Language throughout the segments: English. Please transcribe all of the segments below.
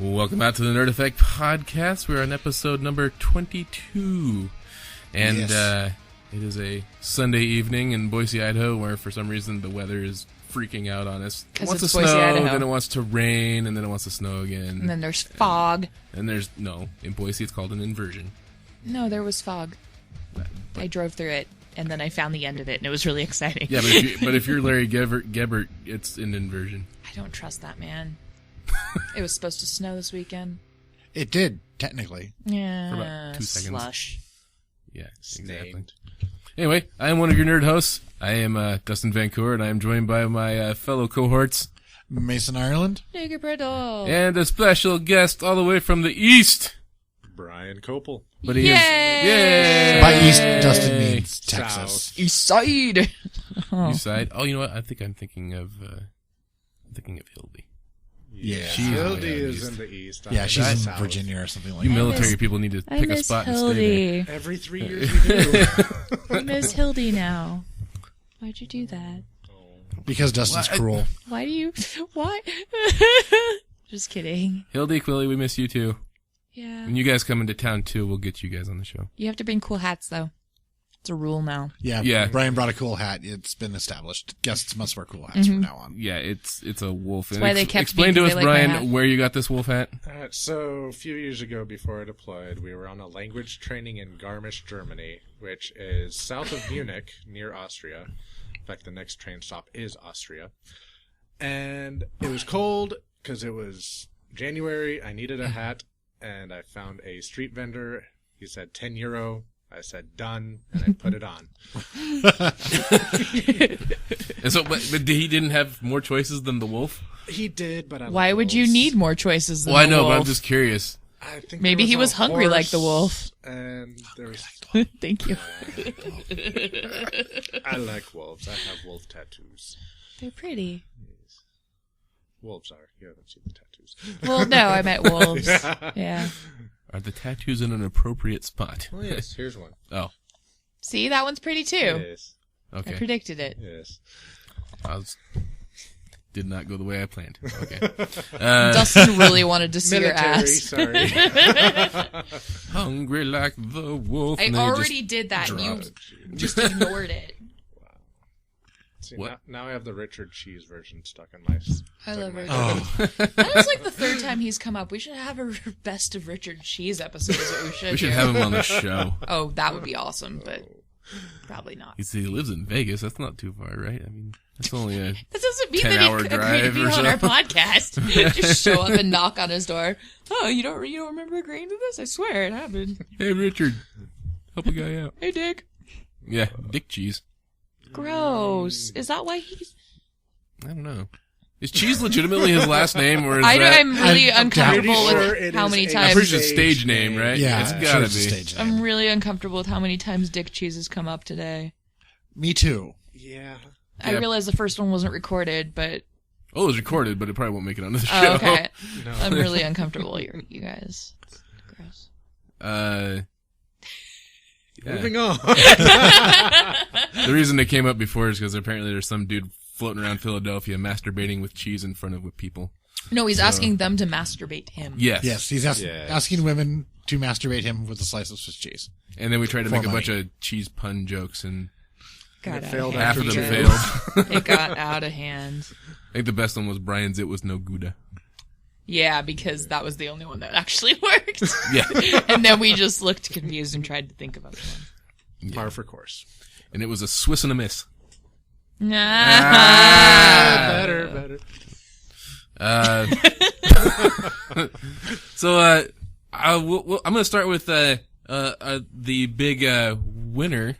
Welcome out to the Nerd Effect Podcast. We're on episode number 22. And it is a Sunday evening in Boise, Idaho, where for some reason the weather is freaking out on us. It wants to snow, then it wants to rain, and then it wants to snow again. And then there's fog. And there's, no, in Boise it's called an inversion. No, there was fog. I drove through it, and then I found the end of it, and it was really exciting. Yeah, but if you're Larry Gebert, it's an inversion. I don't trust that man. It was supposed to snow this weekend. It did, technically. Yeah. For about 2 seconds. Slush. Yeah, exactly. Anyway, I am one of your nerd hosts. I am Dustin VanCour, and I am joined by my fellow cohorts, Mason Ireland. Nikki Prindle. And a special guest all the way from the east, Bryan Koepl. But he is... Yay! By east, Dustin means Texas. South. East side. East side. Oh, you know what? I think I'm thinking of Hildy. Yeah. Hildy is in the east. Yeah, she's in south. Virginia or something like You that. military people need to pick a spot and stay there. Every 3 years we do. I miss Hildy now. Why'd you do that? Because Dustin's cruel. Why do you... Why? Just kidding. Hildy, Quilly, we miss you too. Yeah. When you guys come into town too, we'll get you guys on the show. You have to bring cool hats, though. It's a rule now. Yeah. Bryan brought a cool hat. It's been established. Guests must wear cool hats from now on. Yeah, it's a wolf. That's why they kept Explain to us, like my hat. Bryan, where you got this wolf hat. So, a few years ago, before I deployed, we were on a language training in Garmisch, Germany, which is south of Munich, near Austria. In fact, the next train stop is Austria. And it was cold, because it was January. I needed a hat, and I found a street vendor. He said €10. I said done, and I put it on. And so, but he didn't have more choices than the wolf? He did, but Why would you need more choices than Well, I the know, wolf? but I'm just curious. I think Maybe he was a hungry like the horse, wolf. And there was... Thank you. I like wolves. I have wolf tattoos. They're pretty. Yes. Wolves are. You haven't seen the tattoos. Well, no, I meant wolves. Yeah. Are the tattoos in an appropriate spot? Oh, yes. Here's one. Oh, See, that one's pretty too. Yes. okay. I predicted it. Yes. Did not go the way I planned. Okay. Dustin really wanted to see your Military, ass. sorry. Hungry like the wolf. I and then he already did that. And you just ignored it. See, What? now I have the Richard Cheese version stuck in my... I love Richard. Oh, That was like the third time he's come up. We should have a best of Richard Cheese episode. Is what we should. We should do. have him on the show. Oh, that would be awesome, but probably not. He lives in Vegas. That's not too far, right? I mean, that's only a... That doesn't mean 10-hour that he agreed to drive be or on so. our podcast. Just show up and knock on his door. Oh, you don't remember agreeing to this? I swear it happened. Hey, Richard. Help a guy out. Hey, Dick. Yeah, Dick Cheese. Gross. Is that why he's... I don't know. Is Cheese legitimately his last name, or is I'm really I'm uncomfortable pretty sure with it how is many a- I'm times... pretty sure it's stage name, right? yeah. It's I'm gotta sure be. it's a stage name. I'm really uncomfortable with how many times Dick Cheese has come up today. Me too. Yeah. I realized the first one wasn't recorded, but... Oh, it was recorded, but it probably won't make it onto the show. Oh, okay. No. I'm really uncomfortable, you guys. Gross. Yeah. Moving on. The reason they came up before is because apparently there's some dude floating around Philadelphia masturbating with cheese in front of people. No, he's asking them to masturbate him. Yes. Yes, he's asking women to masturbate him with a slice of Swiss cheese. And then we tried to For make a money. bunch of cheese pun jokes, and Got out failed of half hand. of them Sure. failed. It got out of hand. I think the best one was Brian's "It was no Gouda." Yeah, because that was the only one that actually worked. Yeah. And then we just looked confused and tried to think of other one. Par for course. And it was a Swiss and a miss. Better. So, I'm going to start with the big winner.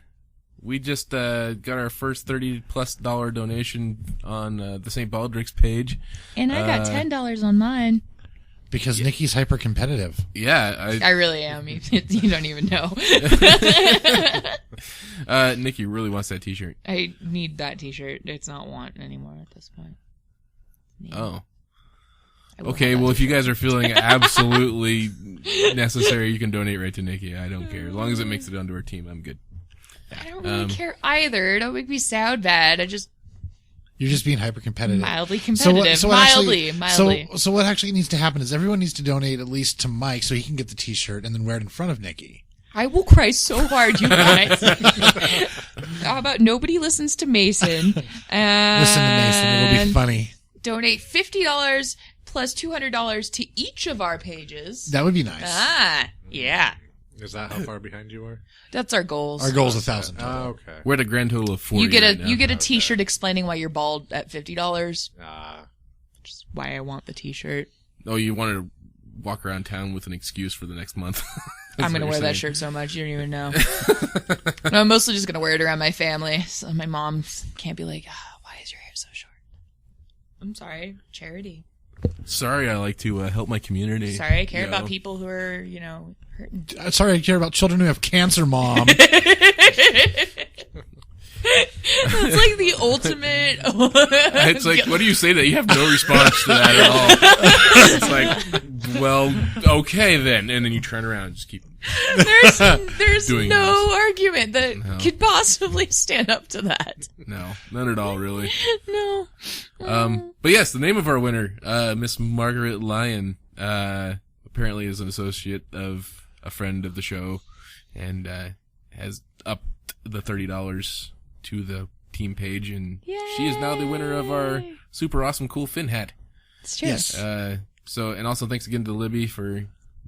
We just got our first $30+ donation on the St. Baldrick's page. And I got $10 on mine. Because Nikki's hyper competitive. Yeah. I really am. You don't even know. Nikki really wants that t-shirt. I need that t-shirt. It's not want anymore at this point. Need. Oh. I will Okay, have that well, if you t-shirt. guys are feeling absolutely necessary, you can donate right to Nikki. I don't care. As long as it makes it onto our team, I'm good. I don't really care either. Don't make me sound bad. You're just being hyper competitive. Mildly competitive. Mildly. So what actually needs to happen is everyone needs to donate at least to Mike so he can get the T-shirt and then wear it in front of Nikki. I will cry so hard, you guys. How about nobody listens to Mason? And Listen to Mason. It'll be funny. Donate $50 plus $200 to each of our pages. That would be nice. Yeah. Is that how far behind you are? That's our goals. Our goal's 1,000. Oh, okay. We're at a grand total of 40. You get right now. you get a T-shirt explaining why you're bald at $50. Ah. Which is why I want the T-shirt. Oh, you wanted to walk around town with an excuse for the next month. I'm going to wear that shirt so much, you don't even know. No, I'm mostly just going to wear it around my family. So my mom can't be like, why is your hair so short? I'm sorry. Charity. Sorry, I like to help my community. Sorry, I care about people who are, hurting. Sorry, I care about children who have cancer, Mom. That's like the ultimate. It's like, what do you say to that? You have no response to that at all. It's like, well, okay then. And then you turn around and just keep. There's doing no this. argument that could possibly stand up to that. No, none at all, really. No. But yes, the name of our winner, Miss Margaret Lyon, apparently is an associate of a friend of the show and has upped the $30 to the team page, and she is now the winner of our super awesome cool Finn hat. It's true. Yes. And also thanks again to Libby for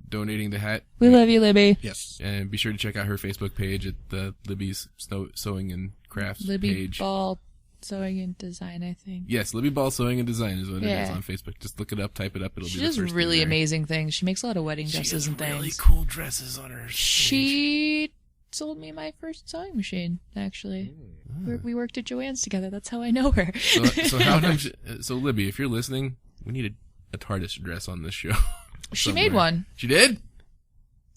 donating the hat. We love you, Libby. Yes. And be sure to check out her Facebook page at the Libby's Sewing and Crafts Libby page. Ball Sewing and Design, I think. Yes, Libby Ball Sewing and Design is what it is on Facebook. Just look it up, type it up. It'll She be the does first really thing there. amazing things. She makes a lot of wedding dresses and things. Really cool dresses on her. She sold me my first sewing machine, actually. We worked at Joann's together. That's how I know her. So Libby, if you're listening, we need a TARDIS dress on this show. She made one. She did?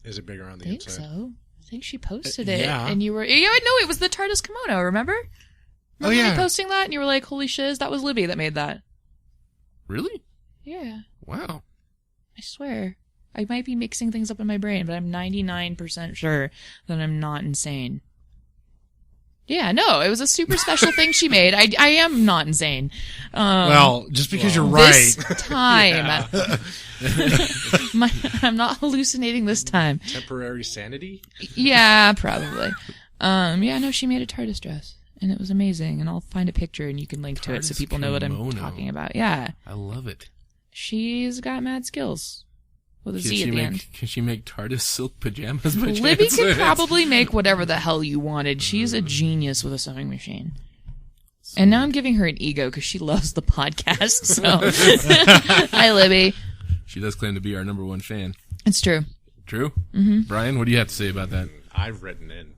Is it bigger on the I think inside? so. I think she posted it. yeah. And you were... Yeah, no, it was the TARDIS kimono, remember? Remember me posting that? And you were like, holy shiz, that was Libby that made that. Really? Yeah. Wow. I swear. I might be mixing things up in my brain, but I'm 99% sure that I'm not insane. Yeah, no, it was a super special thing she made. I am not insane. Well, just because you're right. This time. I'm not hallucinating this time. Temporary sanity? Yeah, probably. Yeah, no, she made a TARDIS dress, and it was amazing, and I'll find a picture and you can link to it so TARDIS people know what I'm kimono. talking about. Yeah. I love it. She's got mad skills. With a Z at the end. Can she make TARDIS silk pajamas by Libby chance? could probably make whatever the hell you wanted. She's a genius with a sewing machine. And now I'm giving her an ego because she loves the podcast. So, hi, Libby. She does claim to be our number one fan. It's true. True? Mm-hmm. Brian, what do you have to say about that? I've written in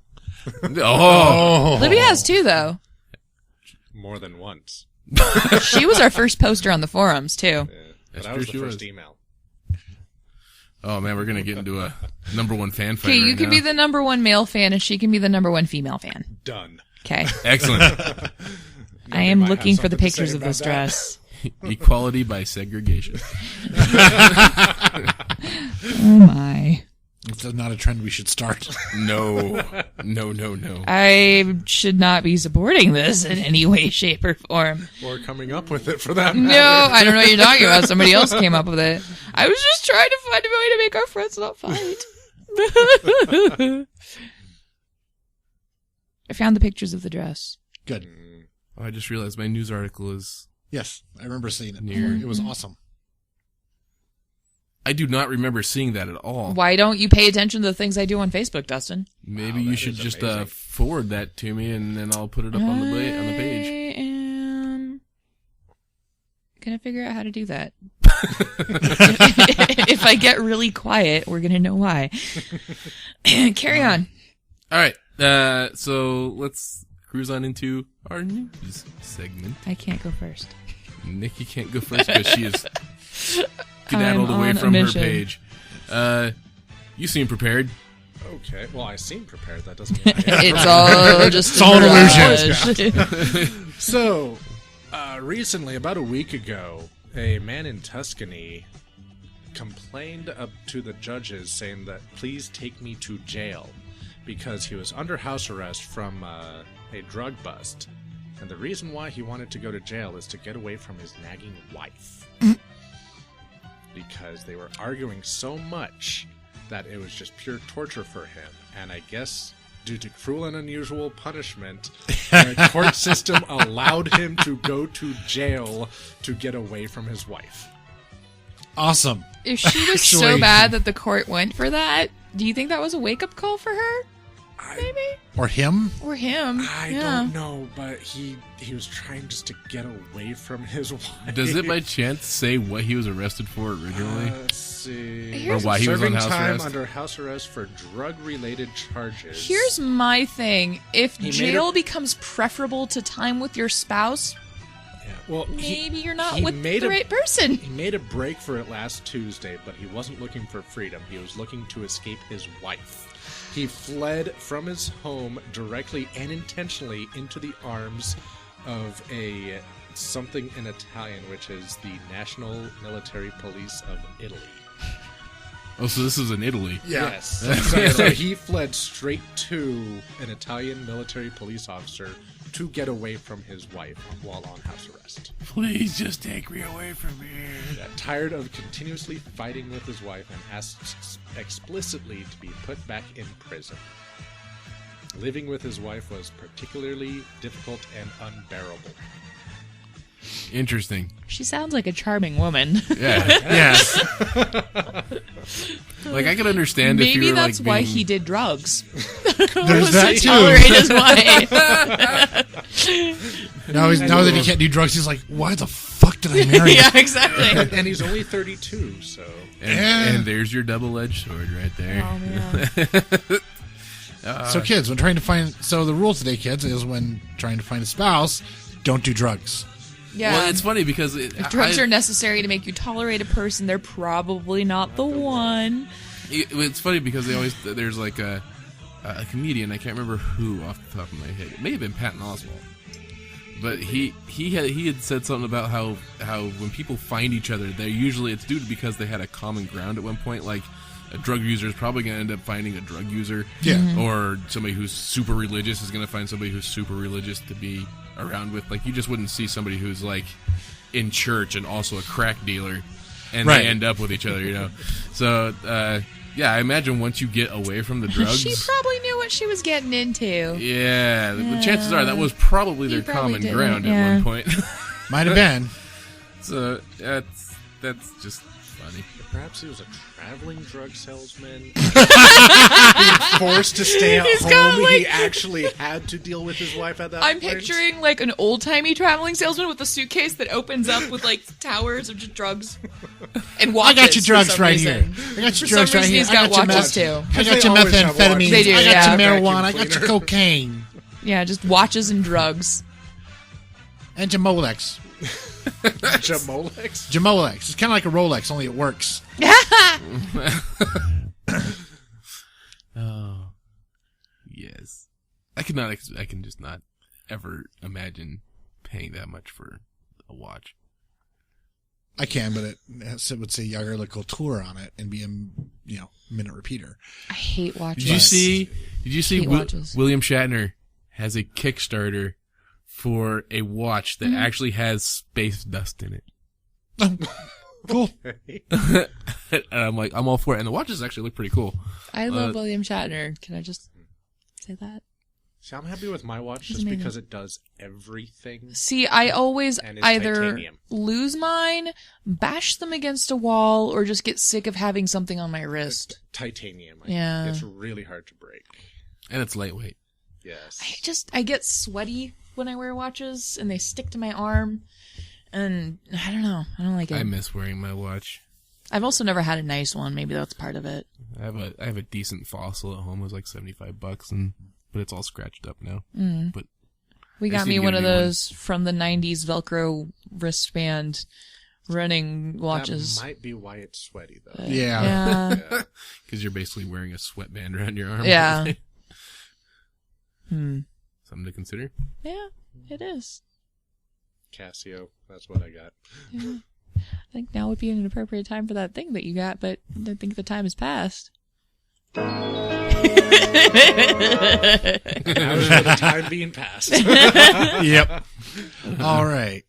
Oh! Libby has too, though. more than once. She was our first poster on the forums too. Yeah. That's But I was true, the she first was. email. Oh, man, we're going to get into a number one fan fight Okay, right you can now. be the number one male fan, and she can be the number one female fan. Done. Okay. Excellent. I am might looking have for the something to pictures say of this about that. dress. Equality by segregation. Oh my. It's not a trend we should start. No. No. I should not be supporting this in any way, shape, or form. Or coming up with it for that No, matter. I don't know what you're talking about. Somebody else came up with it. I was just trying to find a way to make our friends not fight. I found the pictures of the dress. Good. Oh, I just realized my news article is... Yes, I remember seeing it. Near. It was awesome. I do not remember seeing that at all. Why don't you pay attention to the things I do on Facebook, Dustin? Maybe Wow, you that should is just amazing. forward that to me, and then I'll put it up on the page. I am gonna figure out how to do that. If I get really quiet, we're gonna know why. Carry on. All right. So let's cruise on into our news segment. I can't go first. Nikki can't go first because she is I'm skedaddled away on a from her mission. page. You seem prepared. Okay, well, I seem prepared. That doesn't mean I am. It's all just It's all an illusion. So, recently, about a week ago, a man in Tuscany complained up to the judges saying that, please take me to jail, because he was under house arrest from a drug bust. And the reason why he wanted to go to jail is to get away from his nagging wife. Because they were arguing so much that it was just pure torture for him. And I guess due to cruel and unusual punishment, the court system allowed him to go to jail to get away from his wife. Awesome. If she was so bad that the court went for that, do you think that was a wake-up call for her? Maybe? Or him? Or him. I don't know, but he was trying just to get away from his wife. Does it by chance say what he was arrested for originally? Let's see. Or why he was on Serving house time arrest? under house arrest for drug-related charges. Here's my thing. If He made jail her- becomes preferable to time with your spouse, Yeah. Well, maybe you're not he with made the a- right person. He made a break for it last Tuesday, but he wasn't looking for freedom. He was looking to escape his wife. He fled from his home directly and intentionally into the arms of something in Italian, which is the National Military Police of Italy. Oh, so this is in Italy. Yes. So he fled straight to an Italian military police officer to get away from his wife while on house arrest. Please just take me away from here. Yeah, tired of continuously fighting with his wife and asks explicitly to be put back in prison. Living with his wife was particularly difficult and unbearable. Interesting. She sounds like a charming woman. Yeah. Yes. Like, I could understand if Maybe you were that's like why being... he did drugs. There's that To too. tolerate his wife. Now that he can't do drugs, he's like, why the fuck did I marry Yeah, her? exactly. And he's only 32, so... And there's your double-edged sword right there. Oh, man. So kids, when trying to find... So the rule today, kids, is when trying to find a spouse, don't do drugs. Yeah. Well, it's funny because... If drugs are necessary to make you tolerate a person, they're probably not the one. It's funny because there's like a comedian, I can't remember who off the top of my head. It may have been Patton Oswalt. But he had said something about how when people find each other, it's due to because they had a common ground at one point. Like, a drug user is probably going to end up finding a drug user. Yeah. Mm-hmm. Or somebody who's super religious is going to find somebody who's super religious to be around with. Like, you just wouldn't see somebody who's, like, in church and also a crack dealer, and Right. they end up with each other, you know? So, yeah, I imagine once you get away from the drugs... She probably knew what she was getting into. Yeah, the chances are that was probably their probably common didn't, ground yeah. at one point. Might have been. So that's just funny. Perhaps he was a traveling drug salesman. Being forced to stay at He's got, home, like- he actually had to deal with his wife at that I'm point. picturing like an old-timey traveling salesman with a suitcase that opens up with like towers of just drugs and I watches. got your for drugs some right reason. here. I got For your drugs some right reason, here. he's I got got your watches too. I got They your always have methamphetamines. watches. They do, I got yeah. your marijuana. I Vacuum got your cleaner. cocaine. Yeah, just watches and drugs. And your Molex. Jamolex? Jamolex. It's kind of like a Rolex, only it works. Oh, yes. I can just not ever imagine paying that much for a watch. I can, but it would say Yager Le Couture on it and be a minute repeater. I hate watches. Did you see Hate watches. William Shatner has a Kickstarter for a watch that actually has space dust in it. Cool. And I'm like, I'm all for it. And the watches actually look pretty cool. I love William Shatner. Can I just say that? See, I'm happy with my watch just amazing. because it does everything. See, I always And it's either titanium. lose mine, bash them against a wall, or just get sick of having something on my wrist. Titanium. Yeah. It's really hard to break. And it's lightweight. Yes. I get sweaty when I wear watches, and they stick to my arm, and I don't know. I don't like it. I miss wearing my watch. I've also never had a nice one. Maybe that's part of it. I have a decent fossil at home. It was like $75, but it's all scratched up now. But We I got just need me to one get of a new one. those from the 90s Velcro wristband running watches. That might be why it's sweaty, though. Yeah. Yeah. because you're basically wearing a sweatband around your arm. Yeah. Something to consider. Yeah, it is. Casio. That's what I got. Yeah. I think now would be an appropriate time for that thing that you got, but I think the time has passed. Hours for the time being passed. Yep. All right.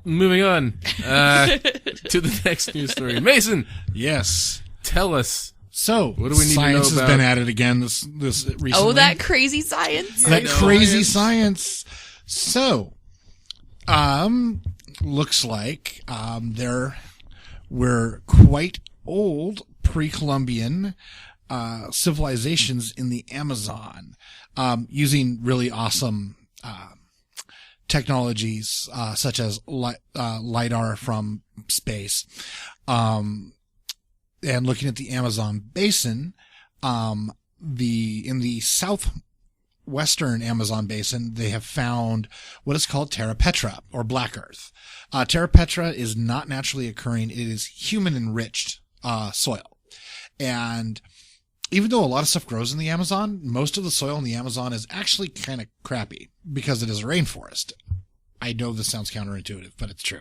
Moving on to the next news story. Mason, Yes. tell us. So, What do we need to know science has about- been at it again this recently. Oh, that crazy science. That crazy science. So, looks like there were quite old pre-Columbian civilizations in the Amazon using really awesome technologies such as LiDAR from space. And looking at the Amazon basin, in the southwestern Amazon basin, they have found what is called terra petra, or black earth. Terra petra is not naturally occurring. It is human enriched soil. And even though a lot of stuff grows in the Amazon, most of the soil in the Amazon is actually kind of crappy because it is a rainforest. I know this sounds counterintuitive, but it's true.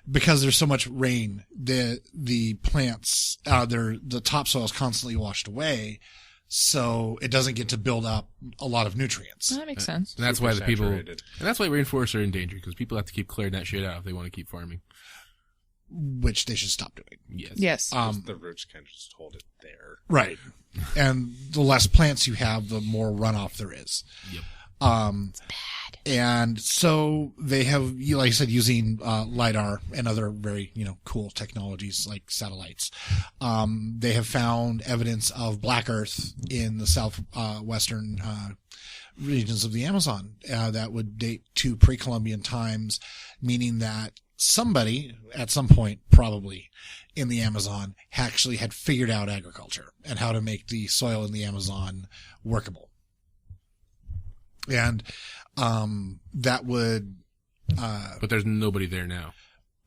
Because there's so much rain, the plants, the topsoil is constantly washed away, so it doesn't get to build up a lot of nutrients. That makes sense. And that's why the people, and Saturated. that's why rainforests are in danger, because people have to keep clearing that shit out if they want to keep farming. Which they should stop doing. Yes. Yes. The roots can just hold it there. Right. And the less plants you have, the more runoff there is. Yep. And so they have, like I said, using LiDAR and other very, cool technologies like satellites. They have found evidence of black earth in the southwestern regions of the Amazon that would date to pre-Columbian times, meaning that somebody at some point, probably in the Amazon, actually had figured out agriculture and how to make the soil in the Amazon workable. And that would But there's nobody there now.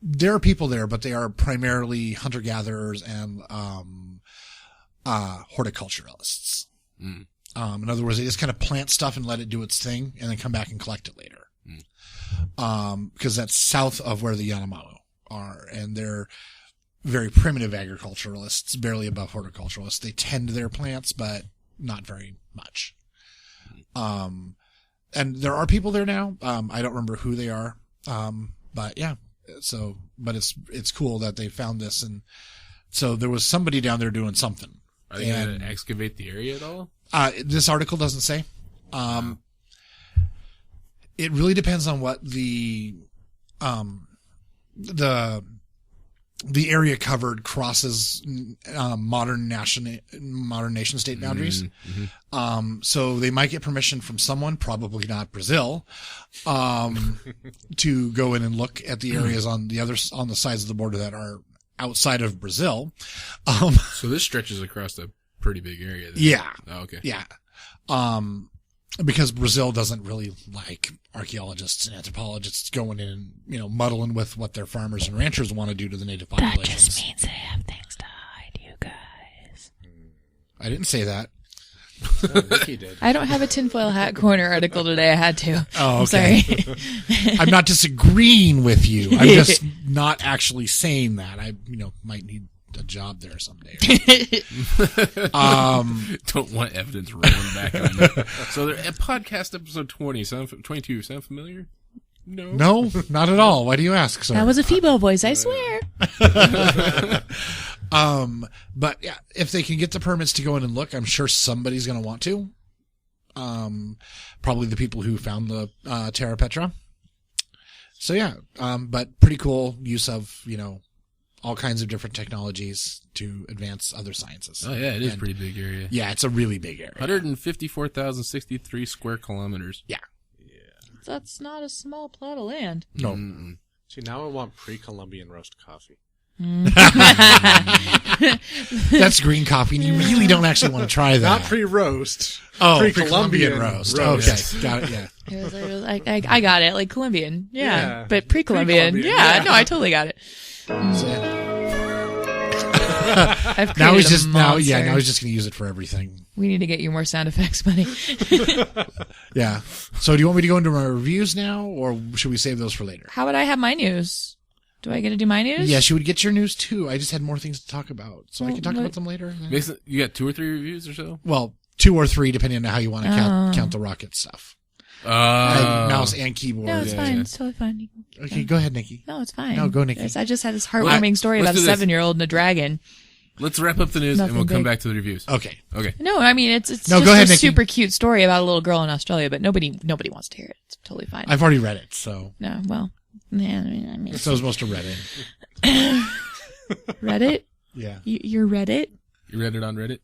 there are people there, but they are primarily hunter-gatherers and horticulturalists. Mm. In other words, they just kind of plant stuff and let it do its thing and then come back and collect it later. Because that's south of where the Yanomamo are, and they're very primitive agriculturalists, barely above horticulturalists. They tend their plants, but not very much. And there are people there now. I don't remember who they are. But yeah, but it's cool that they found this. And so there was somebody down there doing something. Are they going to excavate the area at all? This article doesn't say. It really depends on what the area covered crosses modern nation state boundaries. Mm-hmm. So they might get permission from someone, probably not Brazil, to go in and look at the areas on the sides of the border that are outside of Brazil. So this stretches across a pretty big area. Then. Yeah. Oh, okay. Yeah. Because Brazil doesn't really like archaeologists and anthropologists going in and, muddling with what their farmers and ranchers want to do to the native populations. That just means they have things to hide, you guys. I didn't say that. Nikki did. I don't have a tinfoil hat corner article today. I had to. Oh, I'm sorry. I'm not disagreeing with you. I'm just not actually saying that. I, might need a job there someday. Don't want evidence rolling back on you. So podcast episode 22 sound familiar? No. No, not at all. Why do you ask, sir? That was a Phoebo voice, I swear. But yeah, if they can get the permits to go in and look, I'm sure somebody's going to want to. Probably the people who found the Terra Petra. So yeah, but pretty cool use of, all kinds of different technologies to advance other sciences. Oh yeah, it is a pretty big area. Yeah, it's a really big area. 154,063 square kilometers. Yeah. That's not a small plot of land. No. Mm-mm. See, now I want pre-Columbian roast coffee. That's green coffee, and you really don't actually want to try that. Not pre-roast. Oh, pre-Columbian roast. roast. Okay, got it, yeah. I got it, like Columbian. Yeah. Yeah. But pre-Columbian. Pre-Columbian, Yeah. yeah. No, I totally got it. So, I've now he's created a just now monster. he's just going to use it for everything. We need to get you more sound effects, buddy. Yeah. So do you want me to go into our reviews now, or should we save those for later? How would I have my news? Do I get to do my news? Yes, you would get your news too. I just had more things to talk about, so I Well, can talk what- about them later. Mason, you got 2 or 3 reviews or so? Well, 2 or 3, depending on how you want to count the rocket stuff. Mouse and keyboard. No, it's Yeah, fine. yeah. It's totally fine. Okay, go ahead, Nikki. No, it's fine. No, go, Nikki. I just had this heartwarming story let's about a do this. 7-year-old and a dragon. Let's wrap up the news and Nothing we'll come big. back to the reviews. Okay. Okay. No, I mean it's No, just go ahead, a Nikki. super cute story about a little girl in Australia, but nobody wants to hear it. It's totally fine. I've already read it, so. No, well, yeah, I mean, So is most of Reddit. Reddit. Yeah. You're Reddit. You read it on Reddit?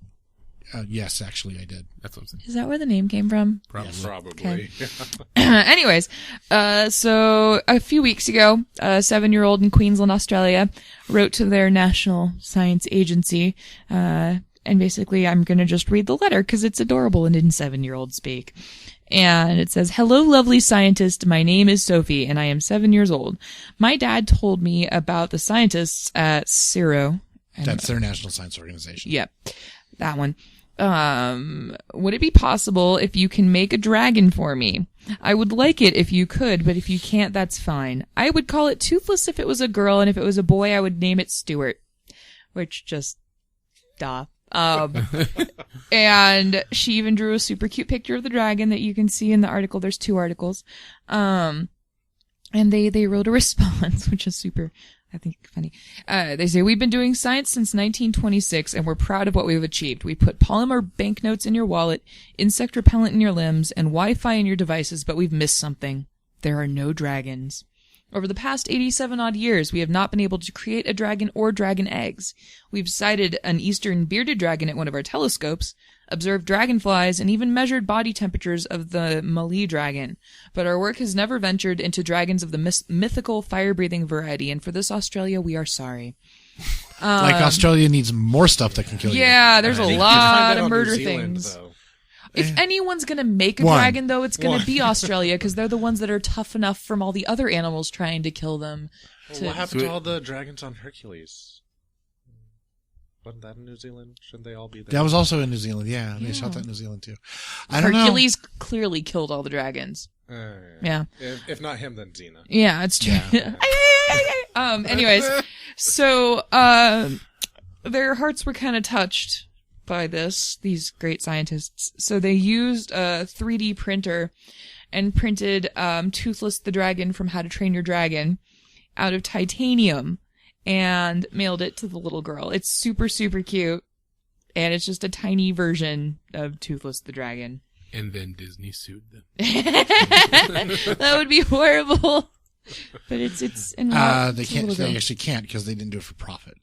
Yes, actually, I did. That's what I'm saying. Is that where the name came from? Probably. Probably. Okay. Anyways, so a few weeks ago, a 7-year-old in Queensland, Australia, wrote to their national science agency, and basically I'm going to just read the letter because it's adorable and in 7-year-old speak. And it says, "Hello, lovely scientist. My name is Sophie and I am 7 years old. My dad told me about the scientists at CIRO." That's their National Science Organization. Yep. That one. Would it be possible if you can make a dragon for me? I would like it if you could, but if you can't, that's fine. I would call it Toothless if it was a girl, and if it was a boy, I would name it Stuart. Which just, duh. And she even drew a super cute picture of the dragon that you can see in the article. There's 2 articles. And they wrote a response, which is super, I think, funny. They say, "We've been doing science since 1926, and we're proud of what we've achieved. We put polymer banknotes in your wallet, insect repellent in your limbs, and Wi-Fi in your devices, but we've missed something. There are no dragons. Over the past 87-odd years, we have not been able to create a dragon or dragon eggs. We've sighted an eastern bearded dragon at one of our telescopes, observed dragonflies, and even measured body temperatures of the Mallee dragon. But our work has never ventured into dragons of the mythical fire-breathing variety, and for this, Australia, we are sorry." Like Australia needs more stuff that can kill you. Yeah, there's a You can find lot that of on New murder Zealand, things. though. If anyone's gonna make a One. dragon, though, it's gonna be Australia, because they're the ones that are tough enough from all the other animals trying to kill them. Well, to- what happened So to all the dragons on Hercules? Wasn't that in New Zealand? Shouldn't they all be there? That was also in New Zealand. Yeah, they shot that in New Zealand too. I don't Hercules clearly killed all the dragons. Yeah. If not him, then Xena. Yeah, it's true. Anyways, so their hearts were kind of touched by these great scientists. So they used a 3D printer and printed Toothless the dragon from How to Train Your Dragon out of titanium and mailed it to the little girl. It's super, super cute. And it's just a tiny version of Toothless the dragon. And then Disney sued them. That would be horrible. But it's they it's a can't. little They girl. actually can't because they didn't do it for profit.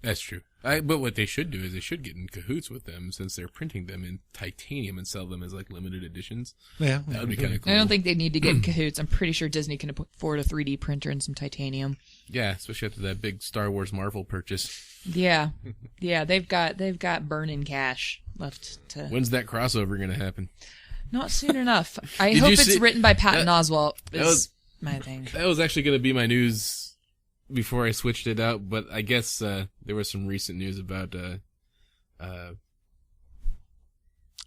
That's true. But what they should do is they should get in cahoots with them since they're printing them in titanium and sell them as like limited editions. Yeah, That would be kind of cool. I don't think they need to get in cahoots. I'm pretty sure Disney can afford a 3D printer and some titanium. Yeah, especially after that big Star Wars Marvel purchase. Yeah. Yeah, they've got burning cash left to... When's that crossover going to happen? Not soon enough. I Did hope you it's see- written by Patton Oswalt that is was- my thing. That was actually going to be my news before I switched it out, but I guess there was some recent news about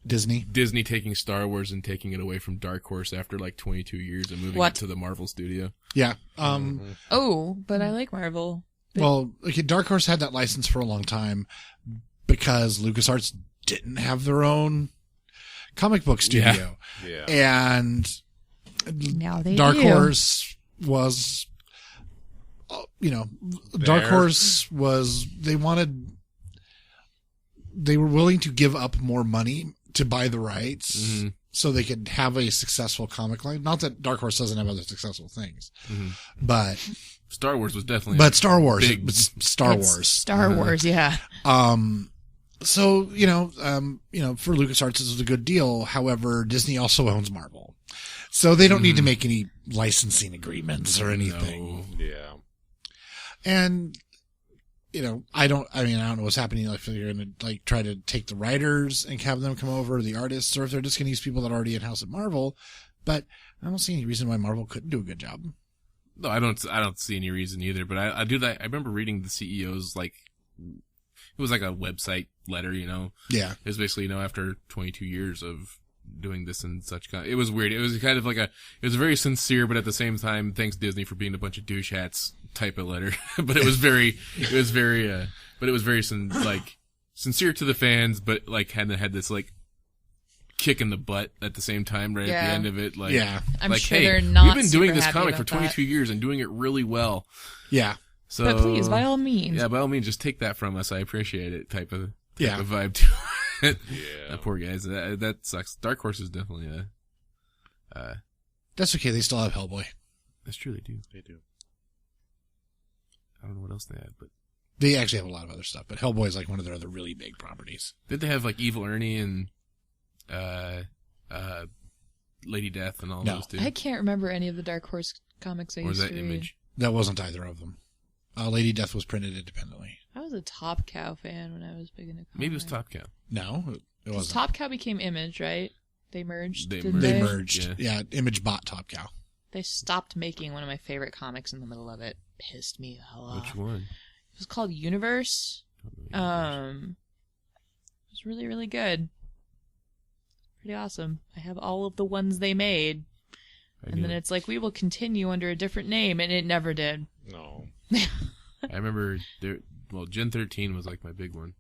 Disney. Disney taking Star Wars and taking it away from Dark Horse after like 22 years and moving What? it to the Marvel studio. Yeah. Oh, but I like Marvel. Well, okay, Dark Horse had that license for a long time because LucasArts didn't have their own comic book studio. Yeah. And Now they Dark do. Horse was, Dark There. Horse was, they were willing to give up more money to buy the rights so they could have a successful comic line. Not that Dark Horse doesn't have other successful things, but Star Wars was definitely Star Wars, big. but Star It's Wars. Star Wars, yeah. So, for LucasArts, this is a good deal. However, Disney also owns Marvel. So they don't need to make any licensing agreements or anything. No. Yeah. And, I don't know what's happening. If they're going to try to take the writers and have them come over, the artists, or if they're just going to use people that are already in-house at Marvel. But I don't see any reason why Marvel couldn't do a good job. No, I don't see any reason either, but I do that. I remember reading the CEO's, it was like a website letter, Yeah. It was basically, after 22 years of doing this and such. It was weird. It was kind of like it was very sincere, but at the same time, thanks Disney for being a bunch of douche hats type of letter. But it was very sincere to the fans, but like had this like kick in the butt at the same time right at the end of it. Like, I'm like, sure hey, they're not. we've been doing super this happy comic for about 22 years and doing it really well. Yeah. So, but please, by all means. Yeah, by all means, just take that from us. I appreciate it. Type of vibe to it. Yeah. That poor guys. That sucks. Dark Horse is definitely That's okay. They still have Hellboy. That's true. They do. They do. I don't know what else they had, but They actually have a lot of other stuff, but Hellboy is like one of their other really big properties. did they have like Evil Ernie and Lady Death and all those too? I can't remember any of the Dark Horse comics I Or was used that to Image? That wasn't either of them. Lady Death was printed independently. I was a Top Cow fan when I was big into comics. Maybe it was Top Cow. No, it wasn't. Top Cow became Image, right? They merged. They didn't They they? merged. Yeah, Image bought Top Cow. They stopped making one of my favorite comics in the middle of it. Pissed me the hell off. Which one? It was called Universe. It was really, really good. Pretty awesome. I have all of the ones they made. And then it's like, we will continue under a different name, and it never did. No. I remember Gen 13 was like my big one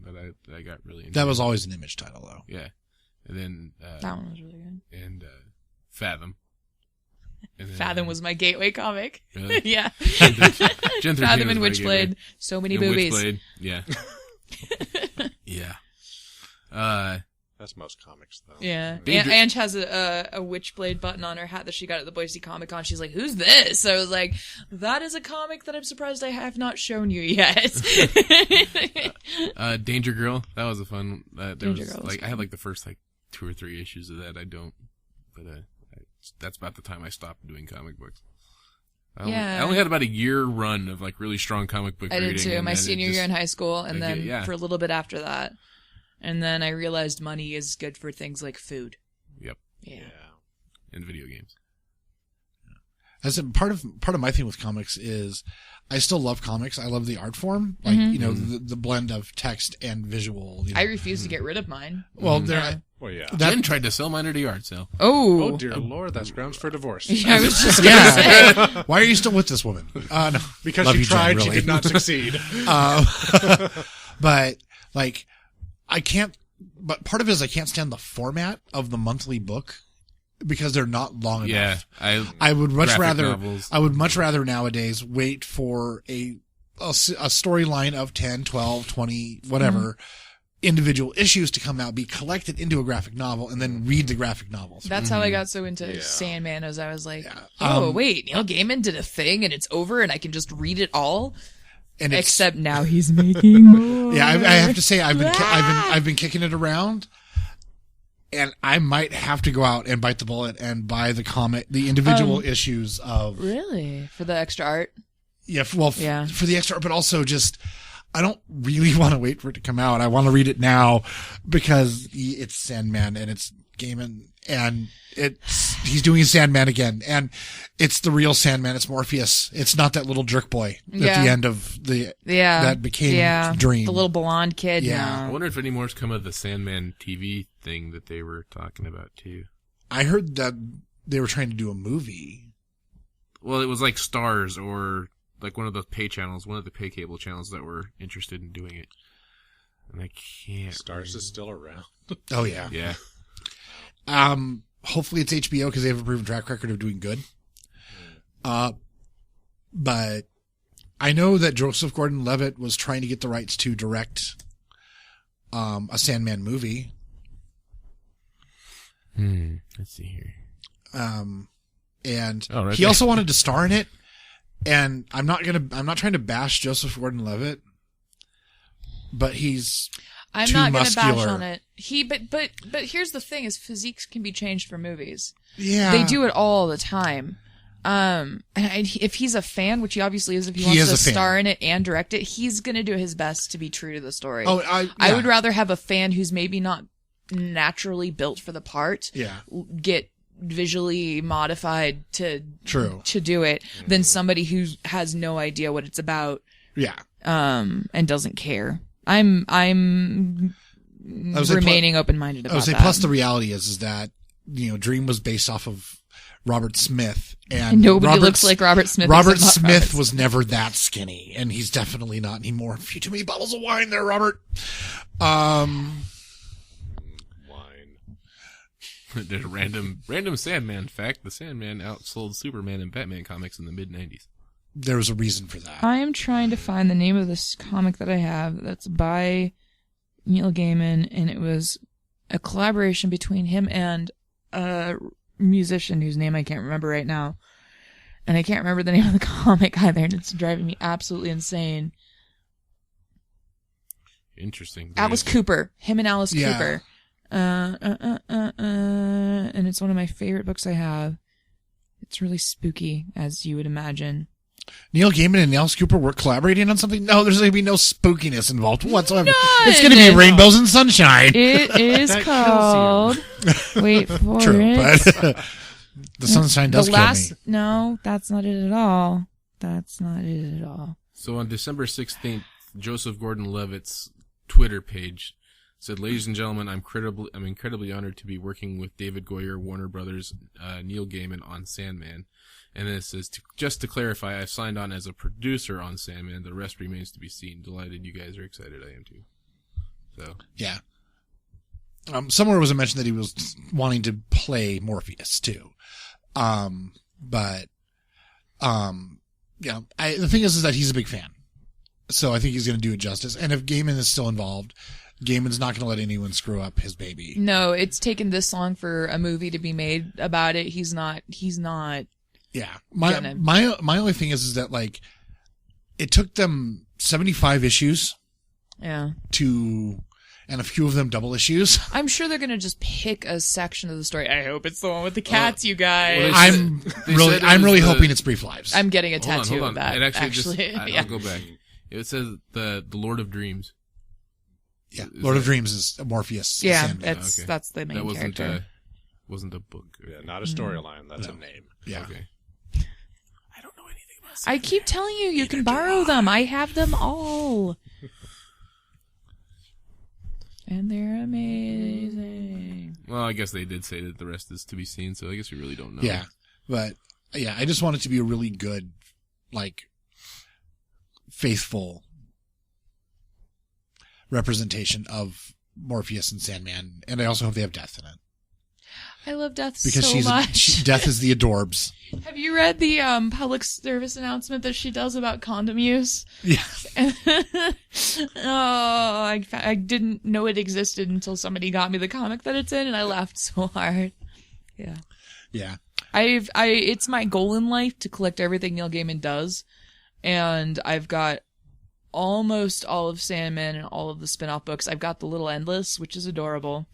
that I got really into. That was always an Image title, though. Yeah. And then That one was really good. and Fathom. And then, Fathom was my gateway comic. Really? Yeah. Gen 13 Fathom and was my gateway. Witchblade. So many And boobies. Witchblade. Yeah. Yeah. That's most comics, though. Yeah. Danger- Ange has a Witchblade button on her hat that she got at the Boise Comic Con. She's like, who's this? So I was like, that is a comic that I'm surprised I have not shown you yet. Danger Girl. That was a fun. Danger Girl was like I fun. had like the first like 2 or 3 issues of that. I don't, but that's about the time I stopped doing comic books. I only had about a year run of like really strong comic book I reading. did too. and My then it senior year in high school, and like, then yeah. for a little bit after that. And then I realized money is good for things like food. Yep. Yeah. And video games. As a part of my thing with comics is, I still love comics. I love the art form, like the blend of text and visual. I refuse to get rid of mine. Well, Well, yeah. Jen tried to sell mine at a yard sale. Oh, dear Lord, that's grounds for divorce. I was just going to say. Why are you still with this woman? No. Because Love she you, Jen, tried, really. she did not succeed. But like, I can't. But part of it is I can't stand the format of the monthly book because they're not long Yeah, enough. I would much graphic rather. novels. I would much rather nowadays wait for a storyline of 10, 12, 20, whatever individual issues to come out, be collected into a graphic novel, and then read the graphic novels. That's how I got so into Yeah. Sandman, as I was like, Yeah. wait, Neil Gaiman did a thing and it's over and I can just read it all? And it's, Except now he's making more. yeah, I have to say I've been kicking it around, and I might have to go out and bite the bullet and buy the individual issues of. Really? For the extra art? Yeah, for the extra, but also just, I don't really want to wait for it to come out. I want to read it now because it's Sandman and it's Gaiman and he's doing Sandman again, and it's the real Sandman. It's Morpheus. It's not that little jerk boy at the end of that became Dream. The little blonde kid. Yeah. I No. wonder if any more's come of the Sandman TV thing that they were talking about too. I heard that they were trying to do a movie. Well, it was like Stars or like one of the pay cable channels that were interested in doing it. And I can't. Stars is still around. Oh yeah. Yeah. Hopefully it's HBO because they have a proven track record of doing good. But I know that Joseph Gordon-Levitt was trying to get the rights to direct a Sandman movie. Let's see here. And right he there. also wanted to star in it. And I'm not trying to bash Joseph Gordon-Levitt, but he's I'm too not going to bash muscular. on it. But here's the thing: is physiques can be changed for movies. Yeah. They do it all the time. And if he's a fan, which he obviously is, if he wants is to a fan. star in it and direct it, he's going to do his best to be true to the story. Oh, I would rather have a fan who's maybe not naturally built for the part. Yeah. Get visually modified to do it than somebody who has no idea what it's about Yeah. and doesn't care. I'm remaining open-minded about that. Plus the reality is that, Dream was based off of Robert Smith, and nobody looks like Robert Smith. Robert Smith was never that skinny, and he's definitely not anymore. A few too many bottles of wine there, Robert. Wine. There's a random Sandman fact. The Sandman outsold Superman and Batman comics in the mid-90s. There was a reason for that. I am trying to find the name of this comic that I have that's by Neil Gaiman, and it was a collaboration between him and a musician whose name I can't remember right now. And I can't remember the name of the comic either, and it's driving me absolutely insane. Interesting. Alice Cooper. Him and Alice Cooper. And it's one of my favorite books I have. It's really spooky, as you would imagine. Neil Gaiman and Alice Cooper were collaborating on something? No, there's going to be no spookiness involved whatsoever. None. It's going to be rainbows and sunshine. It is called... Wait for True, it. but the sunshine does kill me. No, that's not it at all. That's not it at all. So on December 16th, Joseph Gordon-Levitt's Twitter page said, "Ladies and gentlemen, I'm incredibly honored to be working with David Goyer, Warner Brothers, Neil Gaiman on Sandman." And then it says, just to clarify, I've signed on as a producer on Sandman. The rest remains to be seen. Delighted you guys are excited. I am too. So yeah. Somewhere was a mention that he was wanting to play Morpheus too. Yeah. The thing is that he's a big fan. So I think he's going to do it justice. And if Gaiman is still involved, Gaiman's not going to let anyone screw up his baby. No, it's taken this long for a movie to be made about it. He's not. Yeah. My only thing is that, like, it took them 75 issues. Yeah. And a few of them double issues. I'm sure they're going to just pick a section of the story. I hope it's the one with the cats, you guys. Well, I'm really hoping it's Brief Lives. I'm getting a tattoo of that. It actually I'll go back. It says the Lord of Dreams. Yeah. Lord of Dreams is Morpheus. Yeah, Sandman. that's the main character. Wasn't a book. Yeah, not a storyline. That's a name. Yeah. Okay. I don't know anything about I keep telling you, you can borrow them. I have them all. And they're amazing. Well, I guess they did say that the rest is to be seen, so I guess we really don't know. Yeah. But, yeah, I just want it to be a really good, like, faithful representation of Morpheus and Sandman. And I also hope they have Death in it. I love Death because so much. Death is the adorbs. Have you read the public service announcement that she does about condom use? Yeah. I didn't know it existed until somebody got me the comic that it's in, and I laughed so hard. Yeah. Yeah. It's my goal in life to collect everything Neil Gaiman does, and I've got almost all of Sandman and all of the spin-off books. I've got The Little Endless, which is adorable.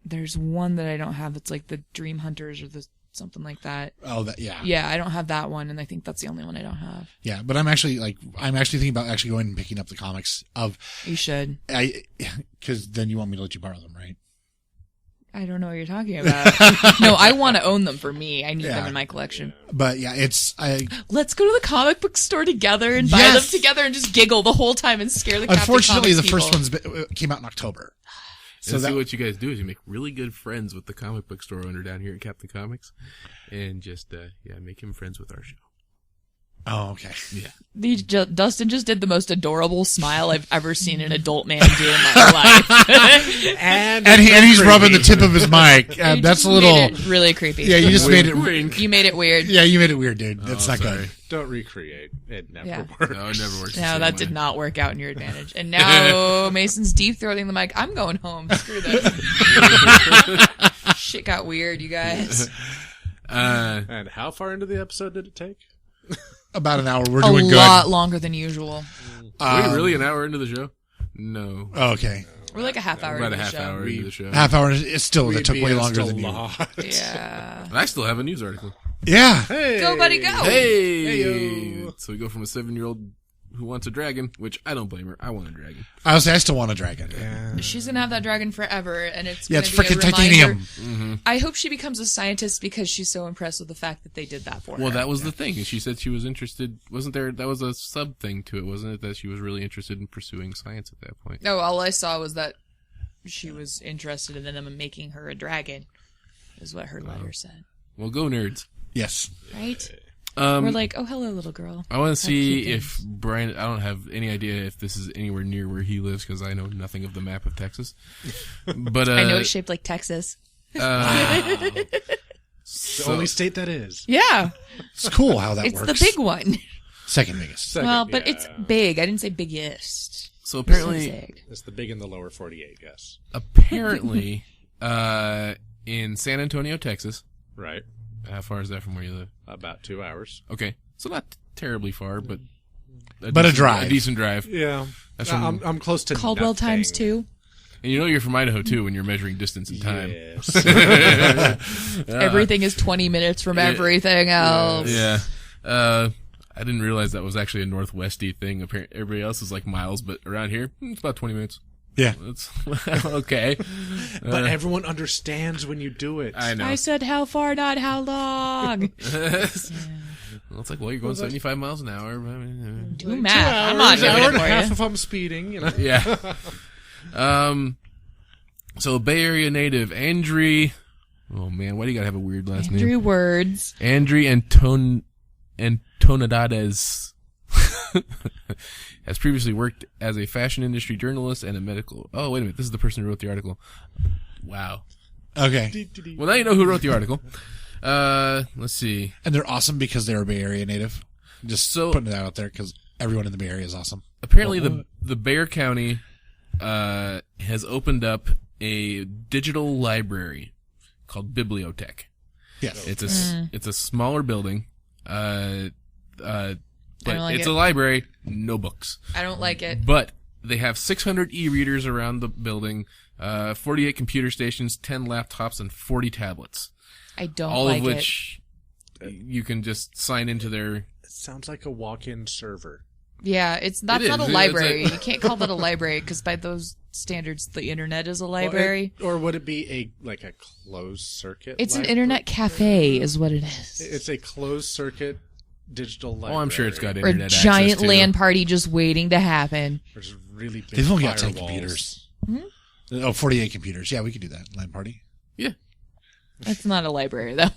There's one that I don't have that's like the Dream Hunters or something like that. Oh, that, yeah. Yeah, I don't have that one, and I think that's the only one I don't have. Yeah, but I'm actually thinking about actually going and picking up the comics of. You should. Because then you want me to let you borrow them, right? I don't know what you're talking about. No, I want to own them for me. I need them in my collection. But yeah, let's go to the comic book store together and buy them together and just giggle the whole time and scare the Captain Unfortunately, Comics the people. first ones came out in October. So what you guys do is you make really good friends with the comic book store owner down here at Captain Comics, and just make him friends with our show. Oh, okay. Yeah. Dustin just did the most adorable smile I've ever seen an adult man do in my life. and he's rubbing the tip of his mic. That's a little made it really creepy. Yeah, you just made it. You made it weird. Yeah, you made it weird, dude. That's not good. Don't recreate. It never works. No, it never works. No, that did not work out in your advantage. And now Mason's deep-throating the mic. I'm going home. Screw this. Shit got weird, you guys. And how far into the episode did it take? About an hour. We're doing good. A lot longer than usual. Are we really an hour into the show? No. Oh, okay. We're like a half hour About into a half the show. hour into the show. Half hour. It took way longer than you. Yeah. And I still have a news article. Yeah. Hey. Go, buddy, go. Hey. So we go from a 7-year-old who wants a dragon, which I don't blame her. I want a dragon. I would say I still want a dragon. Yeah. She's gonna have that dragon forever, and it's Yeah, gonna it's be a freaking reminder. titanium. I hope she becomes a scientist because she's so impressed with the fact that they did that for her. Well, that was the thing. And she said she was interested. Wasn't there? That was a sub thing to it, wasn't it? That she was really interested in pursuing science at that point. No, all I saw was that she was interested in them making her a dragon, is what her letter said. Well, go nerds. Yes. Right? We're like, oh, hello, little girl. I want to see cute if Bryan. I don't have any idea if this is anywhere near where he lives because I know nothing of the map of Texas. But I know it's shaped like Texas. The only state that is. Yeah, It's cool how that it's works. the big one. Second biggest. Second, Well, but yeah. it's big. I didn't say biggest. So apparently, Big. It's the big in the lower 48, yes. apparently, in San Antonio, Texas. Right. How far is that from where you live? About 2 hours. Okay, so not terribly far, but a decent, drive. A decent drive. Yeah. That's from, I'm close to Caldwell nothing. times 2. and you know you're from Idaho too when you're measuring distance and time. Yes. Everything is 20 minutes from everything else. Yeah. I didn't realize that was actually a northwesty thing. Apparently, everybody else is like miles, but around here, it's about 20 minutes. Yeah. That's okay. But everyone understands when you do it. I know. I said how far, not how long. Well, it's like, well, you're going 75 miles an hour. Do math. I'm not doing hour it and a for half you. if I'm speeding. You know? Yeah. So Bay Area native Andri. Oh man, why do you gotta have a weird last name? Andrew Words. Andri Antonidades has previously worked as a fashion industry journalist and a medical. Oh, wait a minute. This is the person who wrote the article. Wow. Okay. Well, now you know who wrote the article. Let's see. And they're awesome because they're a Bay Area native. Just So- putting it out there because everyone in the Bay Area is awesome. Apparently, the Bexar County has opened up a digital library called Bibliotech. Yes. It's a smaller building. But like it's it. a library, no books. I don't like it. But they have 600 e-readers around the building, 48 computer stations, 10 laptops, and 40 tablets. I don't All like of which you can just sign into their... It sounds like a walk-in server. it. Yeah, that's It not is. a It's library. a- You can't call that a library because by those standards, the internet is a library. Or would it be a closed circuit? It's an library? internet cafe, is what it is. It's a closed circuit digital library. Oh, I'm sure it's got Or a internet giant access, too. LAN party just waiting to happen. There's really big They've only got 10 firewalls. computers. Hmm? Oh, 48 computers. Yeah, we could do that. LAN party. Yeah. That's not a library, though.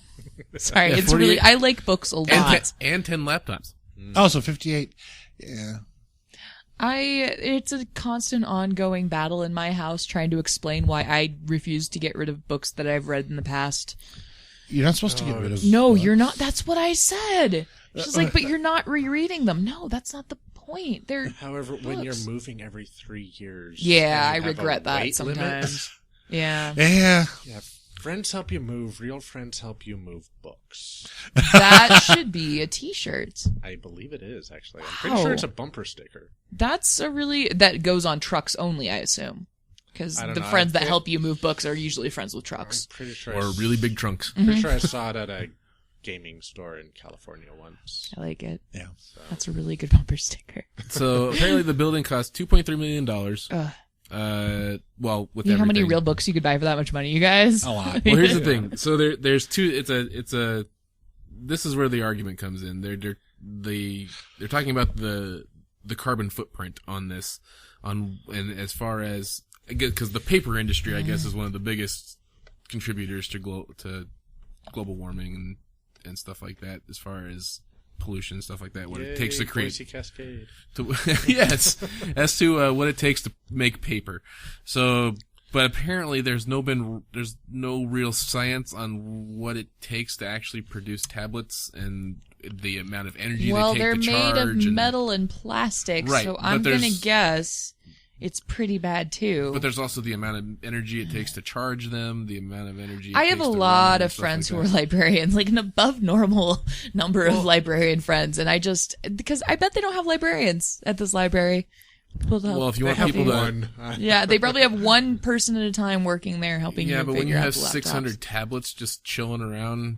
Sorry, Yeah, it's 48 really. I like books a lot. And 10 laptops. Oh, so 58. Yeah. It's a constant ongoing battle in my house trying to explain why I refuse to get rid of books that I've read in the past. You're not supposed to get rid of. No, you're not. That's what I said. She's like, but you're not rereading them. No, that's not the point. They're However, when you're books. moving every 3 years... Yeah, I and you have a regret that weight limit, sometimes. Yeah. Yeah. yeah, friends help you move. Real friends help you move books. That should be a t-shirt. I believe it is, actually. I'm pretty Wow. sure it's a bumper sticker. That's that goes on trucks only, I assume. Because I don't the know. friends I that think- help you move books are usually friends with I'm trucks. pretty sure Or really big trunks. pretty sure I saw it at a gaming store in California once. I like it. Yeah. That's a really good bumper sticker. So apparently the building cost $2.3 million. Ugh. Well, with You know how many everything. real books you could buy for that much money, you guys? A lot. Well, here's the thing. So there's two. This is where the argument comes in. They're talking about the carbon footprint on this, and as far as because the paper industry, I guess, is one of the biggest contributors to global warming and stuff like that. As far as pollution and stuff like that, what it takes to create. Boise Cascade. Yes, as to what it takes to make paper. So, but apparently there's no real science on what it takes to actually produce tablets and the amount of energy Well, they they're take to made of charge. metal and plastic, Right, so but I'm gonna there's- guess it's pretty bad too. But there's also the amount of energy it takes to charge them, the amount of energy. It I have takes a to run lot them, of stuff friends like who are that. librarians, like an above normal number of librarian friends, and because I bet they don't have librarians at this library. People to help. Well, if you They want have people to, one. Yeah, they probably have one person at a time working there helping yeah, you but when figure you out have the laptops. 600 tablets just chilling around,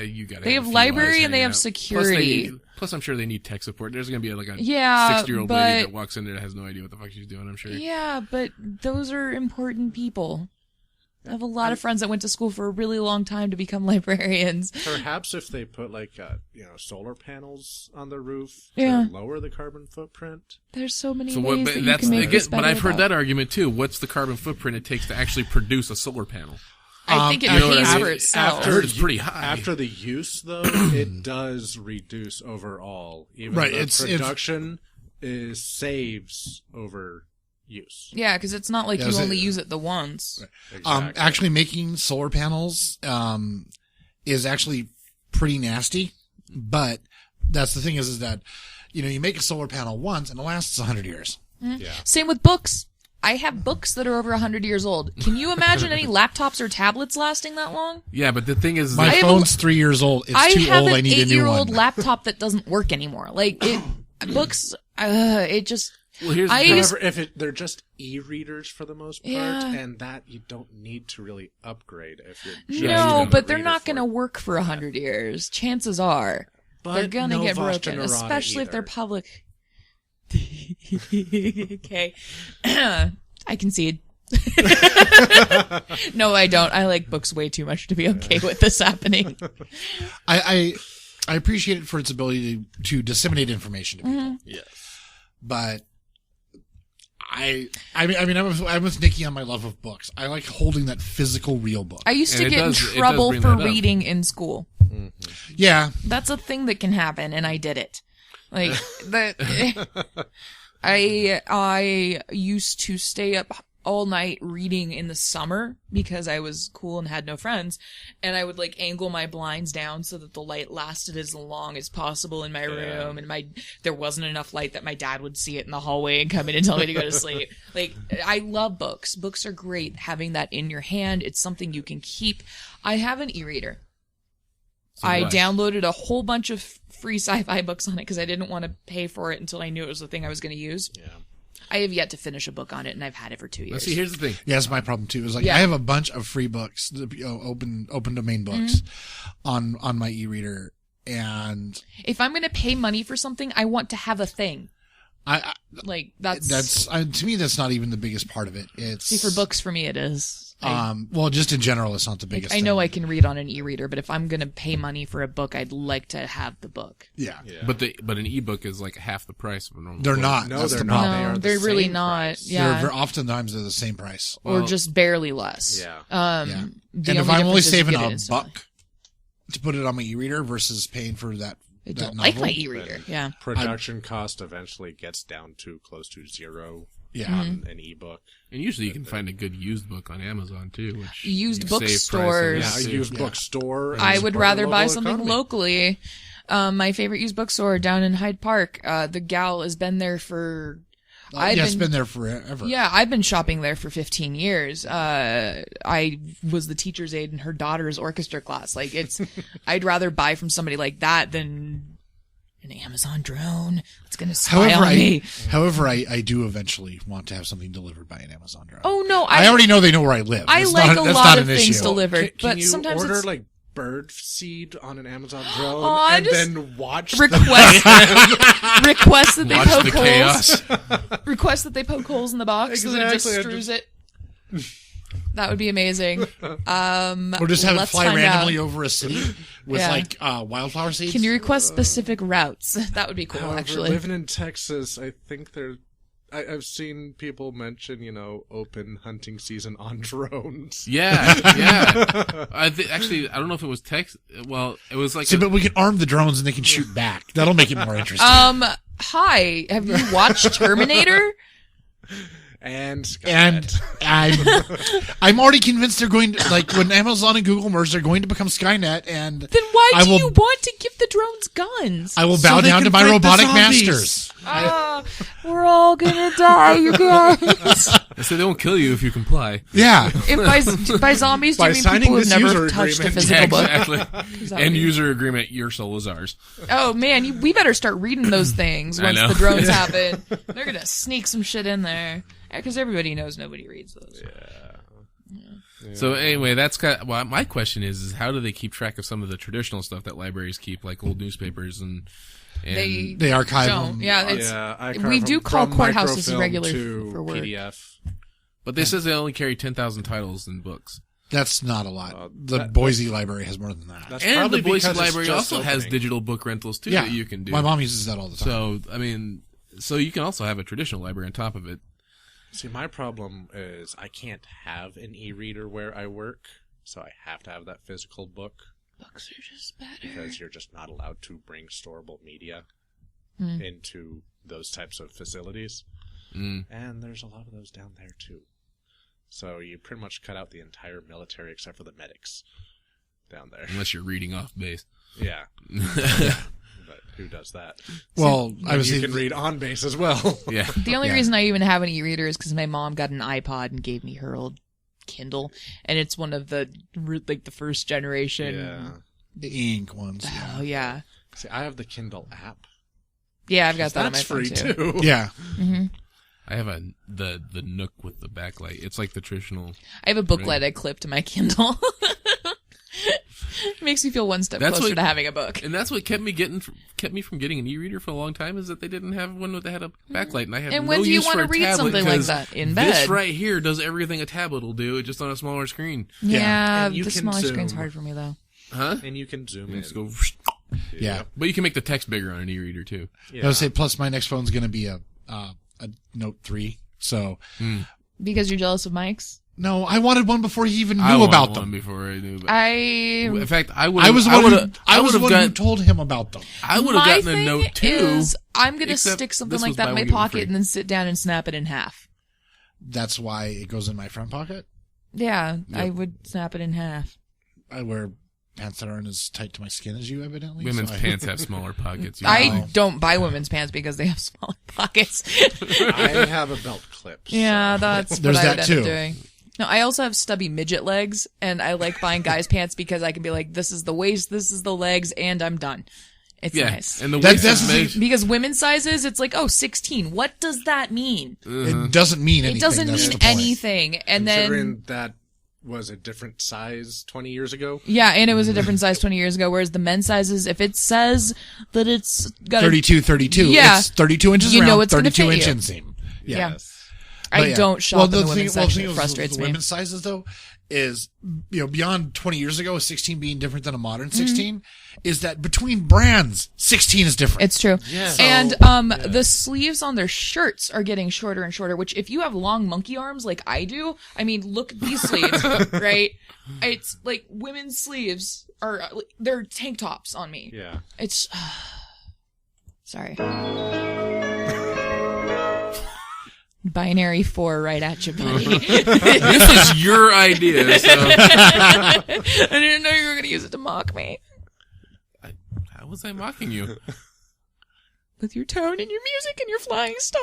You got. They have library and they have security. Plus, I'm sure they need tech support. There's going to be like a 60-year-old but, lady that walks in there that has no idea what the fuck she's doing. I'm sure. Yeah, but those are important people. I have a lot of friends that went to school for a really long time to become librarians. Perhaps if they put solar panels on the roof Yeah. to lower the carbon footprint. There's so many ways that you that's can make this better. But I've heard that argument too. What's the carbon footprint it takes to actually produce a solar panel? I think it pays for itself. I heard it's pretty high. After the use, though, it does reduce overall. Even Right, the production saves over use. Yeah, because it's not like you only use it the once. Right. Exactly. Actually, making solar panels is actually pretty nasty. But that's the thing is that you make a solar panel once and it lasts 100 years. Mm-hmm. Yeah. Same with books. I have books that are over 100 years old. Can you imagine any laptops or tablets lasting that long? Yeah, but the thing is, My phone's 3 years old. It's too old. I need a new one. I have an 8-year-old laptop that doesn't work anymore. Books, it just... well, here's However, if they're just e-readers for the most part, Yeah. and that you don't need to really upgrade if you're just No, using but a they're reader not for going to it. work for 100 years. Chances are. But They're going to no get Vashta broken, Nerada especially if they're either. public. Okay. I concede. No, I don't. I like books way too much to be okay with this happening. I appreciate it for its ability to disseminate information to people. Yes. But I'm with Nikki on my love of books. I like holding that physical, real book. I used to And get in it does trouble bring for that up. reading in school. Yeah. That's a thing that can happen, and I did it. Like I used to stay up all night reading in the summer because I was cool and had no friends, and I would angle my blinds down so that the light lasted as long as possible in my room, and there wasn't enough light that my dad would see it in the hallway and come in and tell me to go to sleep. I love books. Books are great. Having that in your hand, it's something you can keep. I have an e-reader. I downloaded a whole bunch of free sci-fi books on it because I didn't want to pay for it until I knew it was the thing I was going to use. Yeah. I have yet to finish a book on it, and I've had it for 2 years. See, here's the thing. Yeah, that's my problem too. Is I have a bunch of free books, open domain books, on my e-reader, and if I'm going to pay money for something, I want to have a thing. That's to me that's not even the biggest part of it. It's for books, for me it is. Just in general, it's not the biggest. I know I can read on an e-reader, but if I'm going to pay money for a book, I'd like to have the book. Yeah. But an ebook is half the price of a normal. They're book. not. No, That's they're the not. problem. They are No, the they're really same not. price. Yeah. They're oftentimes they're the same price. Or just barely less. Yeah. Yeah. The And if only I'm only difference is saving you get it a instantly. buck to put it on my e-reader versus paying for that, I that don't novel, like my e-reader. Yeah. Production cost eventually gets down to close to zero Yeah. on an ebook. And usually you can find a good used book on Amazon too. Which Used you save bookstores. prices. Yeah, a used bookstore. I is would part of rather the buy local something economy. locally. My favorite used bookstore down in Hyde Park. The gal has been there for. It's been there forever. Yeah, I've been shopping there for 15 years. I was the teacher's aide in her daughter's orchestra class. I'd rather buy from somebody like that than an Amazon drone. It's gonna spy on me. However, I do eventually want to have something delivered by an Amazon drone. Oh no, I already know they know where I live. I That's like not, a that's lot not of an things issue. delivered, Can but you sometimes order it's bird seed on an Amazon drone I and just then watch request request that they Watch poke the holes. chaos. Request that they poke holes in the box so that it just Exactly, strews it. That would be amazing. Or just have it let's fly find randomly out. over a city with wildflower seeds. Can you request specific routes? That would be cool, However, actually. living in Texas, I think I've seen people mention, open hunting season on drones. Yeah. Actually, I don't know if it was text. Well, it was like. See, but we can arm the drones and they can shoot back. That'll make it more interesting. Hi, have you watched Terminator? And I'm already convinced they're going to, when Amazon and Google merge, they're going to become Skynet, and Then why I do will- you want to give the drones guns? I will bow they down can to my fight the robotic zombies. masters. We're all gonna die, you guys. I said they won't kill you if you comply. Yeah. If by zombies, do By you mean signing people who've this never user touched a agreement. physical book? Exactly. Is that what End you- user agreement. Your soul is ours. Oh man, we better start reading those things I once know. the drones happen. They're gonna sneak some shit in there because everybody knows nobody reads those. Yeah. So anyway, that's well, my question is how do they keep track of some of the traditional stuff that libraries keep, like old newspapers and They archive them. Yeah, we do call courthouses regular to for work. PDF. But this says they only carry 10,000 titles in books. That's not a lot. The Boise Library has more than that. That's And probably the Boise because it's Library just also has opening. digital book rentals too that you can do. My mom uses that all the time. So, I mean, so you can also have a traditional library on top of it. See, my problem is I can't have an e-reader where I work, so I have to have that physical book. Books are just better. Because you're just not allowed to bring storable media into those types of facilities. Mm. And there's a lot of those down there, too. So you pretty much cut out the entire military except for the medics down there. Unless you're reading off base. Yeah. But who does that? Well, I was you can read on base as well. Yeah. The only reason I even have an e-reader is because my mom got an iPod and gave me her old Kindle, and it's one of the the first generation. Yeah. the ink ones. Oh yeah. See, I have the Kindle app. Yeah, I've got that on my That's phone free too. Yeah. Mm-hmm. I have the Nook with the backlight. It's like the traditional. I have a booklet I clip to my Kindle. It makes me feel one step closer to having a book. And that's what kept me from getting an e-reader for a long time is that they didn't have one that had a backlight, and I have And no when do you use want for to a read tablet something like 'cause that in This bed? right here does everything a tablet will do, just on a smaller screen. Yeah, And you the can smaller zoom. screen's hard for me though. Huh? And you can zoom You in. just go. Yeah. But you can make the text bigger on an e-reader too. I would say, plus my next phone's going to be a Note 3. So, Because you're jealous of Mike's? no, I wanted one before he even I knew wanted about one them. before I knew. In fact, I was the one who told him about them. I would have My gotten a thing Note 2. is, I'm going to except stick something this like was that buy in my one, get one pocket free. and then sit down and snap it in half. That's why it goes in my front pocket. Yeah, Yep. I would snap it in half. I wear pants that aren't as tight to my skin as you, evidently. Women's so pants have smaller pockets. You I know. don't buy women's pants because they have smaller pockets. I have a belt clip. Yeah, so. that's There's what I would that end too. up doing. No, I also have stubby midget legs, and I like buying guys' pants because I can be like, this is the waist, this is the legs, and I'm done. It's Yeah, nice. and the That- waist that's is the measured. Because women's sizes, it's like, 16. What does that mean? it doesn't mean anything. It doesn't That's mean the point. anything. And Considering then, that was a different size 20 years ago. yeah, and it was a different size 20 years ago, whereas the men's sizes, if it says that it's got 32. Yeah. It's 32 inches You around, know it's gonna 32 fit inch you. inseam. Yeah. Yeah. Yes. I But yeah. don't shop in the women's section. thing It is, frustrates the me. women's sizes, though, is, beyond 20 years ago, a 16 being different than a modern 16, is that between brands, 16 is different. It's true. Yeah. And the sleeves on their shirts are getting shorter and shorter, which if you have long monkey arms like I do, I mean, look at these sleeves, right? It's like women's sleeves are, they're tank tops on me. Yeah. It's, sorry. Binary 4 right at you, buddy. This is your idea. So. I didn't know you were going to use it to mock me. How was I mocking you? With your tone and your music and your flying star.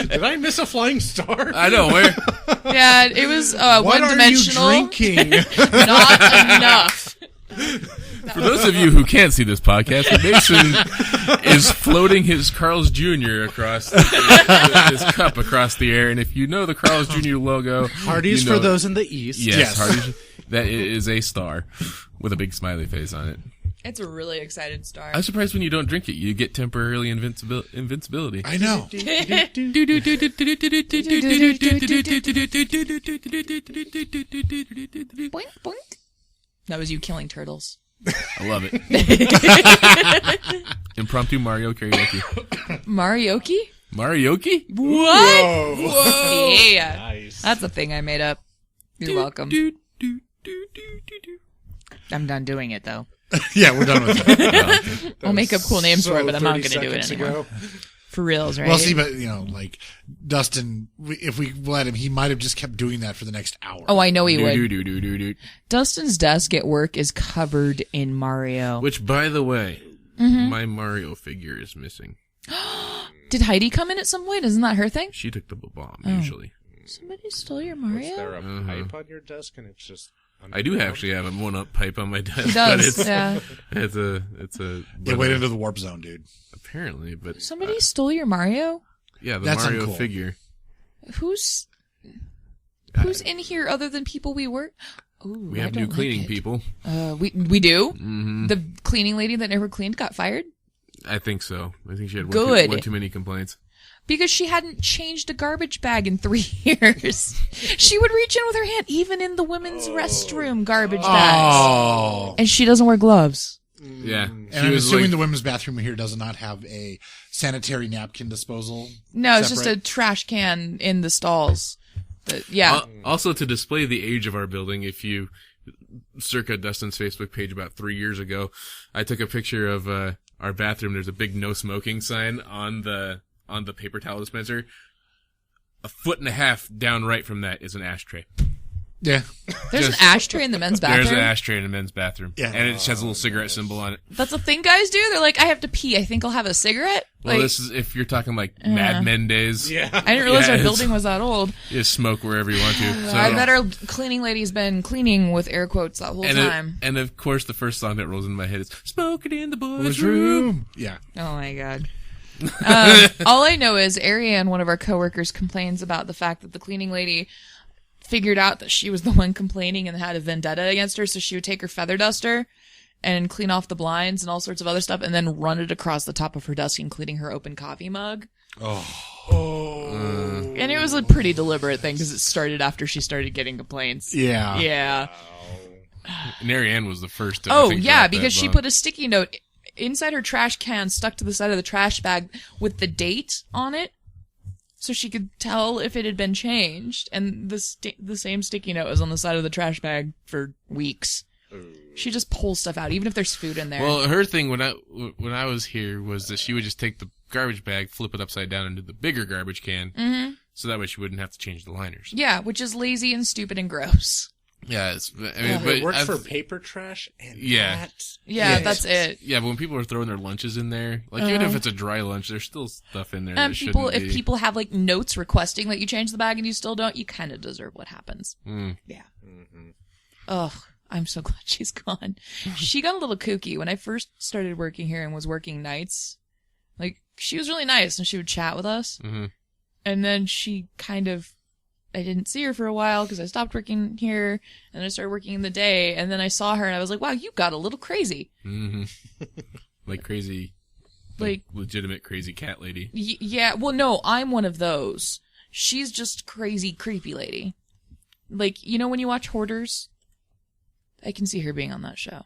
Did I miss a flying star? I know where. Yeah, it was what one-dimensional. are you drinking? Not enough. For those of you who can't see this podcast, Mason is floating his Carl's Jr. across his cup across the air, and if you know the Carl's Jr. logo, Hardee's you know for those in the East. Yes, Hardee's. That is a star with a big smiley face on it. It's a really excited star. I'm surprised when you don't drink it, you get temporarily invincibility. I know. Boink, boink. That was you killing turtles. I love it. Impromptu Mario karaoke. Marioki? Marioki? What? Whoa. Yeah. Nice. That's a thing I made up. You're welcome. I'm done doing it, though. Yeah, we're done with it. I'll make up cool names for it, but I'm not going to do 30 it seconds anymore. ago. For reals, right? Well, see, but, like, Dustin, if we let him, he might have just kept doing that for the next hour. Oh, I know he would. Dustin's desk at work is covered in Mario. Which, by the way, my Mario figure is missing. Did Heidi come in at some point? Isn't that her thing? She took the bomb, usually. Somebody stole your Was Mario? there a pipe on your desk and it's just I do actually have a one-up pipe on my desk. He But does, yeah. it's a. It went into the warp zone, dude. Apparently, but Somebody stole your Mario? yeah, the That's Mario uncool. figure. Who's... Who's in here other than people we work? Ooh, We have new cleaning people. We do? Mm-hmm. The cleaning lady that never cleaned got fired? I think so. I think she had Good. one too many complaints. Because she hadn't changed a garbage bag in 3 years. She would reach in with her hand, even in the women's restroom garbage bags. Oh. And she doesn't wear gloves. Yeah. And I'm assuming the women's bathroom here does not have a sanitary napkin disposal. No, it's separate. just a trash can in the stalls. But, yeah. Also, to display the age of our building, if you, circa Dustin's Facebook page about 3 years ago, I took a picture of our bathroom. There's a big no smoking sign on the paper towel dispenser. 1.5 feet down right from that is an ashtray. Yeah. There's an ashtray in the men's bathroom. There's an ashtray in the men's bathroom. Yeah. And it just has a little cigarette symbol on it. That's a thing guys do? They're like, I have to pee. I think I'll have a cigarette. Well, Like, this is if you're talking like Mad Men days. Yeah. I didn't realize Yeah, our it's- building was that old. You just smoke wherever you want to. So, I bet our cleaning lady's been cleaning with air quotes that whole time. And of course, the first song that rolls in my head is "Smoking in the Boys' Room." Yeah. Oh my god. All I know is Ariane, one of our coworkers, complains about the fact that the cleaning lady figured out that she was the one complaining and had a vendetta against her, so she would take her feather duster and clean off the blinds and all sorts of other stuff and then run it across the top of her desk, including her open coffee mug. And it was a pretty deliberate thing because it started after she started getting complaints. Yeah. Yeah. And Ariane was the first to, I Oh, think, yeah, drop that because she bomb. put a sticky note inside her trash can stuck to the side of the trash bag with the date on it so she could tell if it had been changed. And the same sticky note was on the side of the trash bag for weeks. She just pulls stuff out, even if there's food in there. Well, her thing when I was here was that she would just take the garbage bag, flip it upside down into the bigger garbage can, so that way she wouldn't have to change the liners. Yeah, which is lazy and stupid and gross. Yeah, but It works I've- for paper trash and Yeah. that. Yeah, Yes. that's it. Yeah, but when people are throwing their lunches in there, like even if it's a dry lunch, there's still stuff in there. And that people, shouldn't if be. people have like notes requesting that you change the bag and you still don't, you kind of deserve what happens. Yeah. Ugh, I'm so glad she's gone. She got a little kooky when I first started working here and was working nights. Like, she was really nice and she would chat with us. And then she I didn't see her for a while because I stopped working here and I started working in the day. And then I saw her and I was like, wow, you got a little crazy. Like crazy, Like, legitimate crazy cat lady. yeah, well, no, I'm one of those. She's just crazy, creepy lady. Like, you know when you watch Hoarders? I can see her being on that show.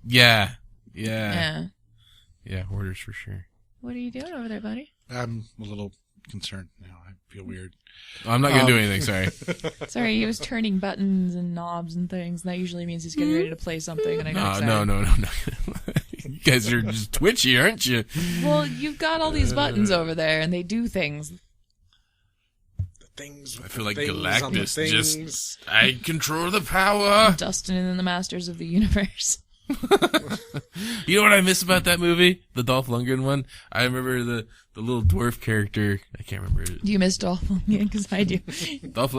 Yeah, Yeah. Hoarders for sure. What are you doing over there, buddy? I'm a little concerned now. I feel weird. I'm not gonna do anything. Sorry. Sorry, he was turning buttons and knobs and things. And that usually means he's getting ready to play something, and I got excited. No. You guys are just twitchy, aren't you? Well, you've got all these buttons over there, and they do things. Things. I feel like things on the Galactus things. just. I control the power. Dustin and the Masters of the Universe. You know what I miss about that movie? The Dolph Lundgren one? I remember the little dwarf character. I can't remember it. Do you miss Dolph Lundgren? Because I do.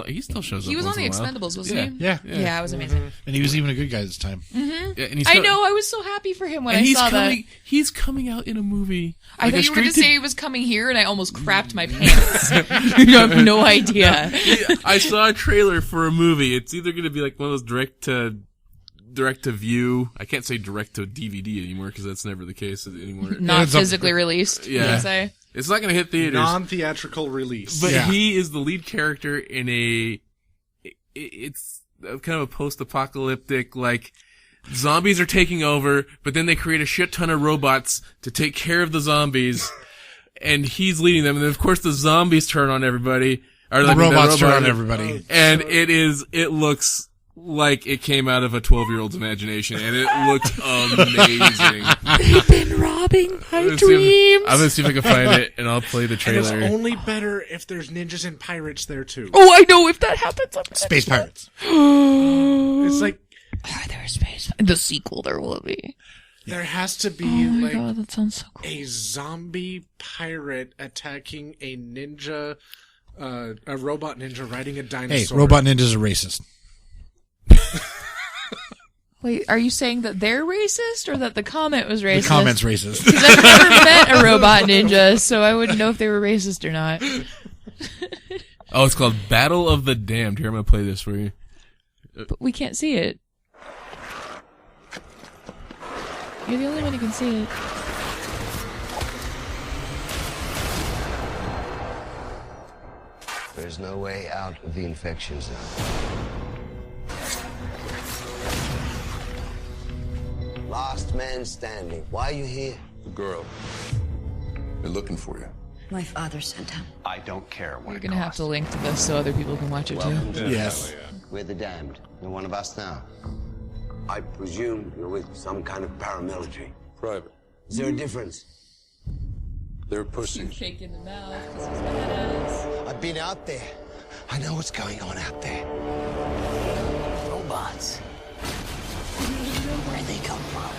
He still shows up. He was on once the in a while. Expendables, wasn't he? Yeah. Yeah, it was amazing. And he was even a good guy this time. Yeah, and he's I know. I was so happy for him when And I he's saw coming. that. He's coming out in a movie. I Like thought a you were going to straight say he was coming here, and I almost crapped my pants. You have no idea. I saw a trailer for a movie. It's either going to be like one of those direct to view. I can't say direct to DVD anymore because that's never the case anymore. Not it's a- physically released, Yeah. you say? It's not going to hit theaters. Non-theatrical release. But Yeah. he is the lead character in it's kind of a post-apocalyptic, like, zombies are taking over, but then they create a shit ton of robots to take care of the zombies, and he's leading them, and then of course the zombies turn on everybody. Or The robots turn on everybody. And it looks like it came out of a 12-year-old's imagination, and it looked amazing. They've been robbing my I'm dreams. gonna see if I can find it, and I'll play the And it's trailer. only better if there's ninjas and pirates there too. Oh, I know. If that happens, I'm gonna Space Pirates. It's like Are there space? The sequel there will be. there has to be Oh my like god, that sounds so cool. a zombie pirate attacking a ninja, a robot ninja riding a Hey, dinosaur. robot ninjas are racist. Wait, are you saying that they're racist or that the comment was racist? The comment's racist. Because I've never met a robot ninja, so I wouldn't know if they were racist or not. Oh, it's called Battle of the Damned. Here, I'm going to play this for you. But we can't see it. You're the only one who can see it. There's no way out of the infection zone. Last man standing. Why are you here? The girl. They're looking for you. My father sent him. I don't care what You're it going to have costs. to link to this so other people can watch it too. Welcome to Yes. the family. We're the damned. You're one of us now. I presume you're with some kind of paramilitary. Private. Is there a difference? They're pussies. Shake in the mouth because he's badass. I've been out there. I know what's going on out there. Robots. Where'd they come from?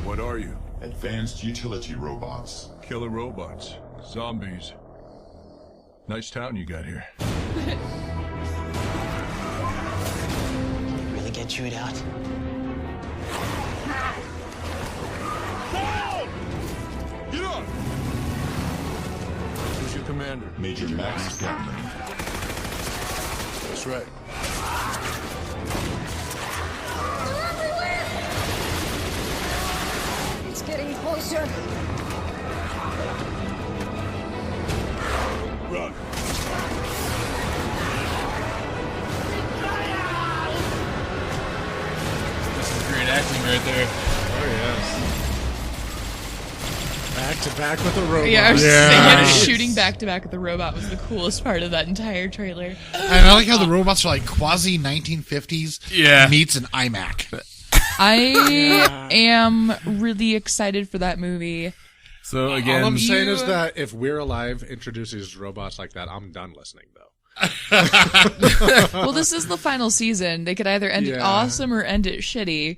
What are you? Advanced utility robots. Killer robots. Zombies. Nice town you got here. Really get chewed out? Get on! Who's your commander? Major Max Gatling. That's right. It's getting closer. Run. This is great acting right there. Oh, yes. Back to back with a robot. Yeah, I was Yeah. saying shooting back to back with the robot was the coolest part of that entire trailer. And I like how the robots are like quasi 1950s Yeah. meets an iMac. I am really excited for that movie. So again, All I'm saying You- is that if We're Alive introduces robots like that, I'm done listening, though. Well, this is the final season. They could either end it Yeah. awesome or end it shitty.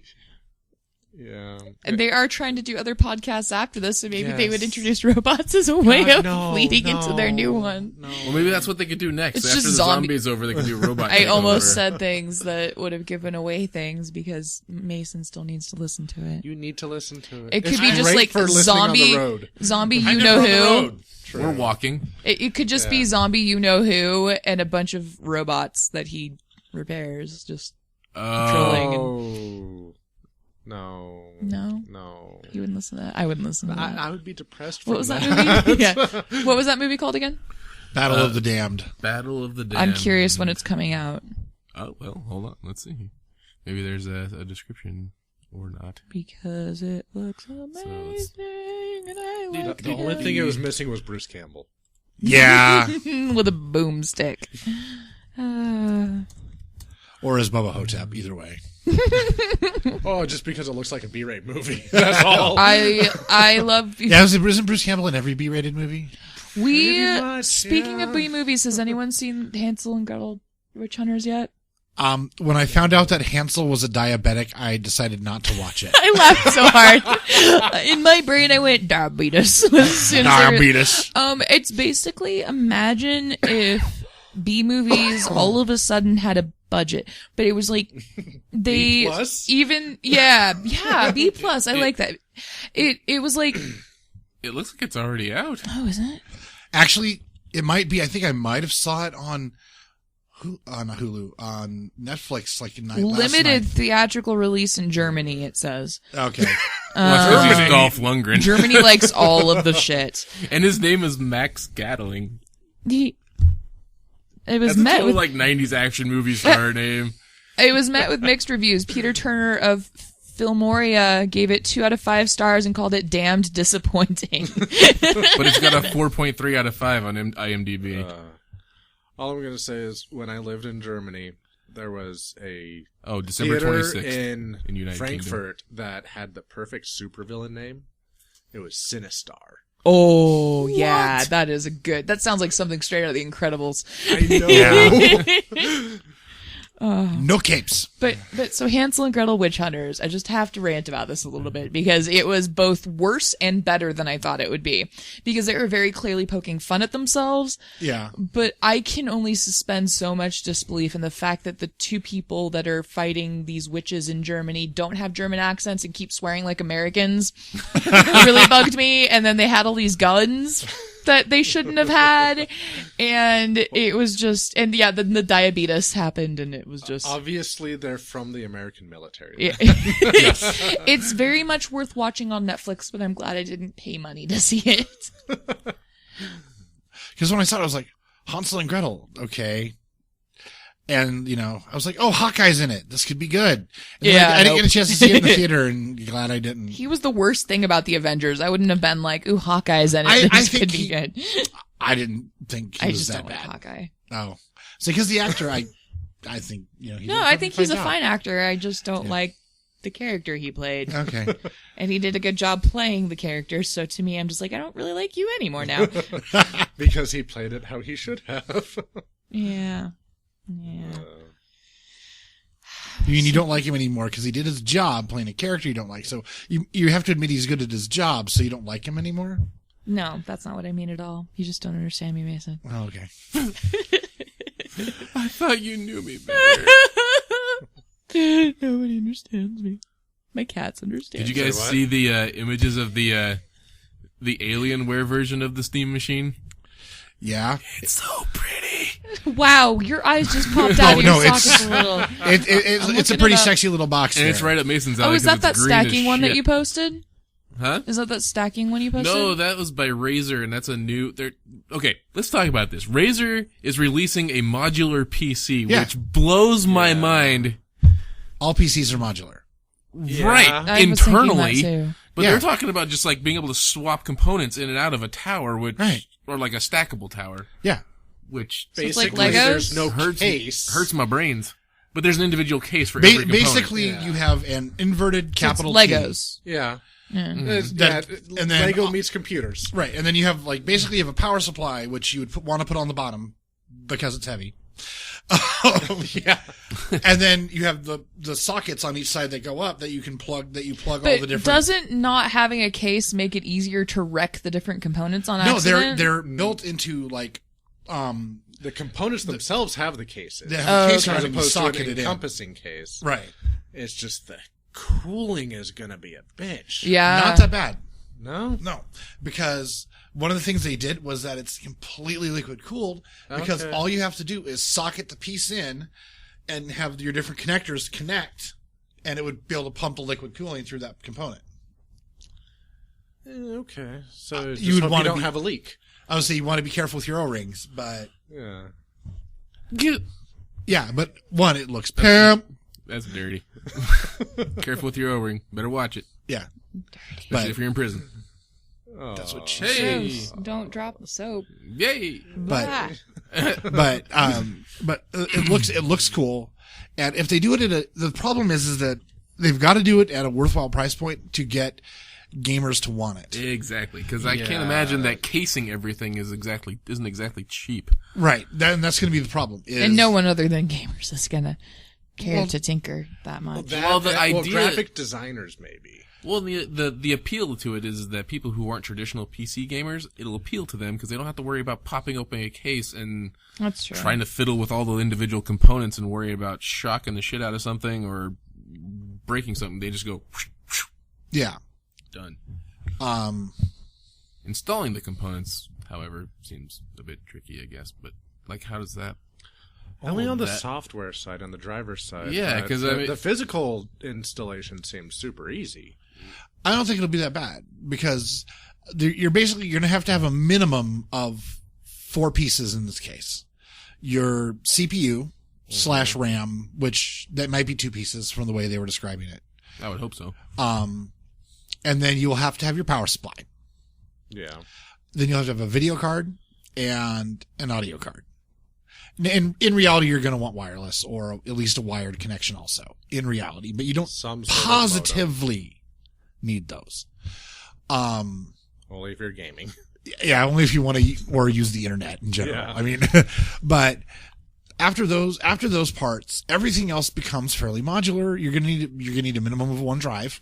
Yeah. And they are trying to do other podcasts after this, so maybe they would Yes. introduce robots as a way God, of no, leading into their new no, one. No. well, maybe that's what they could do next. It's After just the zombie- zombies over, they could do robot. I almost takeover. said things that would have given away things because Mason still needs to listen to it. You need to listen to it. It could It's be just great like for listening on the zombie, road. zombie, I you live know on the who. road. We're walking. It could just be zombie, you know who, and a bunch of robots that he repairs. Just patrolling. Oh. No. No? No. You wouldn't listen to that. I wouldn't listen to that. I would be depressed. What was from that movie? Yeah. What was that movie called again? Battle of the Damned. Battle of the Damned. I'm curious when it's coming out Oh well, hold on. Let's see. Maybe there's a description or not. because it looks amazing and I like The only thing it was missing was Bruce Campbell. Yeah. it. With a boomstick. Or as Bubba Hotep, either way. Oh, just because it looks like a B-rate movie. That's all. I love. Yeah, isn't Bruce Campbell in every B-rated movie? We Pretty much, speaking yeah. of B movies, has anyone seen Hansel and Gretel Witch Hunters yet? When I found out that Hansel was a diabetic, I decided not to watch it. I laughed so hard. In my brain, I went diabetes. As soon as I read- Diabetes. It's basically imagine if B movies all of a sudden had a budget, but it was like they B plus? even B plus. I like that. It was like It looks like it's already out. oh, is it? Actually, it might be. I think I might have saw it on Hulu, on Netflix, like last Limited night. theatrical release in Germany. It says Okay. Well, that's 'cause he's Dolph Lundgren. Germany likes all of the shit. And his name is Max Gatling. It was That's a met total, with like 90s action movie star name. It was met with mixed reviews. Peter Turner of Filmoria gave it 2 out of 5 stars and called it damned disappointing. But it's got a 4.3 out of 5 on IMDb. All I'm going to say is when I lived in Germany, there was a December theater 26th in United Frankfurt that had the perfect supervillain name. It was Sinistar. Oh, yeah, that is a good. That sounds like something straight out of The Incredibles. I know. No capes. But so Hansel and Gretel Witch Hunters, I just have to rant about this a little bit because it was both worse and better than I thought it would be. Because they were very clearly poking fun at themselves. Yeah. But I can only suspend so much disbelief in the fact that the two people that are fighting these witches in Germany don't have German accents and keep swearing like Americans. It really bugged me. And then they had all these guns. that they shouldn't have had, and it was just, and yeah, then the diabetes happened, and it was just obviously they're from the American military. Yeah. It's very much worth watching on Netflix, but I'm glad I didn't pay money to see it. Because when I saw it, I was like, Hansel and Gretel, okay. And, I was like, oh, Hawkeye's in it. This could be good. And I didn't get a chance to see it in the theater, and glad I didn't. He was the worst thing about the Avengers. I wouldn't have been like, ooh, Hawkeye's in it. This could be good. I didn't think he was that bad. I just don't like Hawkeye. Oh. So, because the actor, I think, I think he's a fine actor. I just don't like the character he played. Okay. And he did a good job playing the character, so to me, I'm just like, I don't really like you anymore now. Because he played it how he should have. Yeah. Yeah. You don't like him anymore because he did his job playing a character you don't like. So you have to admit he's good at his job, so you don't like him anymore? No, that's not what I mean at all. You just don't understand me, Mason. Oh, okay. I thought you knew me better. Nobody understands me. My cats understand. Did you guys see the images of the Alienware version of the Steam Machine? Yeah. It's so pretty. Wow, your eyes just popped out of your sockets a little. It's a pretty sexy little box. And there. it's right up Mason's alley. Oh, is that stacking one shit. that you posted? Huh? Is that stacking one you posted? No, that was by Razer, and that's a new... Okay, let's talk about this. Razer is releasing a modular PC, which blows my mind. All PCs are modular. Yeah. Right, I was thinking that internally. too. But they're talking about just like being able to swap components in and out of a tower, or like a stackable tower. Yeah. Which basically it's like Legos? There's no case. Hurts my brains. But there's an individual case for every component. Basically, you have an inverted capital Legos. T. Yeah. Mm-hmm. And then Lego meets computers. Right. And then you have basically you have a power supply, which you would want to put on the bottom because it's heavy. Yeah. And then you have the sockets on each side that go up that you can plug all the different. Doesn't not having a case make it easier to wreck the different components on No, accident? they're built into the components themselves have the cases. They have a case as around it and you opposed to socket an it in. encompassing case. Right. It's just the cooling is gonna be a bitch. Yeah. Not that bad. No? No. Because one of the things they did was that it's completely liquid cooled because all you have to do is socket the piece in and have your different connectors connect, and it would be able to pump the liquid cooling through that component. Okay. So you would want to don't have a leak. Obviously, you want to be careful with your O-rings, but yeah. Yeah, but one, it looks pimp. That's dirty. Careful with your O-ring. Better watch it. Yeah. Especially if you're in prison. That's what she Hey. Don't drop the soap. Yay. But it looks cool. And if they do it the problem is that they've got to do it at a worthwhile price point to get gamers to want it. Exactly, because I can't imagine that casing everything isn't exactly cheap. Right. That's going to be the problem. And no one other than gamers is going to care to tinker that much. Graphic designers maybe. Well, the appeal to it is that people who aren't traditional PC gamers, it'll appeal to them because they don't have to worry about popping open a case and That's true. trying to fiddle with all the individual components and worry about shocking the shit out of something or breaking something. They just go, yeah, done. Installing the components, however, seems a bit tricky, I guess. But how does that? Only on the software side, on the driver's side. Yeah, because the physical installation seems super easy. I don't think it'll be that bad because you're going to have a minimum of 4 pieces in this case. Your CPU / RAM, which that might be 2 pieces from the way they were describing it. I would hope so. And then you'll have to have your power supply. Yeah. Then you'll have to have a video card and an audio card. In reality, you're going to want wireless or at least a wired connection also, in reality. But you don't positively need those. Only if you're gaming. Yeah, only if you want to or use the internet in general. Yeah. I mean, but after those parts, everything else becomes fairly modular. You're going to need a minimum of 1 drive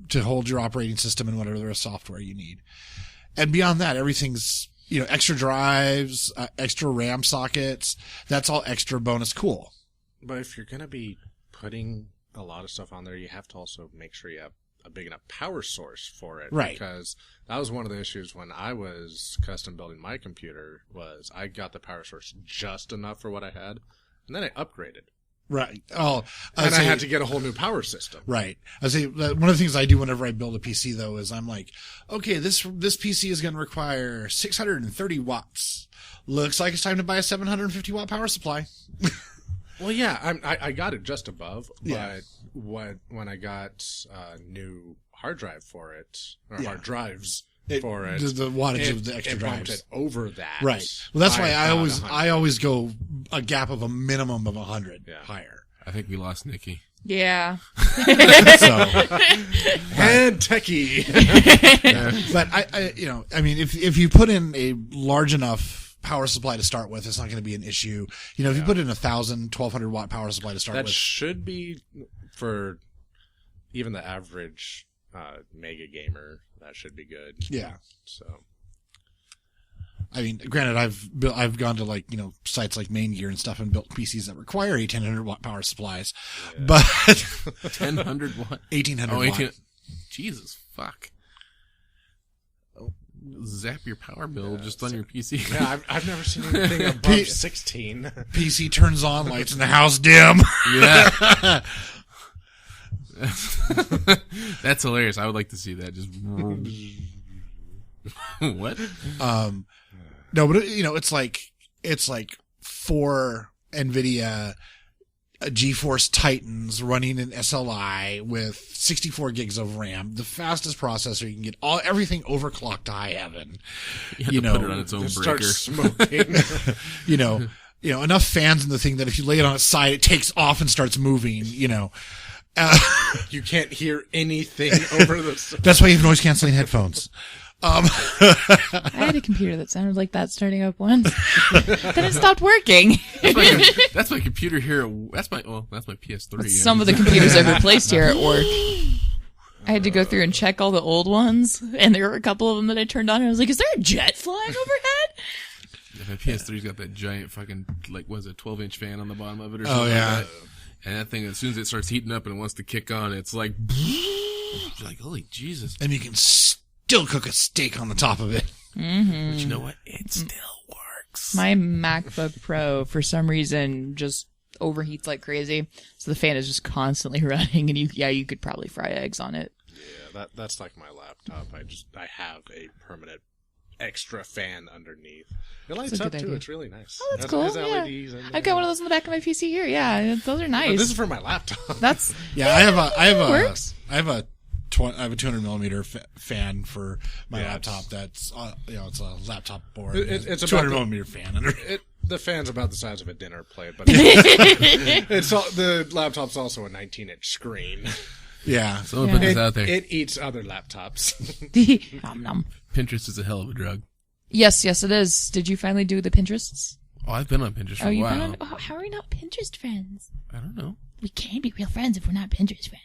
to hold your operating system and whatever software you need. And beyond that, everything's extra drives, extra RAM sockets, that's all extra bonus cool. But if you're going to be putting a lot of stuff on there, you have to also make sure you have a big enough power source for it. Right. Because that was one of the issues when I was custom building my computer was I got the power source just enough for what I had, and then I upgraded. Right. Oh, And I had to get a whole new power system. Right. I say one of the things I do whenever I build a PC though is I'm like, okay, this PC is going to require 630 watts. Looks like it's time to buy a 750 watt power supply. Well, yeah, I got it just above, but Yeah. when I got a new hard drive for it, or Yeah. hard drives It- for it, the wattage of the extra it bumped drives. it over that. Right. Well, that's by why I about always 100. go a gap of a minimum of 100 Yeah. higher. I think we lost Nikki. Yeah. So, And techie. but I mean, if you put in a large enough power supply to start with, it's not going to be an issue. You know, if you put in 1,200 watt power supply to start That with, should be for even the average mega gamer. That should be good. yeah. So I mean, granted, I've gone to like, you know, sites like Main Gear and stuff and built PCs that require 1,800 watt power supplies, but 1,000 watt. 1,800 Oh, watt. 18. Jesus, fuck. Oh, zap your power bill just on your PC. yeah, I've never seen anything above 16. PC turns on, lights in the house dim. Yeah. That's hilarious. I would like to see that. Just what? No, but you know, it's like 4 NVIDIA GeForce Titans running an SLI with 64 gigs of RAM, the fastest processor you can get, everything overclocked to high heaven. You know, put it on its own Just breaker. start smoking. You know, enough fans in the thing that if you lay it on its side, it takes off and starts moving. You know, You can't hear anything over the. that's why you have noise canceling headphones. I had a computer that sounded like that starting up once. Then it stopped working. That's my computer here. That's my PS3. Some of the computers I've replaced here at work. I had to go through and check all the old ones, and there were a couple of them that I turned on, and I was like, is there a jet flying overhead? My PS3's got that giant fucking, like, what is it, 12-inch fan on the bottom of it or Oh, something yeah. like that. And that thing, as soon as it starts heating up and it wants to kick on, it's like, you're like, holy Jesus. And you can still cook a steak on the top of it. But you know what? It still works. My MacBook Pro, for some reason, just overheats like crazy. So the fan is just constantly running, and you could probably fry eggs on it. Yeah, that's like my laptop. I have a permanent extra fan underneath. It lights That's a up good too. idea. It's really nice. Oh, that's It cool. has Yeah. LEDs in I've got one of those in the back of my PC here. Yeah, those are But nice. this is for my laptop. That's Yeah, I have works. a 200 millimeter fan for my Yeah, laptop. That's it's a laptop board. It's about 200 the- millimeter fan under. The fan's about the size of a dinner plate, but the laptop's also a 19-inch screen. Yeah. Someone put this out there. It eats other laptops. Nom nom. Pinterest is a hell of a drug. Yes, it is. Did you finally do the Pinterests? Oh, I've been on Pinterest for a you've while. been on. How are we not Pinterest friends? I don't know. We can't be real friends if we're not Pinterest friends.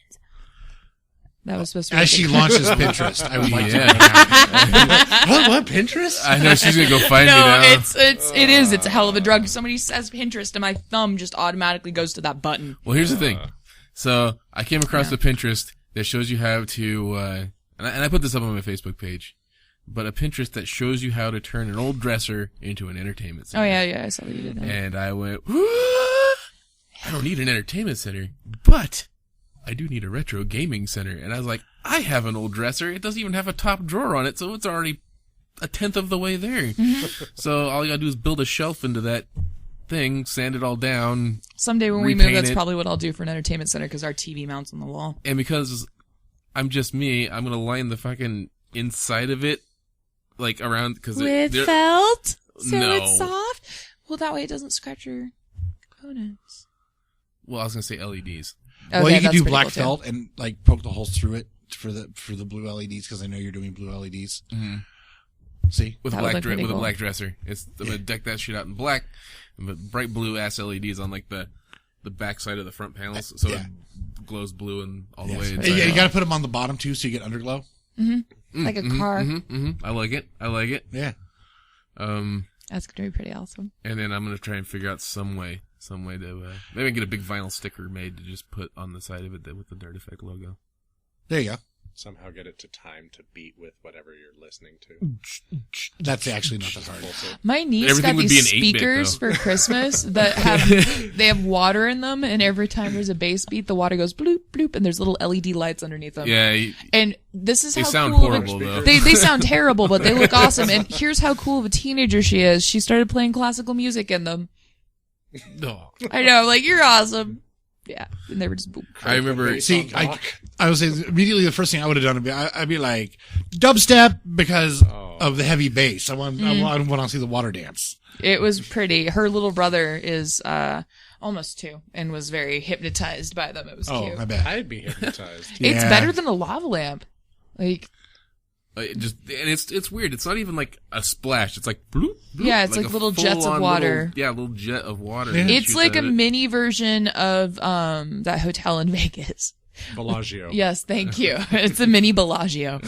That was supposed to be As she launches Pinterest, I would like to. Yeah. What Pinterest? I know she's gonna go find me No, now. it's a hell of a drug. Somebody says Pinterest, and my thumb just automatically goes to that button. Well, here's the thing. So I came across a Pinterest that shows you how to, and I put this up on my Facebook page, but a Pinterest that shows you how to turn an old dresser into an entertainment center. Oh yeah, I saw that you did that. And I went, what? I don't need an entertainment center, but I do need a retro gaming center. And I was like, I have an old dresser. It doesn't even have a top drawer on it, so it's already a tenth of the way there. So all you gotta do is build a shelf into that thing, sand it all down. Someday when we move, repaint that's it. probably what I'll do for an entertainment center because our TV mounts on the wall. And because I'm just me, I'm gonna line the fucking inside of it, like around, because With felt, so No. it's soft. Well, that way it doesn't scratch your components. well, I was gonna say LEDs. Well, you can that's do pretty black cool, too. felt and like poke the holes through it for the blue LEDs because I know you're doing blue LEDs. Mm-hmm. See, With That a would black look pretty with a cool. black dresser. I'm gonna deck that shit out in black, but bright blue ass LEDs on like the back side of the front panels, so Yeah. it glows blue and all the yes. way you, inside. you got to put them on the bottom too, so you get underglow. Like a car. I like it. Yeah. That's gonna be pretty awesome. And then I'm gonna try and figure out some way to maybe I can get a big vinyl sticker made to just put on the side of it with the Nerd Effect logo. There you go. somehow get it to time to beat with whatever you're listening to. That's actually not that hard. My niece Everything got would be these an 8-bit, speakers though. for Christmas that they have water in them, and every time there's a bass beat, the water goes bloop bloop, and there's little LED lights underneath them. Yeah, and this is they how sound cool horrible though. they sound terrible, but they look awesome. And here's how cool of a teenager she is. She started playing classical music in them. No. I know, like, you're awesome. Yeah, and they were just. I remember. See, I would say immediately the first thing I would have done would be I'd be like dubstep because of the heavy bass. I want to see the water dance. It was pretty. Her little brother is almost 2 and was very hypnotized by them. It was cute. I bet. I'd be hypnotized. It's better than a lava lamp. Like, And it's weird. It's not even like a splash. It's like bloop, bloop, yeah, it's like a little jets of full-on water. little jet of water. Yeah. that It's shoots like a at it. mini version of that hotel in Vegas. Bellagio. Yes, thank you. It's a mini Bellagio.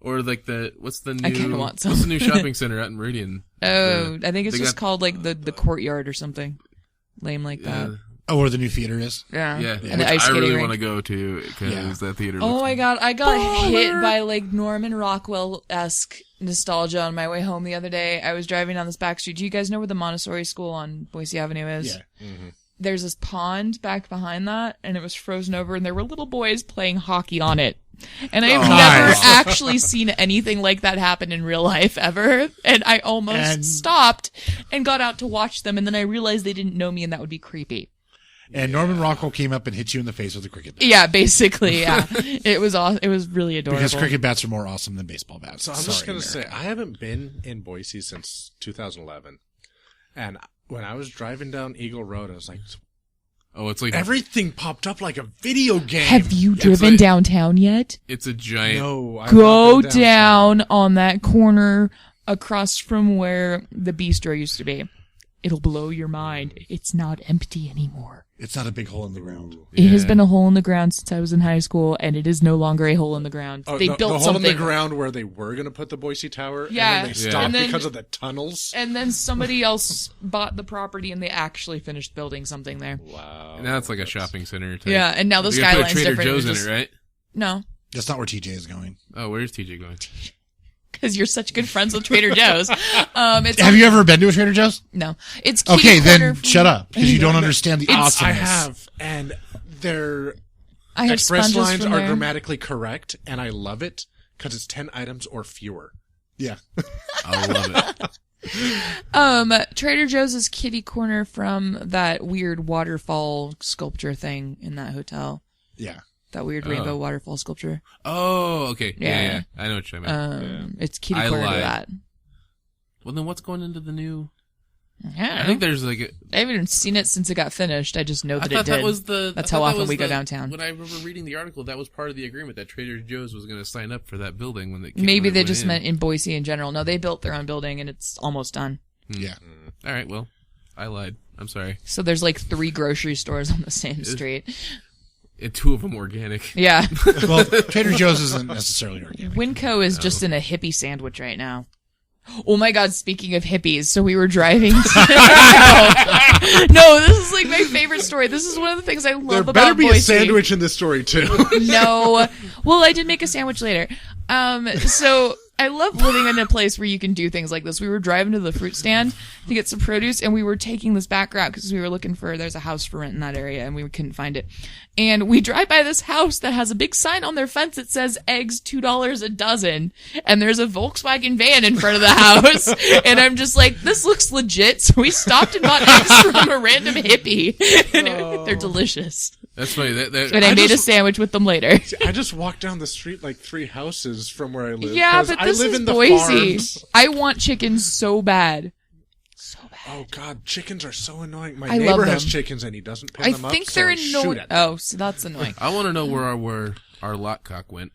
Or like what's the I kinda new want some. what's the new shopping center out in Meridian? Oh, I think it's they just got- called like the courtyard or something lame like that. Oh, where the new theater is. Yeah, Yeah, and which the ice I skating really rink. want to go to because that theater. Oh looks my god, I got hit by like Norman Rockwell-esque nostalgia on my way home the other day. I was driving down this back street. Do you guys know where the Montessori school on Boise Avenue is? Yeah. Mm-hmm. There's this pond back behind that, and it was frozen over, and there were little boys playing hockey on it. And I've never Nice. actually seen anything like that happen in real life ever. And I almost stopped and got out to watch them, and then I realized they didn't know me, and that would be creepy. And Norman Rockwell came up and hit you in the face with a cricket bat. Yeah, basically, yeah. It was it was really adorable. Because cricket bats are more awesome than baseball bats. So I'm just going to say, I haven't been in Boise since 2011. And when I was driving down Eagle Road, I was like, Oh, it's like everything popped up like a video game. Have you driven like- downtown yet? it's a giant. No, I've Go not been down on that corner across from where the bistro used to be. It'll blow your mind. It's not empty anymore. It's not a big hole in the ground. It has been a hole in the ground since I was in high school, and it is no longer a hole in the ground. Oh, They the built hole something. in the ground where they were going to put the Boise Tower, Yeah. and then they Yeah. stopped And then- because of the tunnels. And then somebody else bought the property, and they actually finished building something there. Wow. Now it's like a shopping center. Type. Yeah, and now the You gotta put skyline's Trader different. Joe's It in was it, right? No, That's not where TJ is going. Oh, where's TJ going? because you're such good friends with Trader Joe's. It's Have you ever been to a Trader Joe's? No, it's kitty Okay, corner then from- shut up because you don't understand the awesomeness. I have, and their I have express sponges lines from are there. grammatically correct, and I love it because it's 10 items or fewer. Yeah. I love it. Trader Joe's is kitty corner from that weird waterfall sculpture thing in that hotel. Yeah. That weird rainbow waterfall sculpture. Oh, okay. Yeah. Yeah. I know what you meant. It's kitty I corner to lied. that. Well, then what's going into the new? Yeah, I think there's like a, I haven't even seen it since it got finished. I just know I that it thought did. that was the. That's I how thought that often was we go the- downtown. When I remember reading the article, that was part of the agreement that Trader Joe's was going to sign up for that building when they. Maybe when they it just went meant in Boise in general. No, they built their own building and it's almost done. Yeah. All right. Well, I lied. I'm sorry. So there's like 3 grocery stores on the same street. And 2 of them organic. Yeah. Well, Trader Joe's isn't necessarily organic. Winco is just in a hippie sandwich right now. Oh my god, speaking of hippies, so we were driving to... No, this is like my favorite story. This is one of the things I love There about better be Boise. a sandwich in this story, too. No. Well, I did make a sandwich later. So I love living in a place where you can do things like this. We were driving to the fruit stand to get some produce, and we were taking this back route because we were looking for, there's a house for rent in that area, and we couldn't find it. And we drive by this house that has a big sign on their fence that says eggs $2 a dozen. And there's a Volkswagen van in front of the house. And I'm just like, this looks legit. So we stopped and bought eggs from a random hippie. And they're delicious. That's funny. And I made a sandwich with them later. I just walked down the street like 3 houses from where I live. Yeah, 'cause but I this live is in the Boise. farms. I want chickens so bad. Oh God, chickens are so annoying. My I love neighbor has them. chickens and he doesn't pin I them up. think so they're I shoot annoying. at them. Oh, so that's annoying. I want to know where our lot cock went.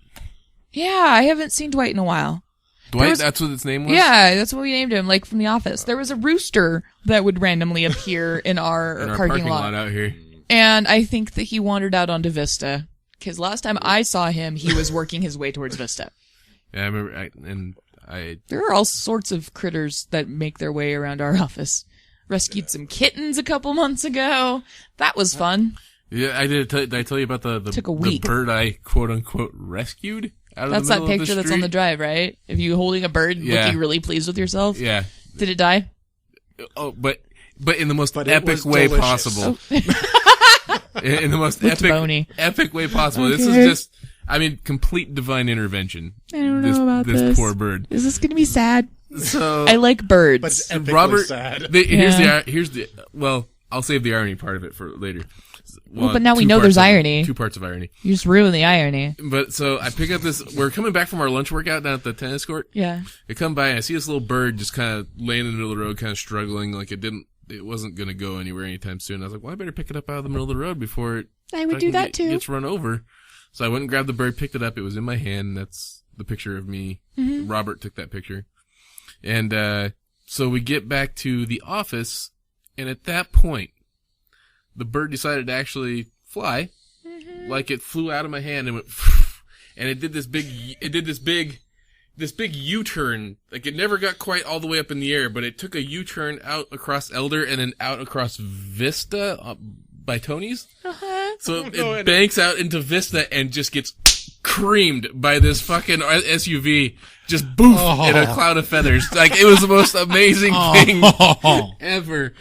Yeah, I haven't seen Dwight in a while. Dwight, was- that's what its name was? Yeah, that's what we named him, like from The Office. There was a rooster that would randomly appear in our, In our parking lot. out here. And I think that he wandered out onto Vista. Because last time I saw him, he was working his way towards Vista. Yeah, I remember. There are all sorts of critters that make their way around our office. Rescued some kittens a couple months ago. That was fun. Yeah, I did. Did I tell you about the Took a week. The bird I quote unquote rescued out of That's the that middle picture of the that's on the street? drive, right? If you holding a bird, Yeah. looking really pleased with yourself. Yeah. Did it die? Oh, but in the most But it epic was way delicious. possible. In the most Looked bony. epic way possible. This Okay. is just, I mean, complete divine intervention. I don't know about this this. poor bird. Is this going to be sad? So I like birds. But it's epically Robert, sad. here's the well, I'll save the irony part of it for later. Well, but now we two know parts there's of it. irony. 2 parts of irony. You just ruined the irony. But so I pick up this. We're coming back from our lunch workout down at the tennis court. Yeah. I come by and I see this little bird just kind of laying in the middle of the road, kind of struggling, like it wasn't going to go anywhere anytime soon. I was like, well, I better pick it up out of the middle of the road before it I would do that too. gets run over. So I went and grabbed the bird, picked it up. It was in my hand. That's the picture of me. Mm-hmm. Robert took that picture. And so we get back to the office, and at that point, the bird decided to actually fly. Mm-hmm. Like it flew out of my hand and went, and it did this big U-turn. Like it never got quite all the way up in the air, but it took a U-turn out across Elder and then out across Vista by Tony's. Uh-huh. So it banks out into Vista and just gets creamed by this fucking SUV. Just boof in a cloud of feathers. Like it was the most amazing thing ever.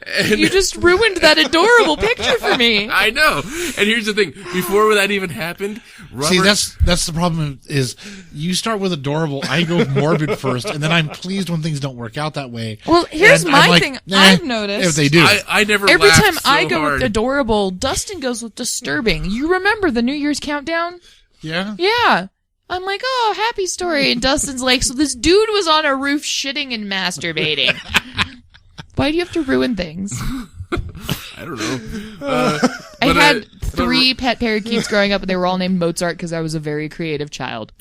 And You just ruined that adorable picture for me. I know. And here's the thing: before that even happened, Robert, See, that's the problem. Is you start with adorable, I go morbid first, and then I'm pleased when things don't work out that way. Well, here's And my I'm like, thing. nah, I've noticed if they do. I never every laughed time so I go hard. with adorable, Dustin goes with disturbing. You remember the New Year's countdown? Yeah. Yeah. I'm like, oh, happy story. And Dustin's like, so this dude was on a roof shitting and masturbating. Why do you have to ruin things? I don't know. I But, had but- 3 pet parakeets growing up, and they were all named Mozart because I was a very creative child.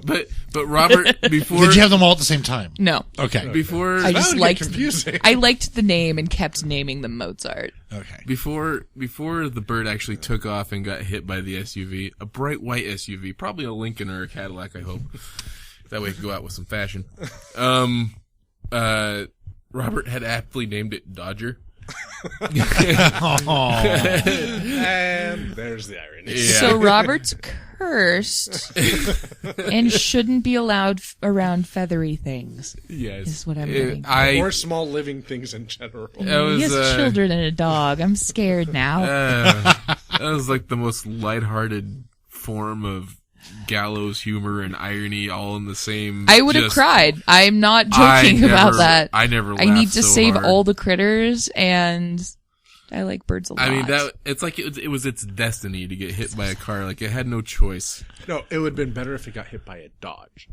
But Robert, before Did you have them all at the same time? No. Okay. before I just would get liked confusing. I liked the name and kept naming them Mozart. Okay. before the bird actually took off and got hit by the SUV, a bright white SUV, probably a Lincoln or a Cadillac, I hope. That way it could go out with some fashion. Robert had aptly named it Dodger. And there's the irony. So Robert's cursed and shouldn't be allowed around feathry things. Yes. Is what I'm getting. Or small living things in general. He has children and a dog. I'm scared now. That was like the most lighthearted form of gallows humor and irony all in the same. I would have cried. I'm not joking about that. I never. I need to so save hard. all the critters, and I like birds a lot. I mean, it's like it was its destiny to get hit by a car. Like it had no choice. No, it would have been better if it got hit by a Dodge.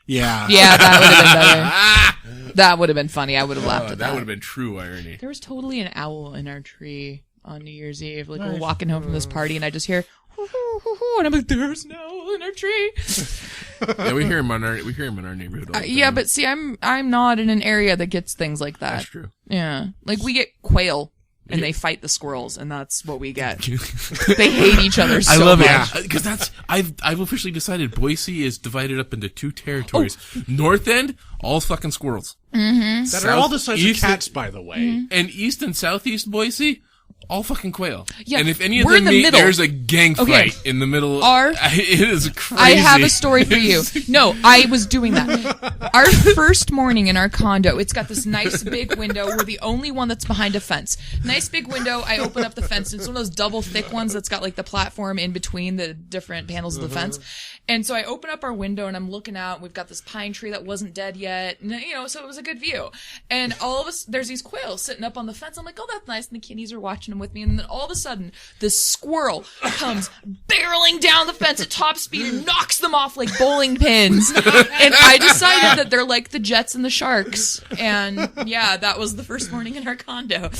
Yeah. Yeah, that would have been better. That would have been funny. I would have laughed at That that. would have been true irony. There was totally an owl in our tree on New Year's Eve. Like we're walking home from this party, and I just hear, hoo, hoo, hoo, hoo, and I'm like, "There's an owl in our tree." Yeah, we hear him in our neighborhood. All the Yeah, time. but see, I'm not in an area that gets things like that. that's true. Yeah, like we get quail, and they fight the squirrels, and that's what we get. They hate each other so I love much. it because I've officially decided Boise is divided up into 2 territories. North End, all fucking squirrels. That are all the size of East- cats, by the way. And east and southeast Boise, all fucking quail. Yeah, and if any of we're in them the meet, middle. there's a gang Okay. fight in the middle. It is crazy. I have a story for you. No, I was doing that. Our first morning in our condo, it's got this nice big window. We're the only one that's behind a fence. Nice big window. I open up the fence. It's one of those double thick ones that's got like the platform in between the different panels of the fence. And so I open up our window and I'm looking out. We've got this pine tree that wasn't dead yet. And, so it was a good view. And all of us, there's these quails sitting up on the fence. I'm like, oh, that's nice. And the kitties are watching them with me. And then all of a sudden, this squirrel comes barreling down the fence at top speed and knocks them off like bowling pins. And I decided that they're like the Jets and the Sharks. And yeah, that was the first morning in our condo.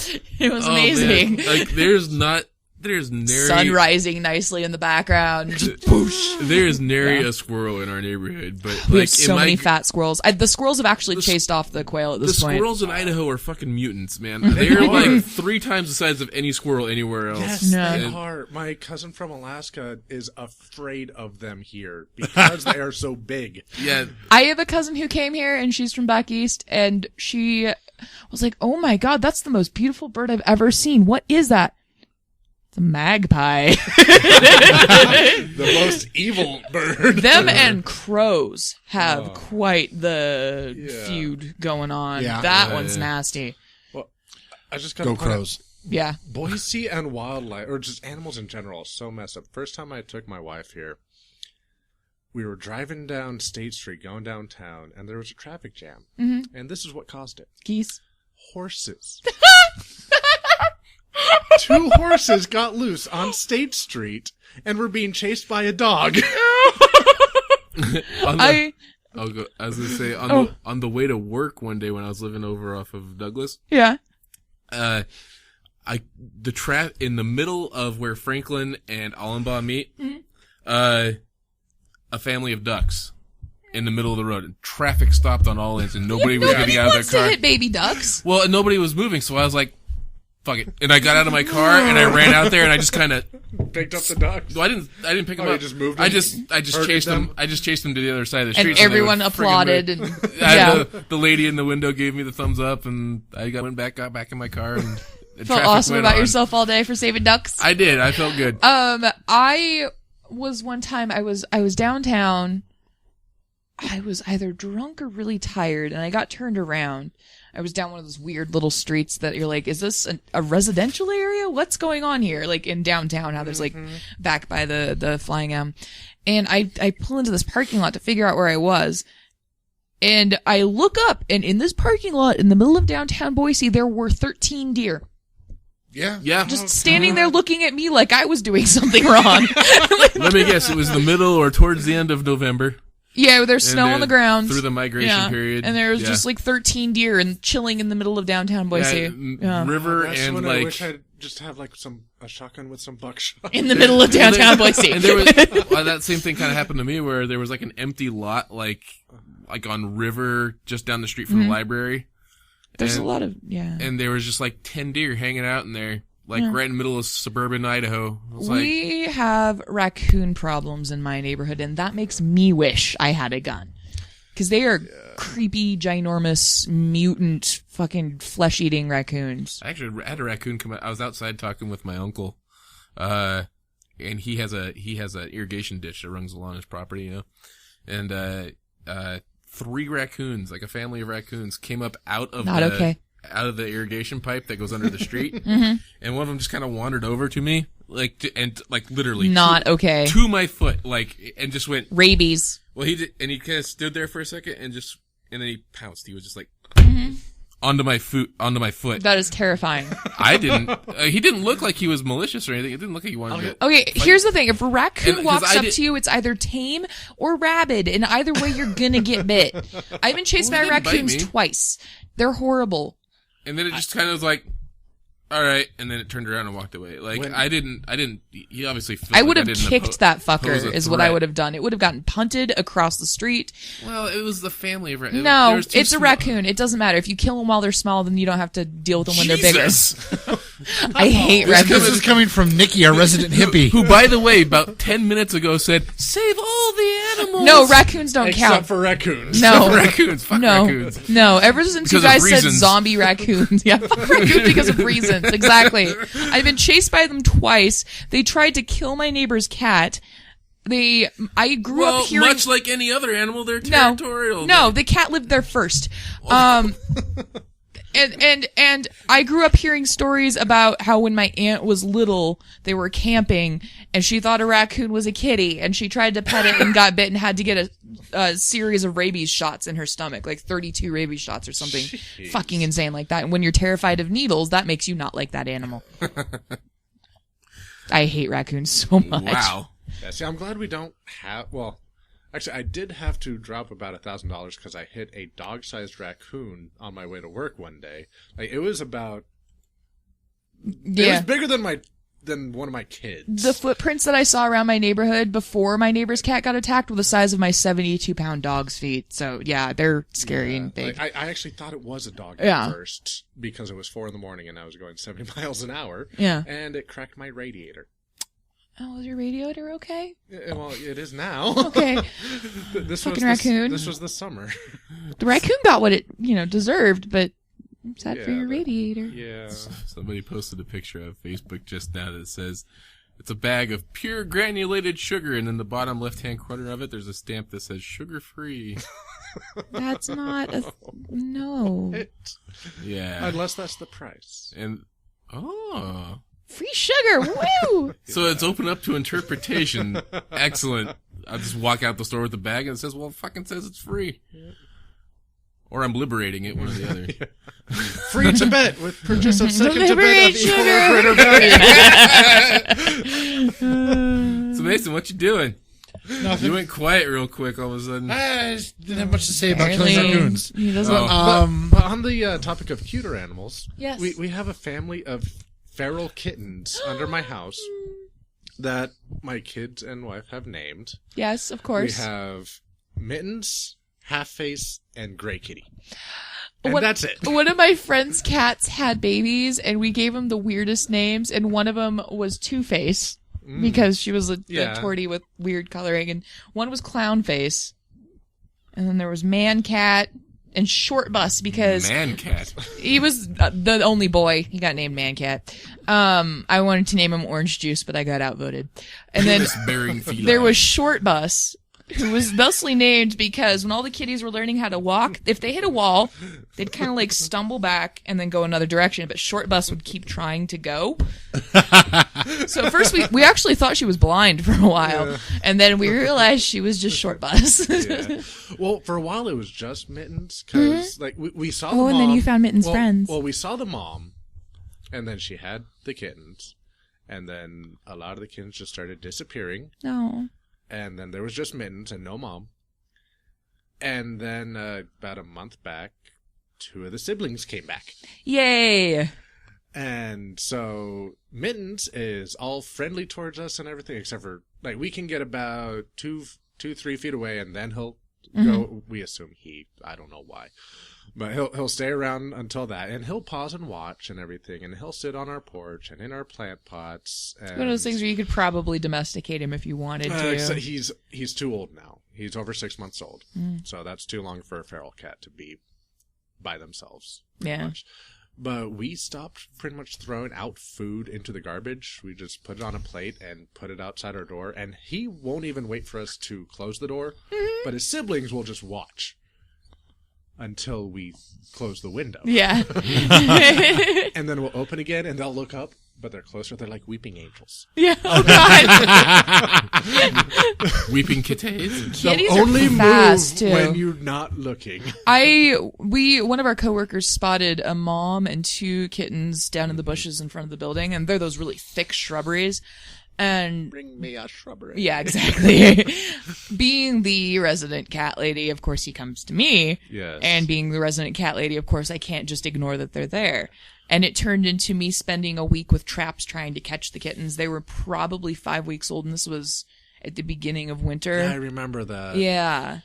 It was amazing. Man. Like there's nary Sun rising nicely in the background. Just boosh. There's nary a squirrel in our neighborhood, but We like have so many fat squirrels. The squirrels have actually chased off the quail at this the point. squirrels in Idaho are fucking mutants, man. They're like 3 times the size of any squirrel anywhere else. Yes, No. they are. My cousin from Alaska is afraid of them here because they are so big. Yeah, I have a cousin who came here and she's from back east and she was like, oh my God, that's the most beautiful bird I've ever seen. What is that? It's a magpie. The most evil bird. Them and crows have quite the feud going on. Yeah. That one's nasty. Well, I just gotta Go point out, crows. Yeah. Boise and wildlife, or just animals in general, are so messed up. First time I took my wife here, we were driving down State Street, going downtown, and there was a traffic jam. Mm-hmm. And this is what caused it. Geese. Horses. 2 horses got loose on State Street and were being chased by a dog. I was gonna say on the way to work one day when I was living over off of Douglas. Yeah. In the middle of where Franklin and Allenbaugh meet, a family of ducks in the middle of the road. And traffic stopped on all ends, and nobody was getting out of their wants car. to hit baby ducks. Well, and nobody was moving, so I was like, "Fuck it!" And I got out of my car and I ran out there and I just kind of picked up the ducks. No, I didn't pick them you up. just moved I them? just chased them. I just chased them to the other side of the street. And so they everyone would friggin' applauded. move. And, yeah. The lady in the window gave me the thumbs up, and I got back in my car and. Felt awesome about yourself all day for saving ducks. I did. I felt good. I was one time. I was downtown. I was either drunk or really tired, and I got turned around. I was down one of those weird little streets that you're like, is this a residential area? What's going on here? Like in downtown, how there's like back by the Flying M. And I pull into this parking lot to figure out where I was. And I look up, and in this parking lot in the middle of downtown Boise, there were 13 deer. Yeah. Just standing there looking at me like I was doing something wrong. Let me guess, it was the middle or towards the end of November. Yeah, there's snow on the ground. Through the migration period. And there was just like 13 deer and chilling in the middle of downtown Boise. River and when like... I wish I'd just have like a shotgun with some buckshot. In the middle of downtown Boise. And there was, that same thing kind of happened to me where there was like an empty lot like on River just down the street from the library. There's a lot of, And there was just like 10 deer hanging out in there, like right in the middle of suburban Idaho. We have raccoon problems in my neighborhood, and that makes me wish I had a gun. Because they are creepy, ginormous, mutant, fucking flesh-eating raccoons. I actually had a raccoon come out. I was outside talking with my uncle, and he has a irrigation ditch that runs along his property, you know, and 3 raccoons, like a family of raccoons, came up out of the irrigation pipe that goes under the street, and one of them just kind of wandered over to me, literally to my foot, and just went rabies. Well, he did, and he kind of stood there for a second, and then he pounced. He was just like onto my foot. That is terrifying. I didn't. He didn't look like he was malicious or anything. It didn't look like he wanted to. Okay, here's the thing: if a raccoon walks up to you, it's either tame or rabid, and either way, you're gonna get bit. I've been chased by raccoons twice. They're horrible. And then it just kind of was like, all right, and then it turned around and walked away. I didn't. He obviously. I would have kicked that fucker. Is what I would have done. It would have gotten punted across the street. Well, it was the family of No, it's a raccoon. It doesn't matter if you kill them while they're small. Then you don't have to deal with them when they're bigger. I hate raccoons. This is coming from Nikki, our resident hippie, who, by the way, about 10 minutes ago said, "Save all the animals." No, raccoons don't count. Except for raccoons. No, raccoons. Fuck raccoons. No, ever since you guys said zombie raccoons, fuck raccoons because of reasons. Exactly. I've been chased by them twice. They tried to kill my neighbor's cat. I grew up hearing... much like any other animal, they're territorial. No, the cat lived there first. And I grew up hearing stories about how when my aunt was little, they were camping, and she thought a raccoon was a kitty, and she tried to pet it and got bit and had to get a series of rabies shots in her stomach, like 32 rabies shots or something fucking insane like that. And when you're terrified of needles, that makes you not like that animal. I hate raccoons so much. Wow. Yeah, see, I'm glad we don't have... Well, actually, I did have to drop about $1,000 because I hit a dog-sized raccoon on my way to work one day. It was about... It was bigger than one of my kids. The footprints that I saw around my neighborhood before my neighbor's cat got attacked were the size of my 72-pound dog's feet. So, yeah, they're scary and big. I actually thought it was a dog at first because it was 4 a.m. and I was going 70 miles an hour. Yeah. And it cracked my radiator. Oh, was your radiator okay? Well, it is now. Okay. This fucking raccoon. This was the summer. The raccoon got what it, deserved, but I'm sad for your radiator. Yeah. Somebody posted a picture on Facebook just now that says, it's a bag of pure granulated sugar, and in the bottom left-hand corner of it, there's a stamp that says sugar-free. That's not a... No. Yeah. Unless that's the price. And, Free sugar, woo! So it's open up to interpretation. Excellent. I'll just walk out the store with the bag and it says, well, it fucking says it's free. Or I'm liberating it, one or the other. Free Tibet with purchase of second Liberate Tibet of equal or greater value. So Mason, what you doing? Nothing. You went quiet real quick all of a sudden. I just didn't have much to say about killing raccoons. He doesn't... But on the topic of cuter animals, Yes. we have a family of feral kittens under my house that my kids and wife have named. Yes, of We course. have Mittens, Half-Face, and Gray Kitty. And that's it. One of my friend's cats had babies, and we gave them the weirdest names, and one of them was Two-Face, because she was a tortie with weird coloring, and one was Clown-Face, and then there was Man-Cat, and Short Bus, because... Man-Cat. He was the only boy. He got named Man-Cat. I wanted to name him Orange Juice, but I got outvoted. And then Bearing feline. there was Short Bus, who was thusly named because when all the kitties were learning how to walk, if they hit a wall, they'd kind of like stumble back and then go another direction, but Short Bus would keep trying to go. So at first we actually thought she was blind for a while, and then we realized she was just Short Bus. Yeah. Well, for a while it was just Mittens, because like we saw the mom. Oh, and then you found Mittens' friends. Well, we saw the mom, and then she had the kittens, and then a lot of the kittens just started disappearing. No. And then there was just Mittens and no mom. And then about a month back, 2 of the siblings came back. Yay! And so Mittens is all friendly towards us and everything, except for, like, we can get about 3 feet away, and then he'll go. We assume I don't know why. But he'll stay around until that, and he'll pause and watch and everything, and he'll sit on our porch and in our plant pots. And One of those things where you could probably domesticate him if you wanted to. He's too old now. He's over 6 months old, so that's too long for a feral cat to be by themselves. Pretty much. But we stopped pretty much throwing out food into the garbage. We just put it on a plate and put it outside our door, and he won't even wait for us to close the door. But his siblings will just watch until we close the window. Yeah. And then we'll open again, and they'll look up, but they're closer. They're like weeping angels. Yeah. Oh, God. Weeping kittens. Kitties They'll only are fast, move too. when you're not looking. One of our coworkers spotted a mom and 2 kittens down in the bushes in front of the building, and they're those really thick shrubberies. And Bring me a shrubbery. yeah, exactly. Being the resident cat lady, of course he comes to me. Yes. And being the resident cat lady, of course I can't just ignore that they're there. And it turned into me spending a week with traps trying to catch the kittens. They were probably 5 weeks old, and this was at the beginning of winter. Yeah, I remember that. Yeah.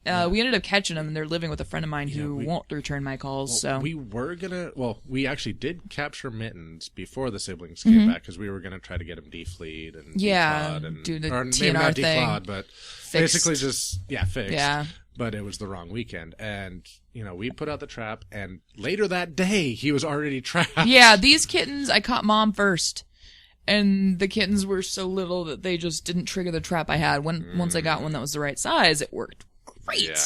We ended up catching them, and they're living with a friend of mine who won't return my calls. We actually did capture Mittens before the siblings came back, because we were going to try to get them defleed and declawed and do the or maybe TNR not thing. declawed, but Fixed. basically just fixed. Yeah. But it was the wrong weekend, and we put out the trap, and later that day he was already trapped. Yeah, these kittens, I caught mom first. And the kittens were so little that they just didn't trigger the trap I had. Once I got one that was the right size, it worked great. Yeah.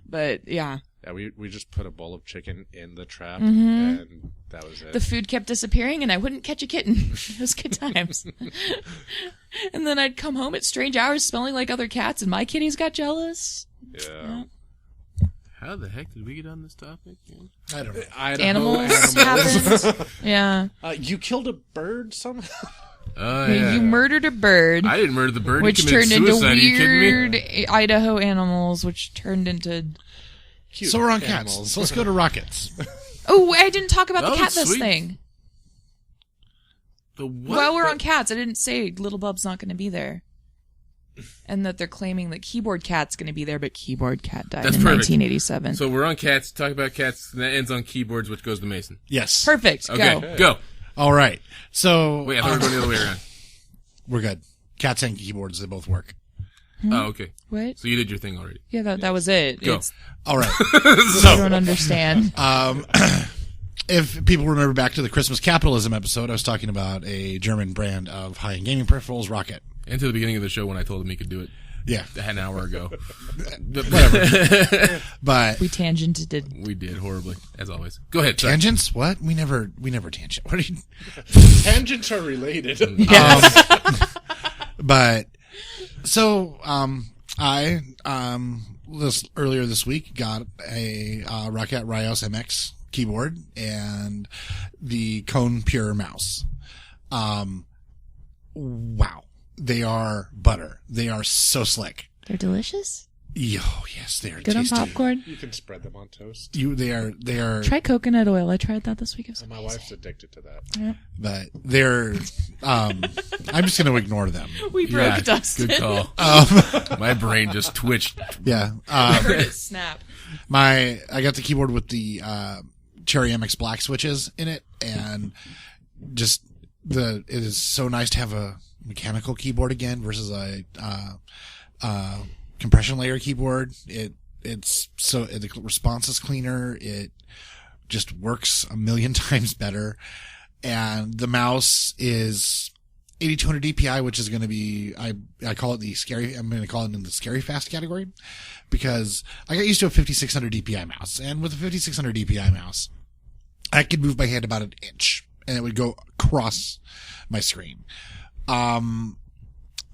But yeah. Yeah, we just put a bowl of chicken in the trap, and that was it. The food kept disappearing, and I wouldn't catch a kitten. It was good times. And then I'd come home at strange hours smelling like other cats, and my kitties got jealous. Yeah. How the heck did we get on this topic? I don't know. Animals happens. Yeah. You killed a bird somehow? Oh, yeah. You murdered a bird. I didn't murder the bird. Which He committed turned into suicide. Are you kidding me? weird Idaho animals, which turned into... Cute So we're on animals. cats. So let's go to rockets. Oh, I didn't talk about the Oh, cat this sweet. thing. The what? Well, we're on cats. I didn't say Little Bub's not going to be there. And that they're claiming that Keyboard Cat's going to be there, but Keyboard Cat died That's in perfect. 1987. So we're on cats. Talk about cats. And that ends on keyboards, which goes to Mason. Yes. Perfect. Okay, Go. go. All right. So Wait, I thought we were going the other way around. we're good. Cats and keyboards, they both work. Oh, okay. What? So you did your thing already. Yeah, that was it. Go. It's, All right. I don't understand. if people remember back to the Christmas capitalism episode, I was talking about a German brand of high-end gaming peripherals, Rocket. And to the beginning of the show when I told him he could do it. Yeah. An hour ago. Whatever. But We tangented. We did horribly, as always. Go ahead. Sorry. tangents? What? We never tangent. What are you? Tangents are related. But so I earlier this week got a Rocket Rios MX keyboard and the Cone Pure mouse. Wow, they are butter. They are so slick. They're delicious. Oh yes, they are Good tasty. on popcorn. You can spread them on toast. They are. Try coconut oil. I tried that this week. It was My amazing. wife's addicted to that. Yeah. But they're. I'm just going to ignore them. We broke Yeah, Dustin. good call. My brain just twitched. Yeah. I heard it snap. I got the keyboard with the Cherry MX Black switches in it, and just it is so nice to have a mechanical keyboard again versus a compression layer keyboard. The response is cleaner. It just works a million times better, and the mouse is 8200 DPI, which is going to be I call it the scary. I'm going to call it in the scary fast category because I got used to a 5600 DPI mouse, and with a 5600 DPI mouse, I could move my hand about an inch, and it would go across my screen.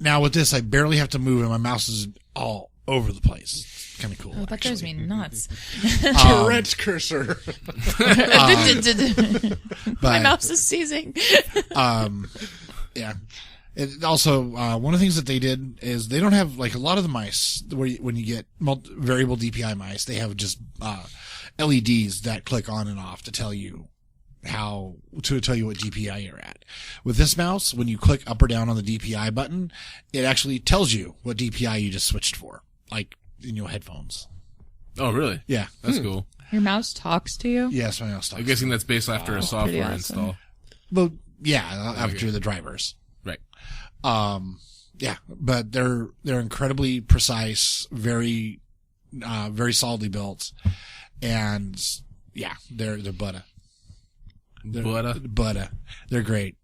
Now with this, I barely have to move, and my mouse is all over the place. Kind of cool. Oh, that drives me nuts. Tourette's cursor. My mouse is seizing. Yeah. It also, one of the things that they did is they don't have, like, a lot of the mice, when you get variable DPI mice, they have just LEDs that click on and off to tell you what DPI you're at. With this mouse, when you click up or down on the DPI button, it actually tells you what DPI you just switched for, like in your headphones. Oh, really? Yeah. That's cool. Your mouse talks to you? Yes, my mouse talks. I'm guessing that's based after a software awesome. install. Well, yeah, after the drivers. Right. Yeah, but they're incredibly precise, very solidly built, and yeah, they're butter. Butter. They're great.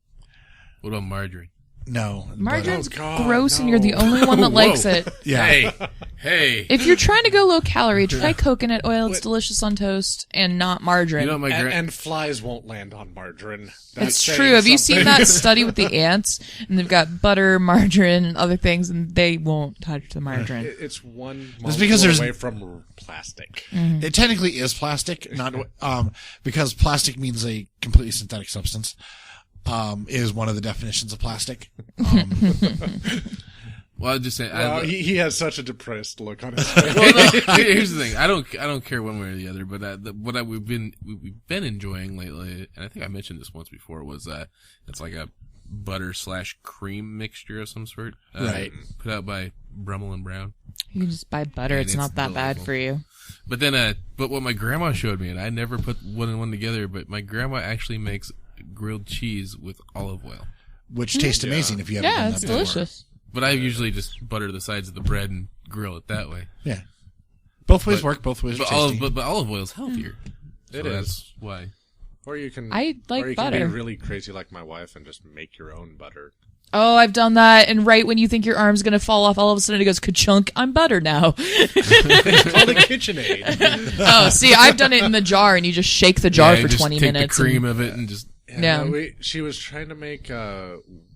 What about margarine? No. Margarine's God, gross, and no. you're the only one that Whoa. likes it. Yeah. Hey. If you're trying to go low calorie, try coconut oil. It's delicious on toast and not margarine. You know, And flies won't land on margarine. That's It's saying true. Have you seen something. that study with the ants? And they've got butter, margarine, and other things, and they won't touch the margarine. It's one That's because molecule there's- away from plastic. It technically is plastic, not because plastic means a completely synthetic substance. Is one of the definitions of plastic. Well, I'll just say, Wow, he has such a depressed look on his face. well, no, here's the thing. I don't care one way or the other, but we've been enjoying lately, and I think I mentioned this once before, was it's like a butter/cream mixture of some sort. Right. Put out by Brummel and Brown. You can just buy butter. And It's not that bad delightful. for you. But then, but what my grandma showed me, and I never put one and one together, but my grandma actually makes grilled cheese with olive oil. Which tastes amazing if you haven't Yeah, done it's that before. delicious. But I usually just butter the sides of the bread and grill it that way. Yeah. Both ways work. Both ways are But tasty. olive oil is healthier. It So is. That's why. Or you can. I like or you butter. can be really crazy like my wife and just make your own butter. Oh, I've done that, and right when you think your arm's gonna fall off, all of a sudden it goes ka-chunk. I'm butter now. It's called a KitchenAid. Oh, see, I've done it in the jar, and you just shake the jar Yeah, for just 20 take minutes. the cream and- of it and just. Yeah. No, she was trying to make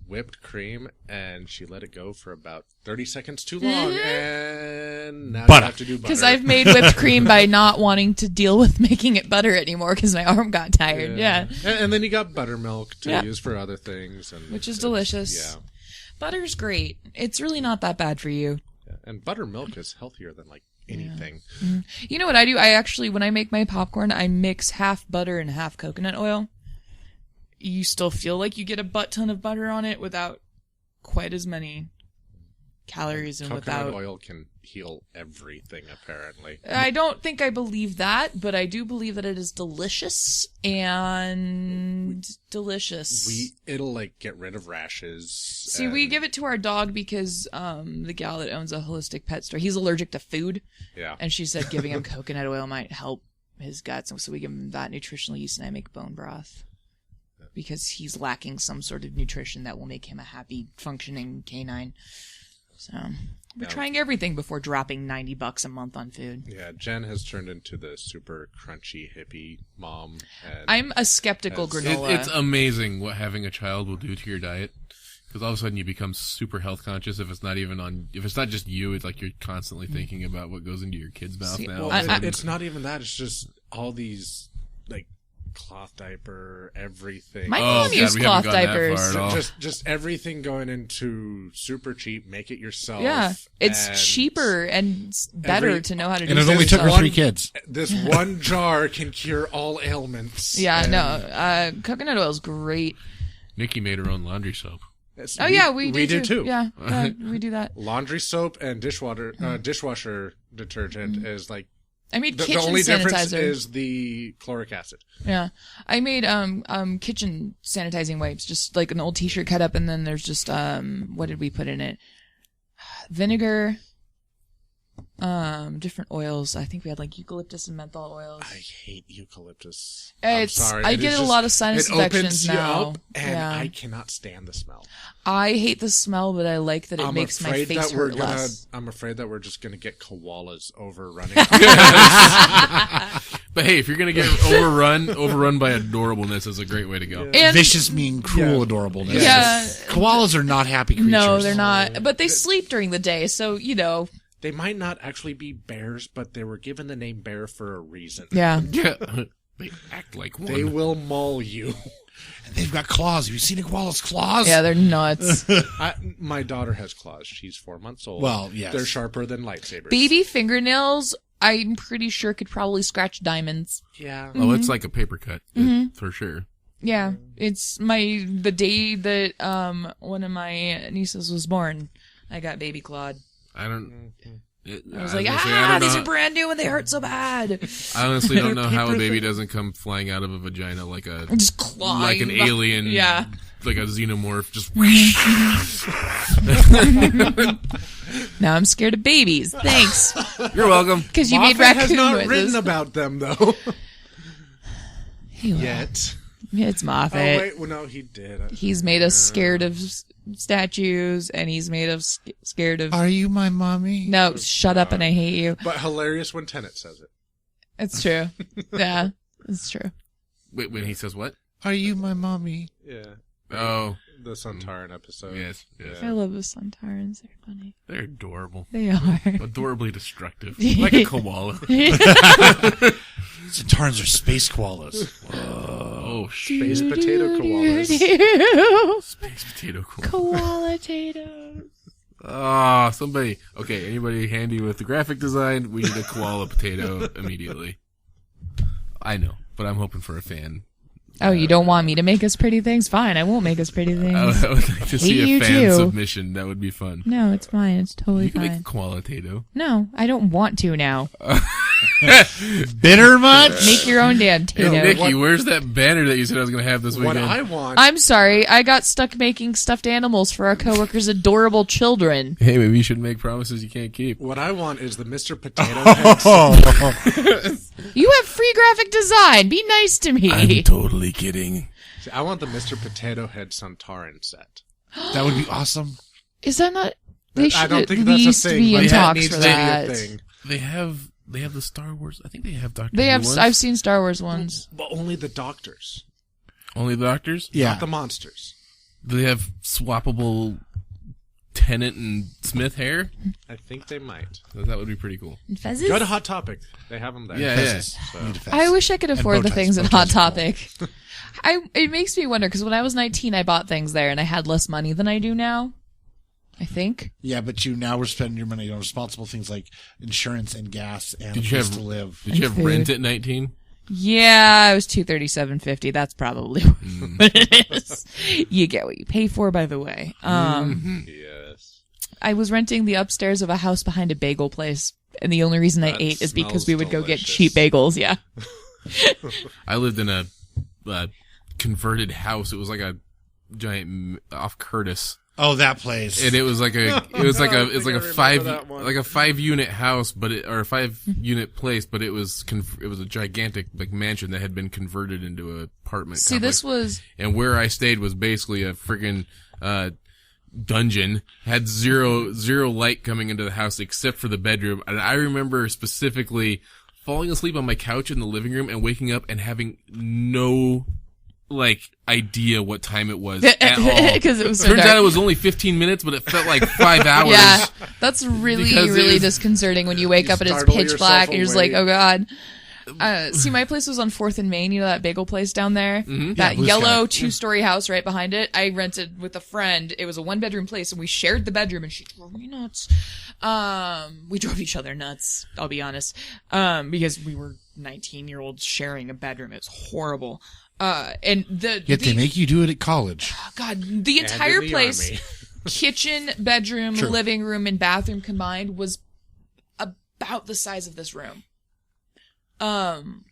whipped cream, and she let it go for about 30 seconds too long, and now Butter. you have to do butter. Because I've made whipped cream by not wanting to deal with making it butter anymore because my arm got tired. Yeah. And then you got buttermilk to Yeah. use for other things, and Which is it's- delicious. Yeah. Butter's great. It's really not that bad for you. And buttermilk is healthier than like anything. You know what I do? I actually, when I make my popcorn, I mix half butter and half coconut oil. You still feel like you get a butt ton of butter on it without quite as many calories and Coconut without... oil can heal everything, apparently. I don't think I believe that, but I do believe that it is delicious and delicious. It'll like get rid of rashes. See, we give it to our dog because the gal that owns a holistic pet store, he's allergic to food, Yeah. and she said giving him coconut oil might help his guts, and so we give him that nutritional yeast, and I make bone broth because he's lacking some sort of nutrition that will make him a happy, functioning canine. So we're trying everything before dropping $90 a month on food. Yeah, Jen has turned into the super crunchy hippie mom. And I'm a skeptical granola. It's amazing what having a child will do to your diet. Because all of a sudden you become super health conscious. If it's not just you, it's like you're constantly thinking about what goes into your kid's mouth now. Well, it's not even that. It's just all these like cloth diaper, everything. My mom used cloth diapers. Just everything going into super cheap. Make it yourself. Yeah, it's cheaper and better to know how to do. And it only took her 3 kids. This one jar can cure all ailments. Yeah, no, coconut oil is great. Nikki made her own laundry soap. We do too. Yeah, we do that. Laundry soap and dishwasher detergent is like. I made the kitchen only difference sanitizer. is the chloric acid. Yeah, I made kitchen sanitizing wipes, just like an old T-shirt cut up, and then there's just what did we put in it? Vinegar. Different oils. I think we had like eucalyptus and menthol oils. I hate eucalyptus. I'm sorry. I get a lot of sinus infections now. And I cannot stand the smell. I hate the smell, but I like that it makes my face hurt less. I'm afraid that we're just going to get koalas overrunning. But hey, if you're going to get overrun by adorableness is a great way to go. And vicious, mean, cruel adorableness. Yeah. Koalas are not happy creatures. No, they're not. But they sleep during the day, so, you know. They might not actually be bears, but they were given the name bear for a reason. Yeah. They act like one. They will maul you. And they've got claws. Have you seen a koala's claws? Yeah, they're nuts. My daughter has claws. She's 4 months old. Well, yes. They're sharper than lightsabers. Baby fingernails, I'm pretty sure could probably scratch diamonds. Yeah. Oh, it's like a paper cut, for sure. Yeah. It's the day that one of my nieces was born, I got baby clawed. I was like, these are brand new and they hurt so bad. I honestly don't know how a baby doesn't come flying out of a vagina like just clawing, like an alien, yeah, like a xenomorph. Just now I'm scared of babies. Thanks. You're welcome. Because you made raccoon has not noises. written about them though. Yet. It's Moffat. Oh wait, well no, he did. He's made us scared of statues, and he's made us scared of. Are you my mommy? No, shut up, and I hate you. But hilarious when Tenet says it. It's true. Yeah, it's true. Wait, when he says what? Are you my mommy? Yeah. Oh, the Sontaran episode. Yes. I love the Sontarans. They're funny. They're adorable. They are. Adorably destructive. Like a koala. Sontarans are space koalas. Oh, space potato koalas. Space potato koalas. Koala potatoes. Ah, somebody. Okay, anybody handy with the graphic design? We need a koala potato immediately. I know, but I'm hoping for a fan. Oh, you don't want me to make us pretty things? Fine, I won't make us pretty things. I would like to see a fan submission. That would be fun. No, it's fine. It's totally you can fine. make a koala potato. No, I don't want to now. Bitter much? Make your own damn potato. Hey, Nikki, where's that banner that you said I was going to have this weekend? What I want... I'm sorry. I got stuck making stuffed animals for our coworkers' adorable children. Hey, maybe you should make promises you can't keep. What I want is the Mr. Potato Head. You have free graphic design. Be nice to me. I'm totally kidding. See, I want the Mr. Potato Head Sontaran set. That would be awesome. Is that not... They should I don't at think that's a least thing, be but in that talks needs for to be a that. thing. They have the Star Wars. I think they have Doctor They Who have. ones. I've seen Star Wars ones. But only the doctors. Only the Doctors? Yeah. Not the monsters. Do they have swappable Tennant and Smith hair? I think they might. That would be pretty cool. And fezzes? Go to Hot Topic. They have them there. Yeah. So. I wish I could afford the bow things ties. at Bow Hot ties are Topic. It makes me wonder, because when I was 19, I bought things there, and I had less money than I do now. I think. Yeah, but now we're spending your money on responsible things like insurance and gas and Did a you place have to live. Did you have food. rent at 19? Yeah, it was $237.50. That's probably what it is. You get what you pay for, by the way. Yes. I was renting the upstairs of a house behind a bagel place, and the only reason I That ate is because smells we would go get delicious. cheap bagels. Yeah. I lived in a converted house. It was like a giant off Curtis. Oh, that place. And it was like a 5-unit house, or a 5-unit place, but it was a gigantic like mansion that had been converted into an apartment. See, complex. this was, and where I stayed was basically a freaking dungeon. Had zero light coming into the house except for the bedroom. And I remember specifically falling asleep on my couch in the living room and waking up and having no idea what time it was at all. Because it was so Turns dark. out it was only 15 minutes, but it felt like 5 hours. Yeah, that's really, Because it really was- disconcerting when you wake up and it's startle pitch yourself black and you're just like, awake. oh god. See, my place was on 4th and Main, you know that bagel place down there? Mm-hmm. That Blue yellow Sky. 2-story house right behind it. I rented with a friend. It was a 1-bedroom place and we shared the bedroom and she drove me nuts. We drove each other nuts, I'll be honest. Because we were 19-year-olds sharing a bedroom. It was horrible. And Yet they make you do it at college. God, the entire in the place, army. kitchen, bedroom, True. living room, and bathroom combined was about the size of this room. And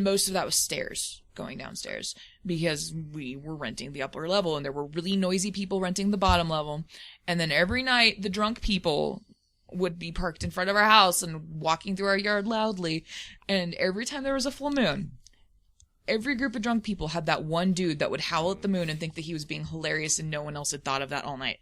most of that was stairs going downstairs because we were renting the upper level and there were really noisy people renting the bottom level. And then every night the drunk people would be parked in front of our house and walking through our yard loudly. And every time there was a full moon, every group of drunk people had that one dude that would howl at the moon and think that he was being hilarious and no one else had thought of that all night.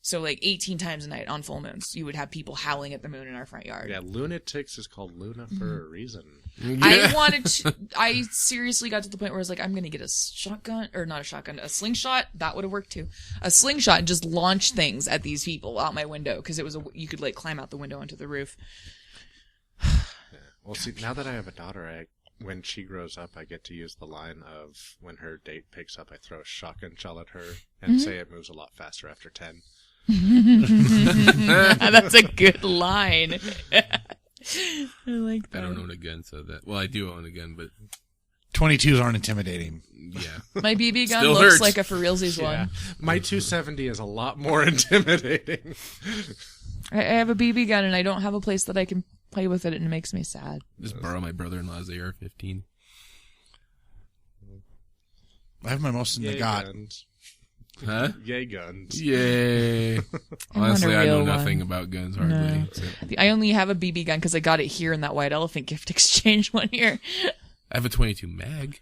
So 18 times a night on full moons, you would have people howling at the moon in our front yard. Yeah, lunatics is called Luna for a reason. I seriously got to the point where I was like, I'm going to get a shotgun, or not a shotgun, a slingshot. That would have worked too. A slingshot and just launch things at these people out my window because you could climb out the window onto the roof. Well, see, now that I have a daughter, when she grows up, I get to use the line of when her date picks up, I throw a shotgun shell at her and say it moves a lot faster after 10. That's a good line. I like that. I don't own a gun, so well, I do own a gun, but 22s aren't intimidating. yeah. My BB gun Still looks hurts. like a for realsies Yeah. one. My 270 is a lot more intimidating. I have a BB gun and I don't have a place that I can play with it and it makes me sad. Just borrow my brother-in-law's AR-15. I have my most in the God. Guns. Huh? Yay guns. Yay. want a Honestly, I know real nothing one. about guns hardly. No. So. I only have a BB gun because I got it here in that white elephant gift exchange one year. I have a 22 mag.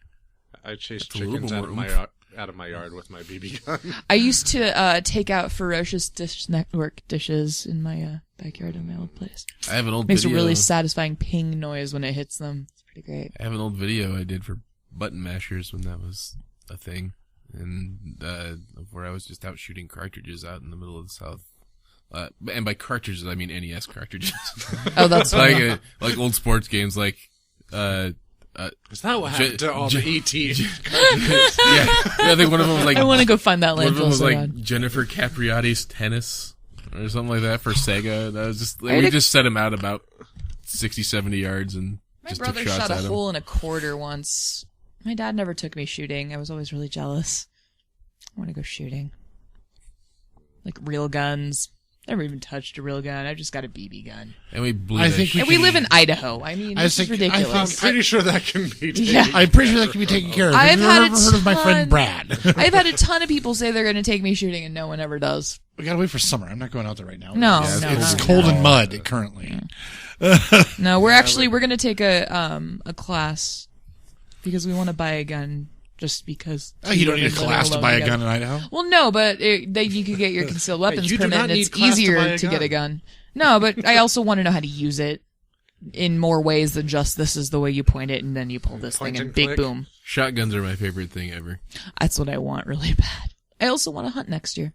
I chase That's a little chickens bit out of more out of my yard with my BB gun. I used to take out Ferocious Dish Network dishes in my backyard in my old place. I have an old Makes video. a really satisfying ping noise when it hits them. It's pretty great. I have an old video I did for button mashers when that was a thing, and where I was just out shooting cartridges out in the middle of the South. And by cartridges, I mean NES cartridges. Oh, that's funny. like old sports games, like Is that what happened to all the ET? yeah, I think one of them was like I want to go find that one of them landfill was so like bad. Jennifer Capriati's Tennis or something like that for Sega. That was just I had we a- just set him out about 60, 70 yards and My just brother took shots shot a at him. hole in a quarter once. My dad never took me shooting. I was always really jealous. I want to go shooting. Like real guns. Never even touched a real gun. I've just got a BB gun. And we blew I that think shit. And we live in Idaho. I mean, I this is think- I ridiculous. found- Pretty sure that can be taken. Yeah. I'm pretty sure that can be taken care of. I've Have you had ever a heard of my ton- friend Brad? I've had a ton of people say they're going to take me shooting, and no one ever does. We gotta wait for summer. I'm not going out there right now. No, it's, no, it's no, cold no. and mud currently. No, we're going to take a class because we want to buy a gun just because. Oh, you don't need a living class to alone buy a together. gun in Idaho. Well, no, but you could get your concealed weapons you do permit, not and it's need class to buy easier a to get gun. a gun. No, but I also want to know how to use it in more ways than just this is the way you point it and then you pull this Point thing and and big click. boom. Shotguns are my favorite thing ever. That's what I want really bad. I also want to hunt next year.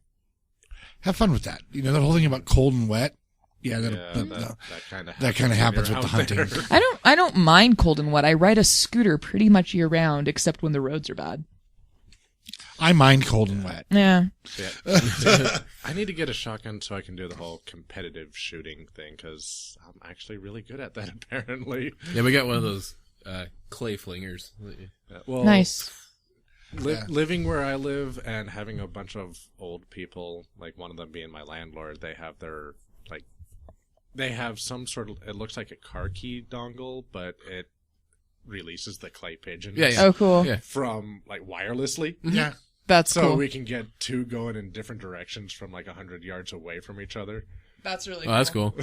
Have fun with that. You know that whole thing about cold and wet. Yeah, Yeah, that kind of happens with the hunting. I don't mind cold and wet. I ride a scooter pretty much year round, except when the roads are bad. I mind cold and wet. Yeah. I need to get a shotgun so I can do the whole competitive shooting thing because I'm actually really good at that apparently. Yeah, we got one of those clay flingers. Well, Nice. Living where I live and having a bunch of old people, like one of them being my landlord, they have some sort of, it looks like a car key dongle, but it releases the clay pigeons Yeah. Oh, cool. Yeah. from like wirelessly. Yeah. That's so cool. we can get two going in different directions from like 100 yards away from each other. That's really Oh, that's cool.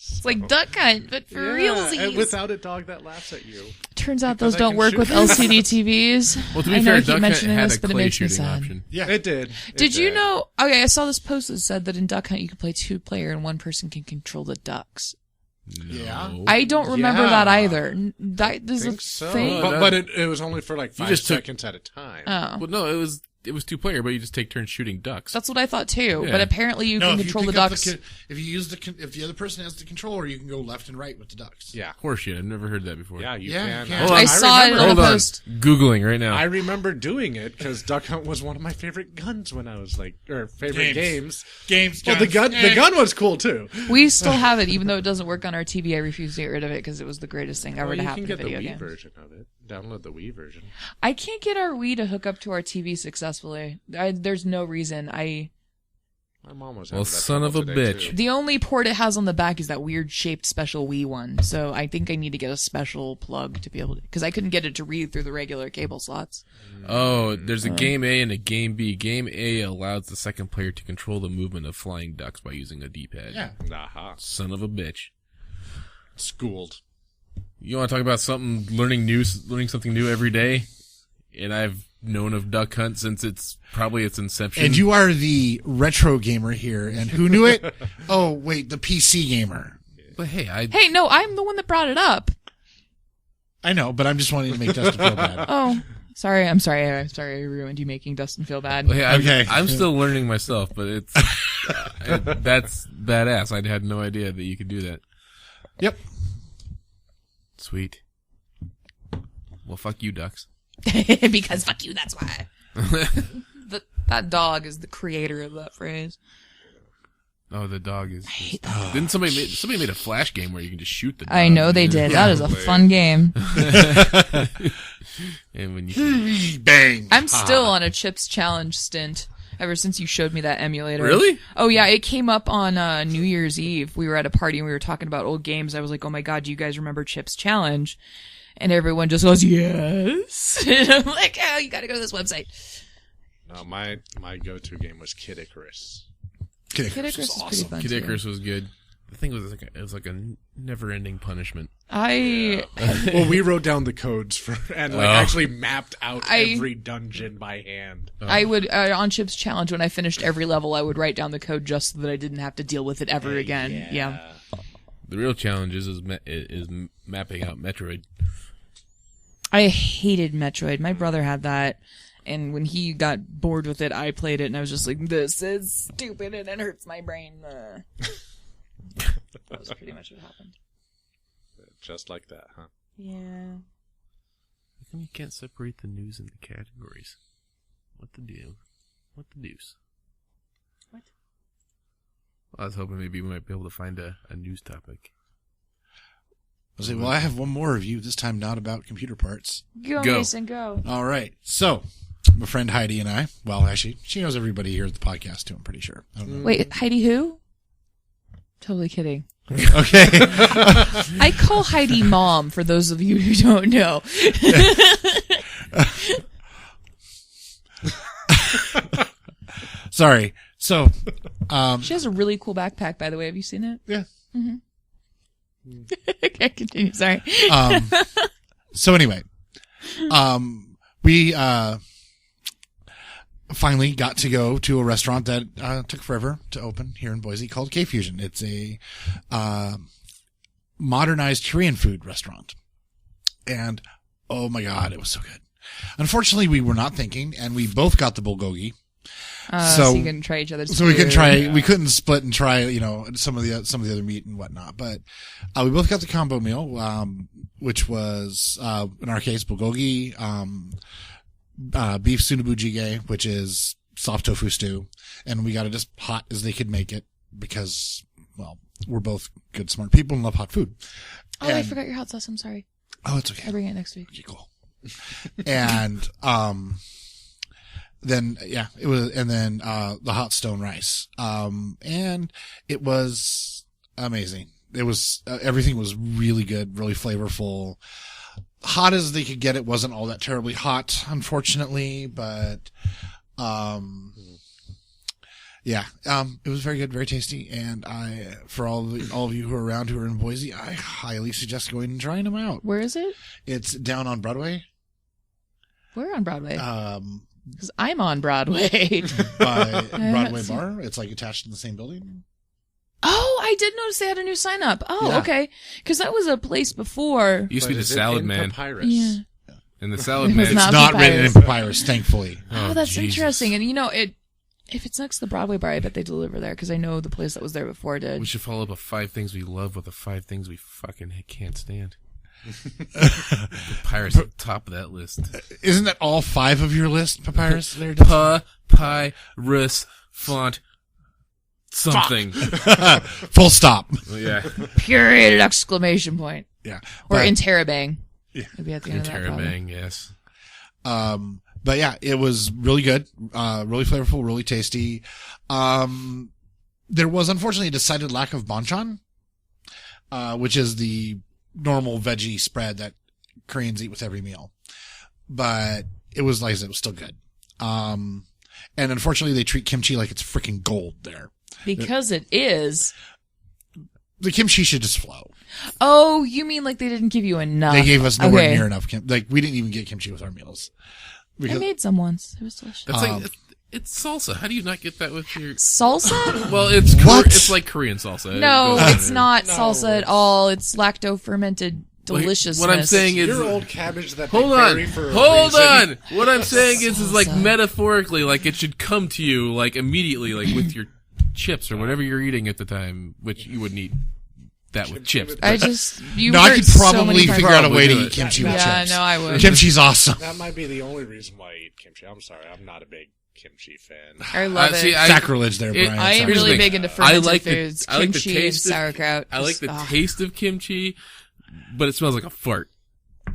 It's like duck hunt, but for realsies. And without a dog that laughs at you. Turns out Because those I don't can work shoot. with LCD TVs. Well, to be I know fair, I keep Duck Hunt mentioning had this, a but it clay makes me shooting sad. option. Yeah. It did. Did you know? Okay, I saw this post that said that in Duck Hunt you can play 2-player and one person can control the ducks. Yeah. I don't remember Yeah. that either. That is a think so. thing. But it was only for like 5 just took- seconds at a time. Oh, Well, no, it was 2-player, but you just take turns shooting ducks. that's what I thought too. Yeah. But apparently you can if control the pick up ducks. if you use if the other person has the controller, you can go left and right with the ducks. Yeah. Horseshit, I've never heard that before. Yeah, you Yeah, can. you can. Hold on. I saw it remember- on a Hold on. post. Googling right now. I remember doing it because Duck Hunt was one of my favorite guns when I was like, or favorite games. Games. Well, the gun was cool too. We still have it, even though it doesn't work on our TV. I refuse to get rid of it because it was the greatest thing ever Well, to you happen can to get the video Wii games. version of it. Download the Wii version. I can't get our Wii to hook up to our TV successfully. There's no reason. My mom was. Well, having that son of a trouble today, bitch. too. The only port it has on the back is that weird shaped special Wii one. So I think I need to get a special plug to be able to, because I couldn't get it to read through the regular cable slots. Oh, there's a game A and a game B. Game A allows the second player to control the movement of flying ducks by using a D-pad. Yeah. Aha. Son of a bitch. Schooled. You want to talk about learning something new every day? And I've known of Duck Hunt since its inception. And you are the retro gamer here, and who knew it? Oh, wait, the PC gamer. But hey, Hey, no, I'm the one that brought it up. I know, but I'm just wanting to make Dustin feel bad. Oh, sorry. I'm sorry I ruined you making Dustin feel bad. Hey, Okay. I'm still learning myself, but it's that's badass. I had no idea that you could do that. Yep. Sweet. Well, fuck you, ducks. Because fuck you, that's why. That dog is the creator of that phrase. Oh, the dog is. I hate that dog. Didn't somebody made a Flash game where you can just shoot the dog? I know they did. That is a fun game. And when you Bang. I'm still on a Chips Challenge stint ever since you showed me that emulator. Really? Oh yeah, it came up on New Year's Eve. We were at a party and we were talking about old games. I was like, oh my god, do you guys remember Chips Challenge? And everyone just goes, yes. And I'm like, oh, you gotta go to this website. No, my go-to game was Kid Icarus. Kid Kid Icarus Icarus was is awesome. pretty fun Kid too. Icarus was good. The thing was it was like a never-ending punishment. Well, we wrote down the codes and actually mapped out every dungeon by hand. I would on Chips Challenge when I finished every level, I would write down the code just so that I didn't have to deal with it ever again. Yeah. The real challenge is mapping out Metroid. I hated Metroid. My brother had that, and when he got bored with it, I played it, and I was just like, "This is stupid, and it hurts my brain." That was pretty much what happened. Just like that, huh? Yeah. How come you can't separate the news into categories? What the deal? What the deuce? What? I was hoping maybe we might be able to find a news topic. I was like, well, I have one more review, this time not about computer parts. Go, Go. Mason, go. All right. So, my friend Heidi and I, well, actually, she knows everybody here at the podcast, too, I'm pretty sure. I don't know. Wait, Heidi who? Totally kidding. Okay. I call Heidi Mom, for those of you who don't know. Sorry. So, She has a really cool backpack, by the way. Have you seen it? yeah. Okay, continue. Sorry. So anyway, we finally got to go to a restaurant that took forever to open here in Boise called K-Fusion. It's a modernized Korean food restaurant. And oh my God, it was so good. Unfortunately, we were not thinking, and we both got the bulgogi. So you can try each other's So we could food. try. We couldn't split and try, some of the other meat and whatnot. But we both got the combo meal, which was in our case bulgogi, beef sunabu jjigae, which is soft tofu stew, and we got it as hot as they could make it because, well, we're both good, smart people and love hot food. Oh, I And- forgot your hot sauce. I'm sorry. Oh, it's okay. I'll bring it next week. Okay, cool. And then it was, and then the hot stone rice, and it was amazing. It was everything was really good, really flavorful, hot as they could get. It wasn't all that terribly hot, unfortunately, but Yeah, it was very good, very tasty, and for all of you who are around who are in Boise, I highly suggest going and trying them out. Where is it? It's down on Broadway. Where on Broadway? Because I'm on Broadway. By Broadway Bar. It's like attached in the same building. Oh, I did notice they had a new sign up. Oh, Yeah. okay. Because that was a place before. Used to be the is it Salad in Man. Papyrus? Yeah. And the Salad It Man. was not It's not written in Papyrus. papyrus, thankfully. Oh, that's Jesus. interesting. And if it's next to the Broadway bar, I bet they deliver there because I know the place that was there before did. We should follow up a 5 things we love with the 5 things we fucking can't stand. Papyrus at the top of that list. Isn't that all 5 of your list, papyrus? There, Papyrus font something. full stop. Yeah. Period! Exclamation point. Yeah, Or but, interrobang. Yeah. Maybe at the end of that. probably. Interrobang, yes. but yeah, it was really good, really flavorful, really tasty. There was unfortunately a decided lack of banchan, which is the normal veggie spread that Koreans eat with every meal. But it was, like I said, it was still good. And unfortunately they treat kimchi like it's freaking gold there. Because it is. The kimchi should just flow. Oh, you mean like they didn't give you enough? They gave us nowhere Okay. near enough kimchi. Like, we didn't even get kimchi with our meals. I made some once. It was delicious. That's like, it's salsa. How do you not get that with your... Salsa? Well, it's What? It's like Korean salsa. No, It goes- it's not No. salsa at all. It's lacto-fermented deliciousness. What I'm saying is... Your old cabbage that Hold they on. bury for a Hold reason. on. What I'm saying is like Salsa. metaphorically, like it should come to you like immediately, like with your chips or whatever you're eating at the time, which you wouldn't eat that with chips. I just... You No, I hurt could so probably many figure times. out a way to Probably eat do it. kimchi with Yeah, chips. no, I would. Kimchi's awesome. That might be the only reason why I eat kimchi. I'm sorry, I'm not a big kimchi fan. I love See, it. Sacrilege there, Brian. I am here's the really thing. big into I fermented like foods, I like the kimchi and taste of- sauerkraut. I like Just, the ugh. taste of kimchi, but it smells like a fart.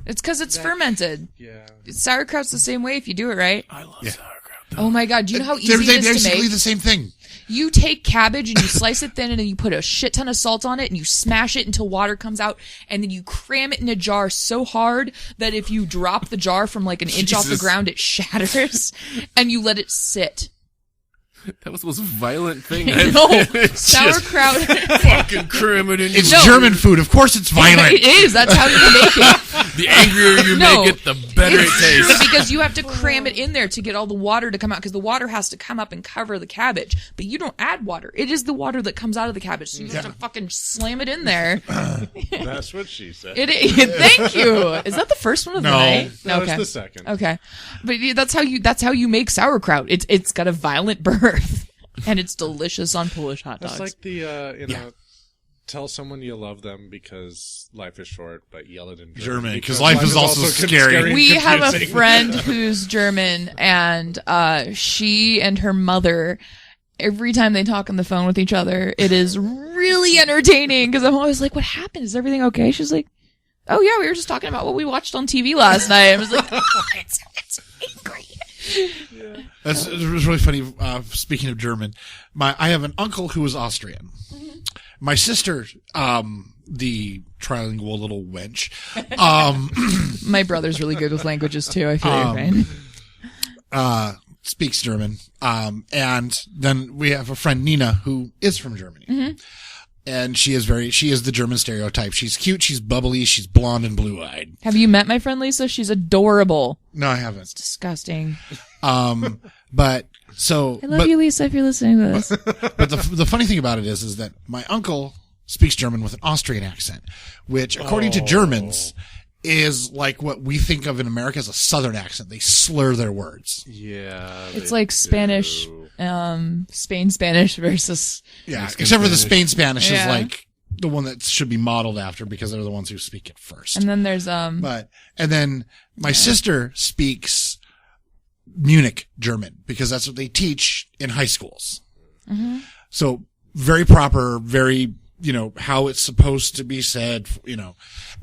It's because it's fermented. Yeah. Sauerkraut's the same way if you do it right. I love sauerkraut. Oh my god, do you know how easy They're it is to basically make? the same thing. You take cabbage and you slice it thin and then you put a shit ton of salt on it and you smash it until water comes out and then you cram it in a jar so hard that if you drop the jar from like an inch off the Jesus. ground, it shatters and you let it sit. That was the most violent thing No, I've It's just sauerkraut. fucking cram it in It's your- German food. Of course it's violent. It is. That's how you make it. The angrier you No. make it, the better it tastes. Because you have to cram it in there to get all the water to come out because the water has to come up and cover the cabbage. But you don't add water. It is the water that comes out of the cabbage. So you have to fucking slam it in there. That's what she said. Thank you. Is that the first one of the No. night? No, Okay. it's the second. Okay. But yeah, that's how you make sauerkraut. It's got a violent birth. And it's delicious on Polish hot dogs. It's like the, tell someone you love them because life is short, but yell it in German, because life is also scary. and we have a confusing. friend who's German, and she and her mother, every time they talk on the phone with each other, it is really entertaining because I'm always like, what happened? Is everything okay? She's like, oh yeah, we were just talking about what we watched on TV last night. I was like, oh, it's angry. It was really funny. Speaking of German, I have an uncle who is Austrian. My sister, the trilingual little wench, My brother's really good with languages too. I feel your pain. speaks German. And then we have a friend, Nina, who is from Germany. And she is the German stereotype. She's cute, she's bubbly, she's blonde and blue-eyed. Have you met my friend Lisa? She's adorable. No, I haven't. Disgusting. But so, I love you, Lisa, if you're listening to this. but the funny thing about it is that my uncle speaks German with an Austrian accent, which according to Germans is like what we think of in America as a Southern accent. They slur their words. Yeah. It's they like Spanish, do. Spain Spanish versus. Yeah, except for the Spain Spanish is Yeah. like the one that should be modeled after because they're the ones who speak it first. And then there's And then my sister speaks Munich German because that's what they teach in high schools. So very proper, very, how it's supposed to be said,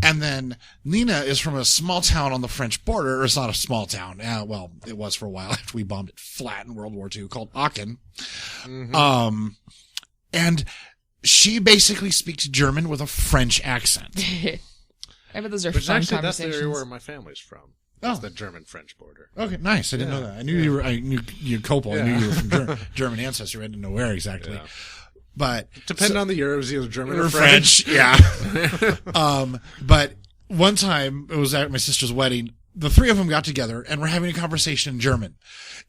And then Nina is from a small town on the French border. Or it's not a small town. Well, it was for a while after we bombed it flat in World War II, called Aachen. And she basically speaks German with a French accent. I bet those are Which fun actually, that's the conversations. area where my family's from. That's the German-French border. Okay, nice. I didn't know that. I knew you were. I knew you Koepl. I knew you were from German ancestry. I didn't know where exactly. Yeah. But Depending on the year, it was either German or French. Yeah. But one time it was at my sister's wedding. The three of them got together and were having a conversation in German.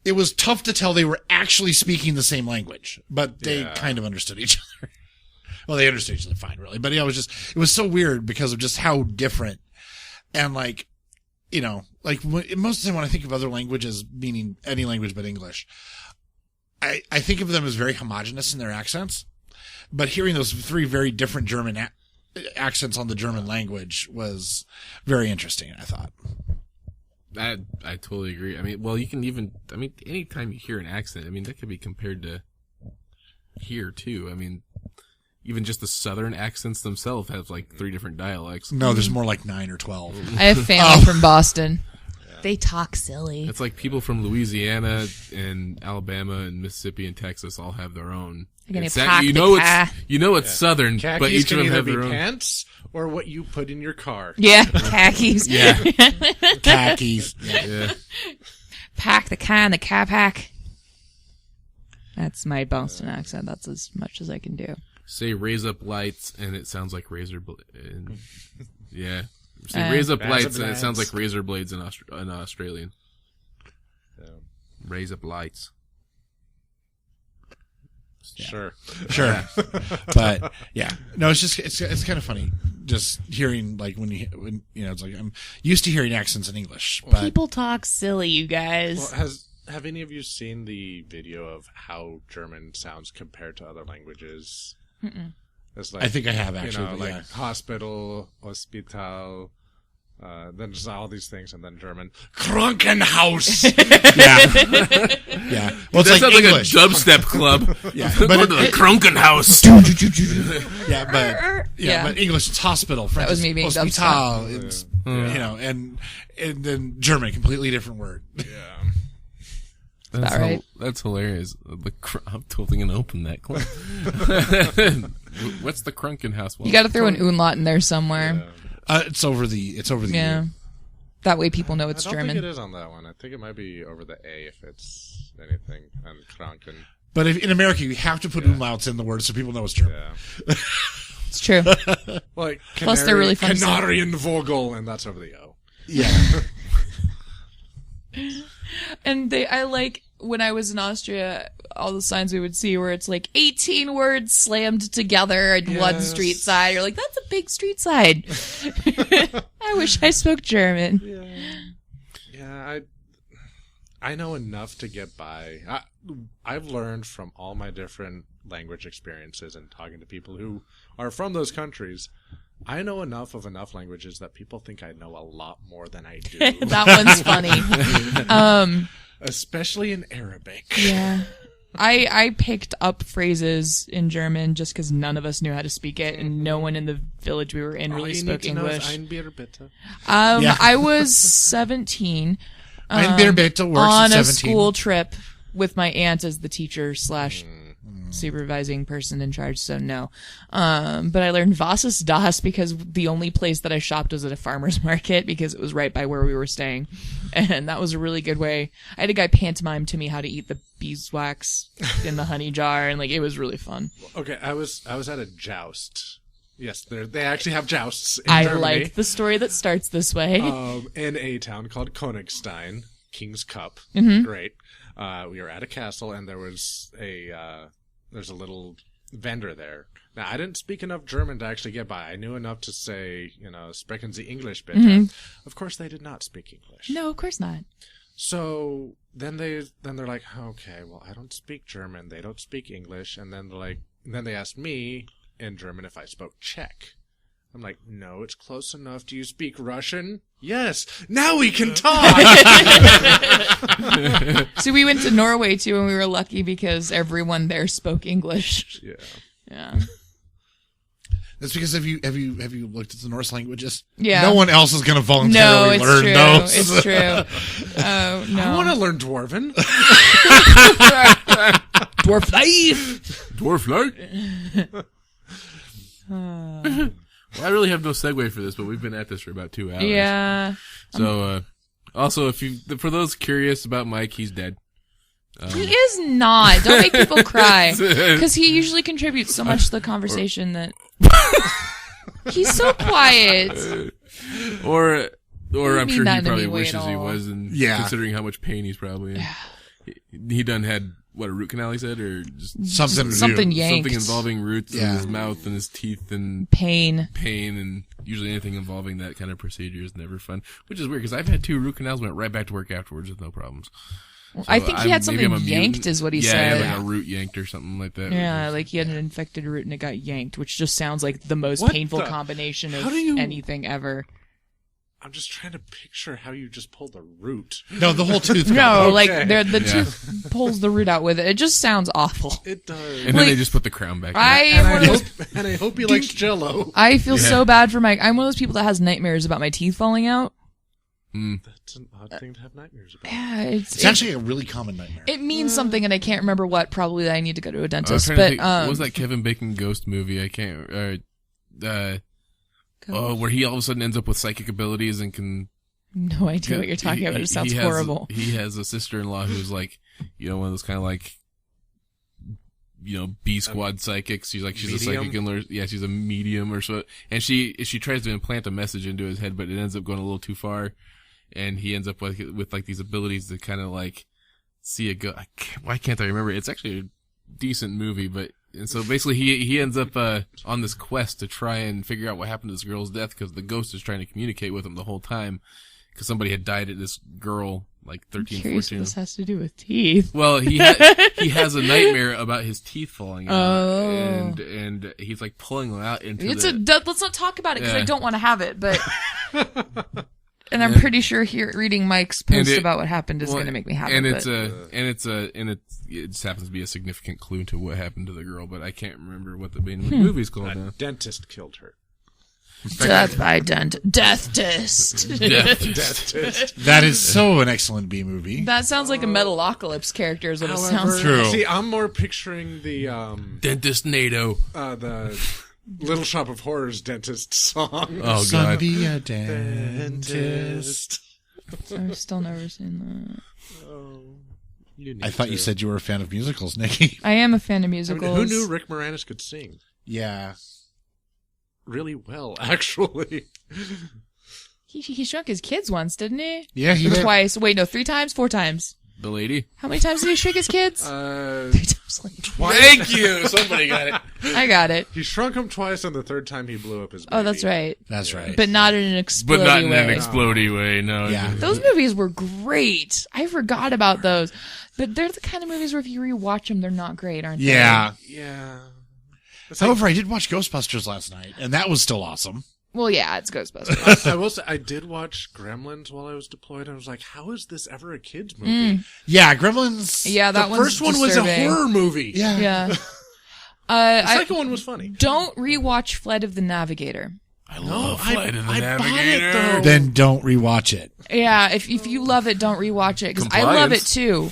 It was tough to tell they were actually speaking the same language, but they kind of understood each other. Well, they understood each other fine, really. But it was so weird because of just how different. And like, you know, like most of the time when I think of other languages, meaning any language but English, I think of them as very homogenous in their accents. But hearing those three very different German accents on the German language was very interesting, I thought. I totally agree. I mean, well, you can even, anytime you hear an accent, that could be compared to here too. I mean, even just the southern accents themselves have like 3 different dialects. No, there's more like 9 or 12. I have family from Boston. They talk silly. It's like people from Louisiana and Alabama and Mississippi and Texas all have their own. It's southern, Khakis but each of them have can their either be own. pants or what you put in your car. Yeah, khakis. Yeah. Khakis. Yeah. Pack the can, the cat pack. That's my Boston accent. That's as much as I can do. Say raise up lights and it sounds like razor blades. Yeah. Say raise up lights and it sounds like razor blades in Australian. Raise up lights. Yeah. Sure. But yeah, no, it's kind of funny just hearing like when it's like I'm used to hearing accents in English. But people talk silly, you guys. Well, have any of you seen the video of how German sounds compared to other languages? Mm-mm. It's like, I think I have actually. Like hospital, hospital. Then there's all these things, and then German Krankenhaus. Yeah. Well, it's that sounds English. like a dubstep club. Yeah, but but the Krankenhaus. But English it's hospital. French that was me being hospital. It's and then German, completely different word. Yeah. That's right. That's hilarious. I'm totally gonna open that club. What's the Krankenhaus? You got to throw an umlaut in there somewhere. Yeah. It's over the yeah. U. That way people know it's I don't German. think it is on that one. I think it might be over the A if it's anything. And Kranken. But in America, you have to put umlauts in the word so people know it's German. Yeah. It's true. Like Plus, they're really fun to say. Kanarienvogel, and that's over the O. Yeah. And I like when I was in Austria, all the signs we would see where it's like 18 words slammed together in one street side. You're like, that's a big street side. I wish I spoke German. Yeah, I know enough to get by. I've learned from all my different language experiences and talking to people who are from those countries. I know enough languages that people think I know a lot more than I do. That one's funny. Especially in Arabic. Yeah. I picked up phrases in German just because none of us knew how to speak it, and no one in the village we were in really spoke English. Ein Bier bitte. I was 17. Ein Bier bitte works on at a 17. school trip with my aunt as the teacher / supervising person in charge, so no. But I learned Was ist das because the only place that I shopped was at a farmer's market because it was right by where we were staying. And that was a really good way. I had a guy pantomime to me how to eat the beeswax in the honey jar, and like it was really fun. Okay, I was at a joust. Yes, they actually have jousts in I Germany. like the story that starts this way. In a town called Königstein, King's Cup. Mm-hmm. Great. We were at a castle, and there was there's a little vendor there. Now, I didn't speak enough German to actually get by. I knew enough to say, sprechen Sie English bitte. Mm-hmm. Of course, they did not speak English. No, of course not. So then they're like, okay, well, I don't speak German. They don't speak English. And then they asked me in German if I spoke Czech. I'm like, no, it's close enough. Do you speak Russian? Yes. Now we can talk. So we went to Norway too, and we were lucky because everyone there spoke English. Yeah. That's because have you looked at the Norse languages? Yeah. No one else is going to voluntarily learn those. It's true. Oh no. I want to learn Dwarven. Dwarf life. Dwarf light. Well, I really have no segue for this, but we've been at this for about 2 hours. Yeah. So, Also, for those curious about Mike, he's dead. He is not. Don't make people cry. Because he usually contributes so much to the conversation that... He's so quiet. Or I'm sure he that in probably any way wishes at he all. was, and Yeah. considering how much pain he's probably in. He done had, what, a root canal, he said? Or just Something yanked. something involving roots in Yeah. his mouth and his teeth and Pain. and usually anything involving that kind of procedure is never fun. Which is weird, because I've had 2 root canals, went right back to work afterwards with no problems. So I think he had maybe something I'm a yanked mutant. is what he Yeah, said. like a root yanked or something like that. Yeah, like he had an infected root and it got yanked, which just sounds like the most What painful the- combination of How do you- anything ever. I'm just trying to picture how you just pulled a root. No, the whole tooth. No, like Okay. the Yeah. tooth pulls the root out with it. It just sounds awful. It does. And then Like, they just put the crown back in. And I hope he likes Jello. I feel Yeah. so bad for Mike. I'm one of those people that has nightmares about my teeth falling out. That's an odd thing to have nightmares about. Yeah, It's actually a really common nightmare. it means something, and I can't remember what. Probably that I need to go to a I was dentist. trying to But think, what was that Kevin Bacon ghost movie? I can't. Where he all of a sudden ends up with psychic abilities and can. no idea what you're talking about. It sounds horrible. He has a sister-in-law who's like, one of those kind of like, B squad psychics. She's a psychic and she's a medium or so. And she tries to implant a message into his head, but it ends up going a little too far. And he ends up with like these abilities to kind of like see a ghost. Why can't I remember? It's actually a decent movie, and so basically he ends up on this quest to try and figure out what happened to this girl's death, because the ghost is trying to communicate with him the whole time, because somebody had died at this girl like 13, I'm curious 14. what this has to do with teeth. Well, he has a nightmare about his teeth falling out, and he's like pulling them out into Let's not talk about it because Yeah. I don't want to have it. But and I'm pretty sure reading Mike's post about what happened is going to make me happy. And it just happens to be a significant clue to what happened to the girl, but I can't remember what the main movie's called A now. dentist killed her. Death by Death Test. That is so an excellent B movie. That sounds like a Metalocalypse character is what it sounds like. True. See, I'm more picturing the Dentist NATO. the Little Shop of Horrors dentist song. Oh Son, god. be a dentist. I've still never seen I thought you said you were a fan of musicals, Nikki. that. I am a fan of I mean, musicals. who knew Rick Moranis could sing Yeah. really well? Actually, He shrunk his kids once, didn't he? Yeah, he Or did. twice. Wait, no, 3 times? 4 times. The lady. How many times did he shrink his kids? 3 times. Thank you. Somebody got it. I got it. he shrunk him twice, and the third time he blew up his baby. Oh, that's right. That's right. But not in an exploding But not in way. an explodey way. No. Yeah. Those movies were great. I forgot about those. But they're the kind of movies where if you rewatch them, they're not great, aren't they? Yeah. Yeah. However, I did watch Ghostbusters last night, and that was still awesome. Well, yeah, it's Ghostbusters. I will say, I did watch Gremlins while I was deployed. I was like, how is this ever a kid's movie? Yeah, Gremlins. Yeah, that The one's first one was a disturbing. horror movie. Yeah. Yeah. The second one was funny. Don't rewatch Flight of the Navigator. I love I Flight of the bought it, Navigator. though. Then don't rewatch it. Yeah, if you love it, don't rewatch it because I love it Compliance. too.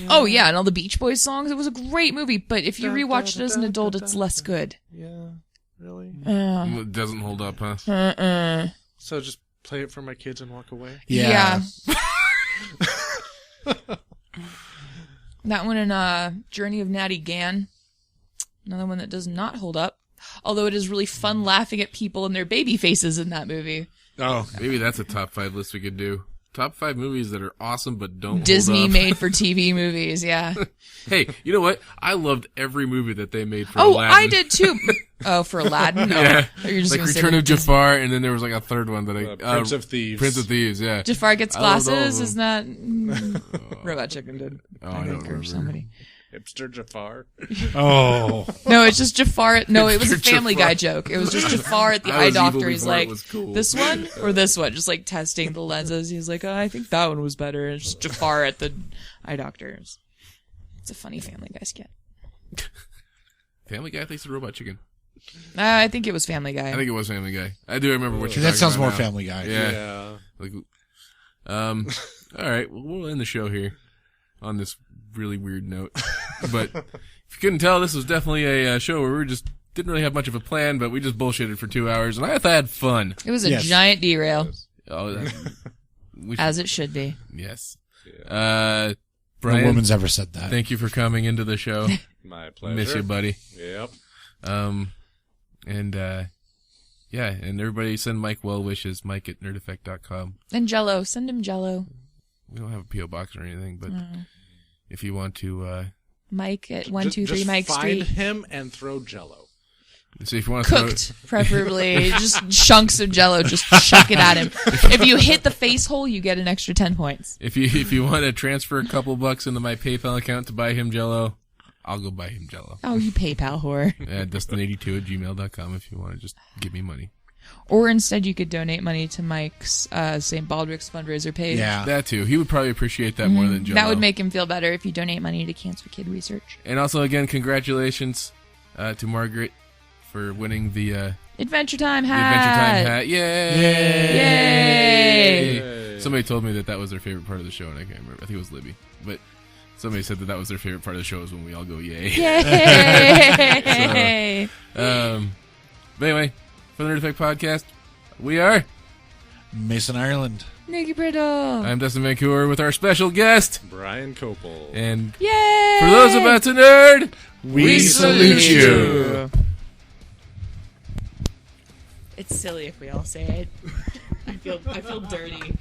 Oh yeah, and all the Beach Boys songs. It was a great movie, but if you rewatch it as an adult, it's less good. Yeah, really? It doesn't hold up, huh? So just play it for my kids and walk away? Yeah. That one and Journey of Natty Gann. Another one that does not hold up. Although it is really fun laughing at people and their baby faces in that movie. Oh, maybe that's a top 5 list we could do. Top 5 movies that are awesome but don't Disney hold up. made for TV movies, yeah. Hey, you know what? I loved every movie that they made for Oh, Aladdin. I did too. Oh, for Aladdin? Oh, Yeah. you're just Like gonna say Return that of Jafar, and then there was like a third one that I... Prince of Thieves. Prince of Thieves, yeah. Jafar gets I loved all of glasses, them. isn't that... Robot Chicken did. Oh, I don't think, or remember. somebody. Hipster Jafar. Oh. No, it's just Jafar. No, it was a Hipster Family Jafar. Guy joke. It was just Jafar at the I eye was evil doctor. He's before it like, was cool. this one or this one? Just like testing the lenses. He's like, oh, I think that one was better. And it's just Jafar at the eye doctor. It's a funny Family Guy skit. Family Guy thinks it's Robot Chicken. I think it was Family Guy. I think it was Family Guy. I do remember what you're That talking sounds about more now. Family Guy. Yeah. Like, all right. Well, we'll end the show here on this really weird note. But if you couldn't tell, this was definitely a show where we just didn't really have much of a plan, but we just bullshitted for 2 hours, and I thought I had fun. It was a Yes. giant derail. Oh, As it should be. Yes. Yeah. Bryan, no woman's ever said that. thank you for coming into the show. My pleasure. Miss you, buddy. Yep. And everybody send Mike well wishes, mike@nerdeffect.com. And Jello. Send him Jello. We don't have a P.O. box or anything, but if you want to... Mike at 123 just Mike find Street. him and throw Jello. so if you want to Cooked, preferably. Just chunks of Jello. Just chuck it at him. If you hit the face hole, you get an extra 10 points. If you want to transfer a couple bucks into my PayPal account to buy him Jello, I'll go buy him Jello. Oh, you PayPal whore. Dustin82@gmail.com if you want to just give me money. Or instead, you could donate money to Mike's St. Baldrick's fundraiser page. Yeah. That too. He would probably appreciate that more than Jello. That would make him feel better if you donate money to Cancer Kid Research. And also, again, congratulations to Margaret for winning the Adventure Time Adventure Time hat. hat. Yay! Yay! Somebody told me that was their favorite part of the show, and I can't remember. I think it was Libby. But somebody said that was their favorite part of the show is when we all go yay. Yay! But anyway, for the Nerd Effect Podcast, we are Mason, Ireland. Nikki Prindle. I'm Dustin VanCour with our special guest. Bryan Koepl. And Yay! for those about to nerd, We salute you. It's silly if we all say it. I feel dirty.